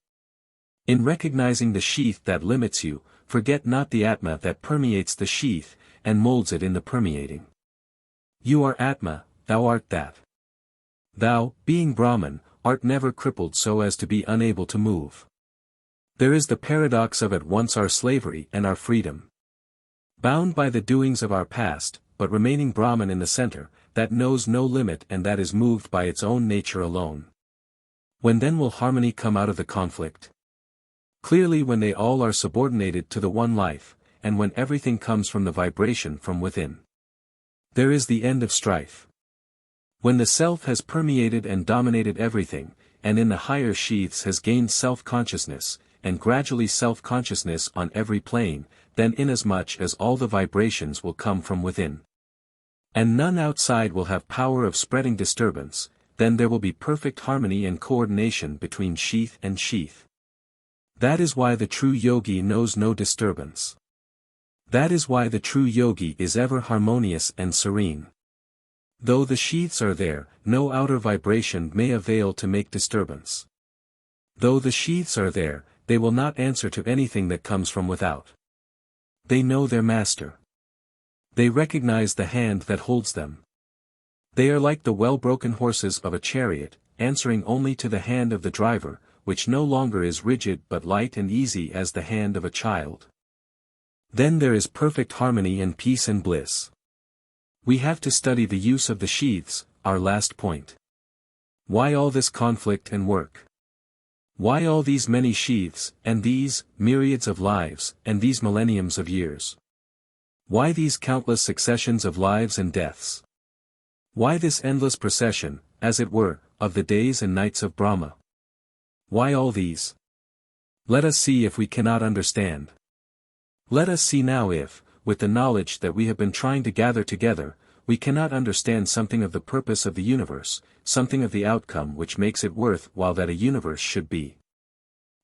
In recognizing the sheath that limits you, forget not the Atma that permeates the sheath, and molds it in the permeating. You are Atma, thou art that. Thou, being Brahman, art never crippled so as to be unable to move. There is the paradox of at once our slavery and our freedom. Bound by the doings of our past, but remaining Brahman in the center, that knows no limit and that is moved by its own nature alone. When then will harmony come out of the conflict? Clearly when they all are subordinated to the one life, and when everything comes from the vibration from within. There is the end of strife. When the self has permeated and dominated everything, and in the higher sheaths has gained self-consciousness, and gradually self-consciousness on every plane, then inasmuch as all the vibrations will come from within. And none outside will have power of spreading disturbance, then there will be perfect harmony and coordination between sheath and sheath. That is why the true yogi knows no disturbance. That is why the true yogi is ever harmonious and serene. Though the sheaths are there, no outer vibration may avail to make disturbance. Though the sheaths are there, they will not answer to anything that comes from without. They know their master. They recognize the hand that holds them. They are like the well-broken horses of a chariot, answering only to the hand of the driver, which no longer is rigid but light and easy as the hand of a child. Then there is perfect harmony and peace and bliss. We have to study the use of the sheaths, our last point. Why all this conflict and work? Why all these many sheaths, and these myriads of lives, and these millenniums of years? Why these countless successions of lives and deaths? Why this endless procession, as it were, of the days and nights of Brahma? Why all these? Let us see if we cannot understand. Let us see now if, with the knowledge that we have been trying to gather together, we cannot understand something of the purpose of the universe, something of the outcome which makes it worth while that a universe should be.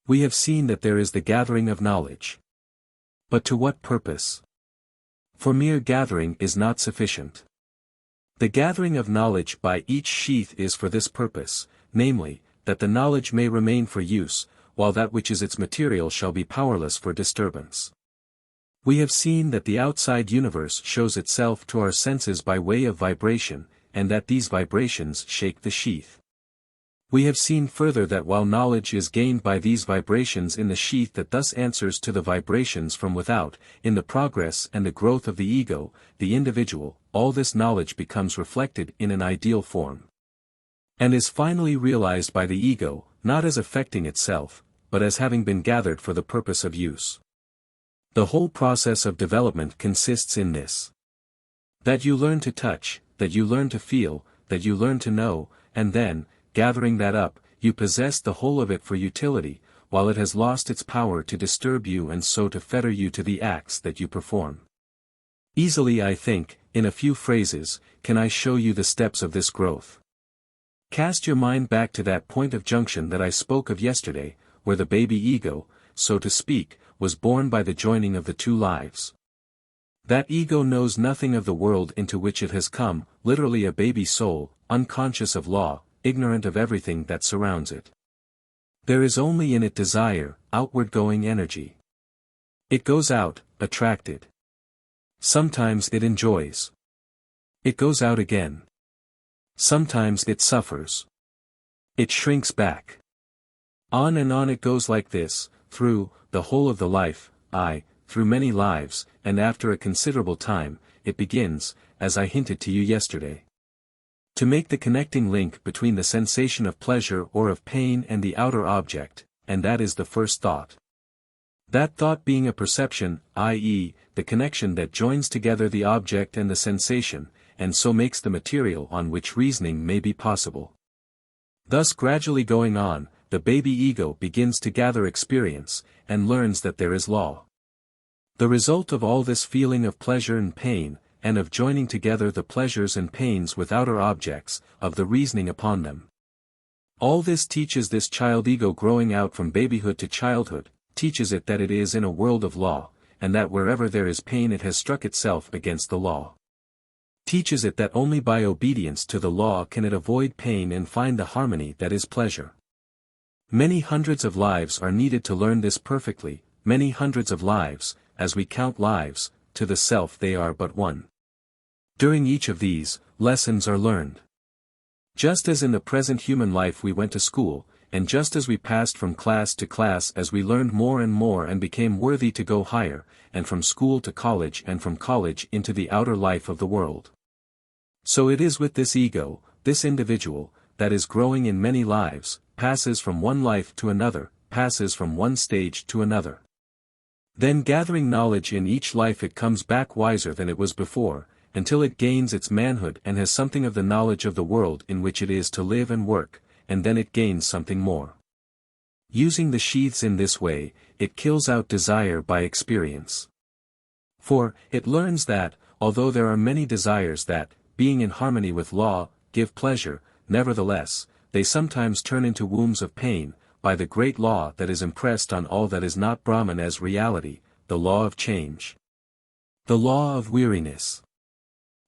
We have seen that there is the gathering of knowledge. But to what purpose? For mere gathering is not sufficient. The gathering of knowledge by each sheath is for this purpose, namely, that the knowledge may remain for use, while that which is its material shall be powerless for disturbance. We have seen that the outside universe shows itself to our senses by way of vibration, and that these vibrations shake the sheath. We have seen further that while knowledge is gained by these vibrations in the sheath that thus answers to the vibrations from without, in the progress and the growth of the ego, the individual, all this knowledge becomes reflected in an ideal form. And is finally realized by the ego, not as affecting itself, but as having been gathered for the purpose of use. The whole process of development consists in this. That you learn to touch, that you learn to feel, that you learn to know, and then, gathering that up, you possess the whole of it for utility, while it has lost its power to disturb you and so to fetter you to the acts that you perform. Easily I think, in a few phrases, can I show you the steps of this growth. Cast your mind back to that point of junction that I spoke of yesterday, where the baby ego, so to speak, was born by the joining of the two lives. That ego knows nothing of the world into which it has come, literally a baby soul, unconscious of law, ignorant of everything that surrounds it. There is only in it desire, outward-going energy. It goes out, attracted. Sometimes it enjoys. It goes out again. Sometimes it suffers. It shrinks back. On and on it goes like this, through the whole of the life, through many lives, and after a considerable time, it begins, as I hinted to you yesterday, to make the connecting link between the sensation of pleasure or of pain and the outer object, and that is the first thought. That thought being a perception, i.e., the connection that joins together the object and the sensation, and so makes the material on which reasoning may be possible. Thus gradually going on, the baby ego begins to gather experience, and learns that there is law. The result of all this feeling of pleasure and pain, and of joining together the pleasures and pains with outer objects, of the reasoning upon them. All this teaches this child ego growing out from babyhood to childhood, teaches it that it is in a world of law, and that wherever there is pain it has struck itself against the law. Teaches it that only by obedience to the law can it avoid pain and find the harmony that is pleasure. Many hundreds of lives are needed to learn this perfectly, many hundreds of lives, as we count lives, to the self they are but one. During each of these, lessons are learned. Just as in the present human life we went to school, and just as we passed from class to class as we learned more and became worthy to go higher, and from school to college and from college into the outer life of the world. So it is with this ego, this individual, that is growing in many lives, passes from one life to another, passes from one stage to another. Then gathering knowledge in each life it comes back wiser than it was before, until it gains its manhood and has something of the knowledge of the world in which it is to live and work, and then it gains something more. Using the sheaths in this way, it kills out desire by experience. For, it learns that, although there are many desires that, being in harmony with law, give pleasure, nevertheless, they sometimes turn into wombs of pain, by the great law that is impressed on all that is not Brahman as reality, the law of change. The law of weariness.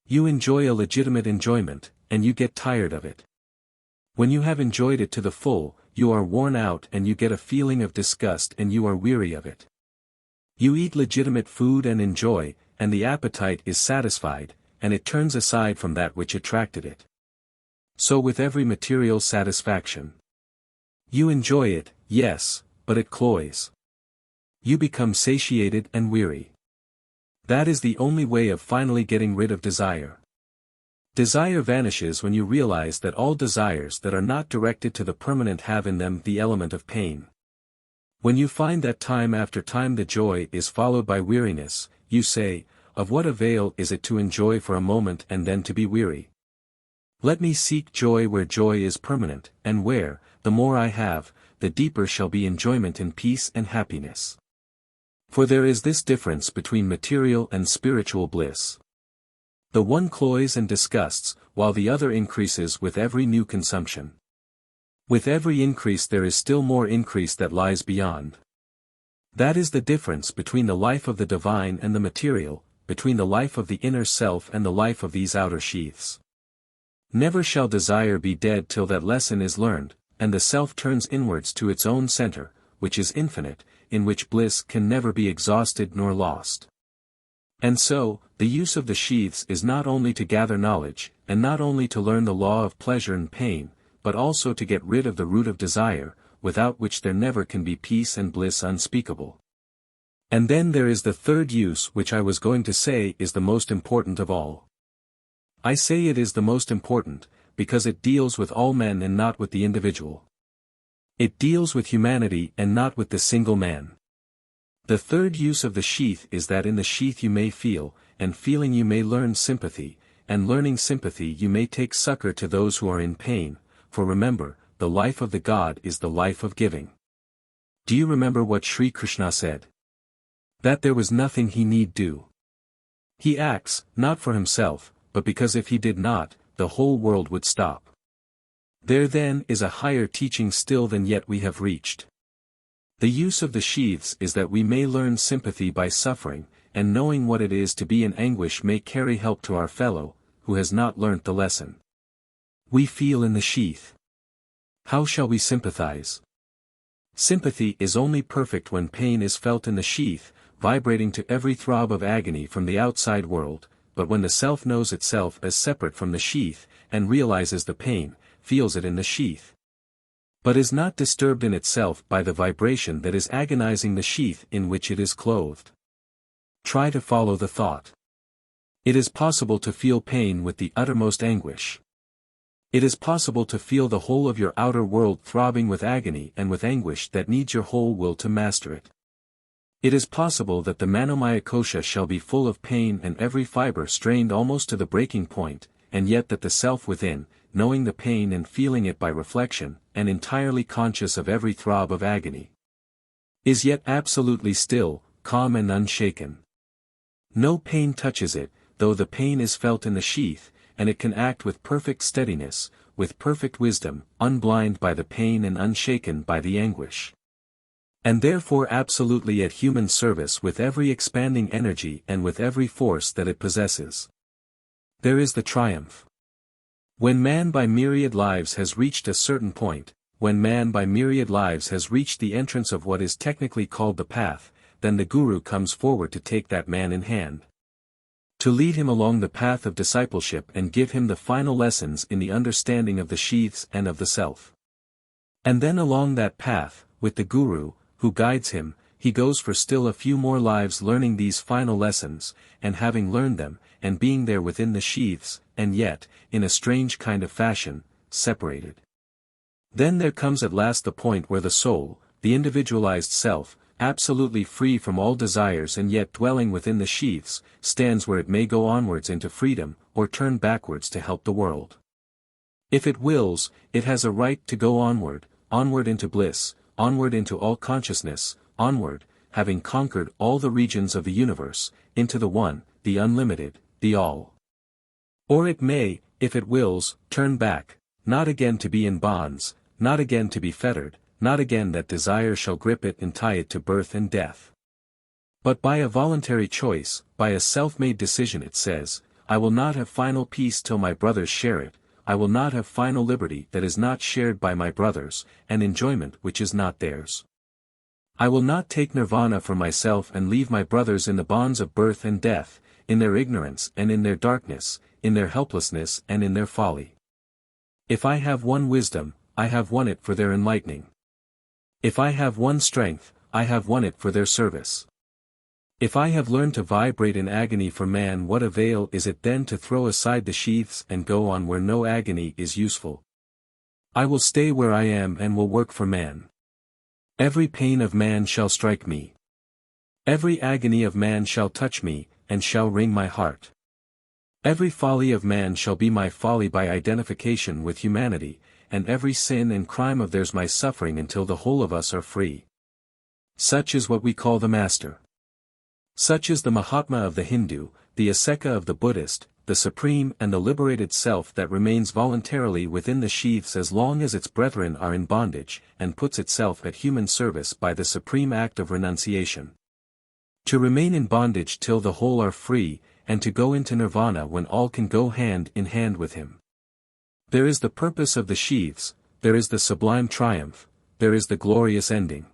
You enjoy a legitimate enjoyment, and you get tired of it. When you have enjoyed it to the full, you are worn out and you get a feeling of disgust and you are weary of it. You eat legitimate food and enjoy, and the appetite is satisfied, and it turns aside from that which attracted it. So with every material satisfaction. You enjoy it, yes, but it cloys. You become satiated and weary. That is the only way of finally getting rid of desire. Desire vanishes when you realize that all desires that are not directed to the permanent have in them the element of pain. When you find that time after time the joy is followed by weariness, you say, of what avail is it to enjoy for a moment and then to be weary? Let me seek joy where joy is permanent, and where, the more I have, the deeper shall be enjoyment in peace and happiness. For there is this difference between material and spiritual bliss. The one cloys and disgusts, while the other increases with every new consumption. With every increase there is still more increase that lies beyond. That is the difference between the life of the divine and the material, between the life of the inner self and the life of these outer sheaths. Never shall desire be dead till that lesson is learned, and the self turns inwards to its own center, which is infinite, in which bliss can never be exhausted nor lost. And so, the use of the sheaths is not only to gather knowledge, and not only to learn the law of pleasure and pain, but also to get rid of the root of desire, without which there never can be peace and bliss unspeakable. And then there is the third use which I was going to say is the most important of all. I say it is the most important, because it deals with all men and not with the individual. It deals with humanity and not with the single man. The third use of the sheath is that in the sheath you may feel, and feeling you may learn sympathy, and learning sympathy you may take succor to those who are in pain, for remember, the life of the God is the life of giving. Do you remember what Sri Krishna said? That there was nothing he need do. He acts, not for himself, but because if he did not, the whole world would stop. There then is a higher teaching still than yet we have reached. The use of the sheaths is that we may learn sympathy by suffering, and knowing what it is to be in anguish may carry help to our fellow, who has not learnt the lesson. We feel in the sheath. How shall we sympathize? Sympathy is only perfect when pain is felt in the sheath, vibrating to every throb of agony from the outside world, but when the self knows itself as separate from the sheath, and realizes the pain, feels it in the sheath, but is not disturbed in itself by the vibration that is agonizing the sheath in which it is clothed. Try to follow the thought. It is possible to feel pain with the uttermost anguish. It is possible to feel the whole of your outer world throbbing with agony and with anguish that needs your whole will to master it. It is possible that the manomaya kosha shall be full of pain and every fiber strained almost to the breaking point, and yet that the self within, knowing the pain and feeling it by reflection, and entirely conscious of every throb of agony, is yet absolutely still, calm and unshaken. No pain touches it, though the pain is felt in the sheath, and it can act with perfect steadiness, with perfect wisdom, unblind by the pain and unshaken by the anguish. And therefore absolutely at human service with every expanding energy and with every force that it possesses. There is the triumph. When man by myriad lives has reached a certain point, when man by myriad lives has reached the entrance of what is technically called the path, then the guru comes forward to take that man in hand, to lead him along the path of discipleship and give him the final lessons in the understanding of the sheaths and of the self. And then along that path, with the guru, who guides him, he goes for still a few more lives learning these final lessons, and having learned them, and being there within the sheaths, and yet, in a strange kind of fashion, separated. Then there comes at last the point where the soul, the individualized self, absolutely free from all desires and yet dwelling within the sheaths, stands where it may go onwards into freedom, or turn backwards to help the world. If it wills, it has a right to go onward, onward into bliss, onward into all consciousness, onward, having conquered all the regions of the universe, into the one, the unlimited, the all. Or it may, if it wills, turn back, not again to be in bonds, not again to be fettered, not again that desire shall grip it and tie it to birth and death. But by a voluntary choice, by a self-made decision it says, I will not have final peace till my brothers share it, I will not have final liberty that is not shared by my brothers, and enjoyment which is not theirs. I will not take nirvana for myself and leave my brothers in the bonds of birth and death, in their ignorance and in their darkness, in their helplessness and in their folly. If I have won wisdom, I have won it for their enlightening. If I have won strength, I have won it for their service. If I have learned to vibrate in agony for man, what avail is it then to throw aside the sheaths and go on where no agony is useful? I will stay where I am and will work for man. Every pain of man shall strike me. Every agony of man shall touch me, and shall wring my heart. Every folly of man shall be my folly by identification with humanity, and every sin and crime of theirs my suffering until the whole of us are free. Such is what we call the Master. Such is the Mahatma of the Hindu, the Aseka of the Buddhist, the supreme and the liberated self that remains voluntarily within the sheaths as long as its brethren are in bondage, and puts itself at human service by the supreme act of renunciation. To remain in bondage till the whole are free, and to go into nirvana when all can go hand in hand with him. There is the purpose of the sheaths, there is the sublime triumph, there is the glorious ending.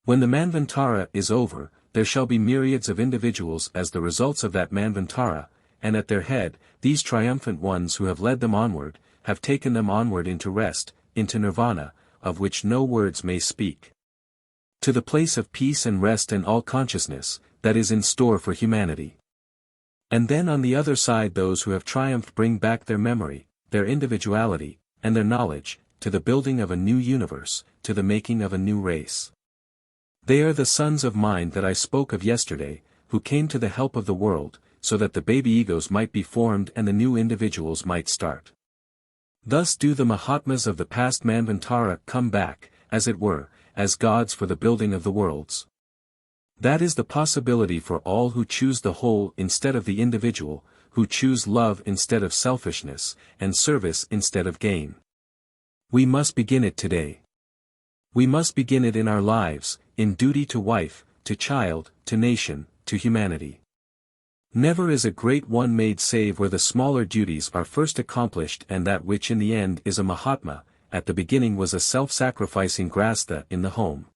When the Manvantara is over, there shall be myriads of individuals as the results of that Manvantara, and at their head, these triumphant ones who have led them onward, have taken them onward into rest, into nirvana, of which no words may speak. To the place of peace and rest and all consciousness, that is in store for humanity. And then on the other side those who have triumphed bring back their memory, their individuality, and their knowledge, to the building of a new universe, to the making of a new race. They are the sons of mind that I spoke of yesterday, who came to the help of the world, so that the baby egos might be formed and the new individuals might start. Thus do the Mahatmas of the past Manvantara come back, as it were, as gods for the building of the worlds. That is the possibility for all who choose the whole instead of the individual, who choose love instead of selfishness, and service instead of gain. We must begin it today. We must begin it in our lives, in duty to wife, to child, to nation, to humanity. Never is a great one made save where the smaller duties are first accomplished, and that which in the end is a Mahatma, at the beginning was a self-sacrificing Grasta in the home.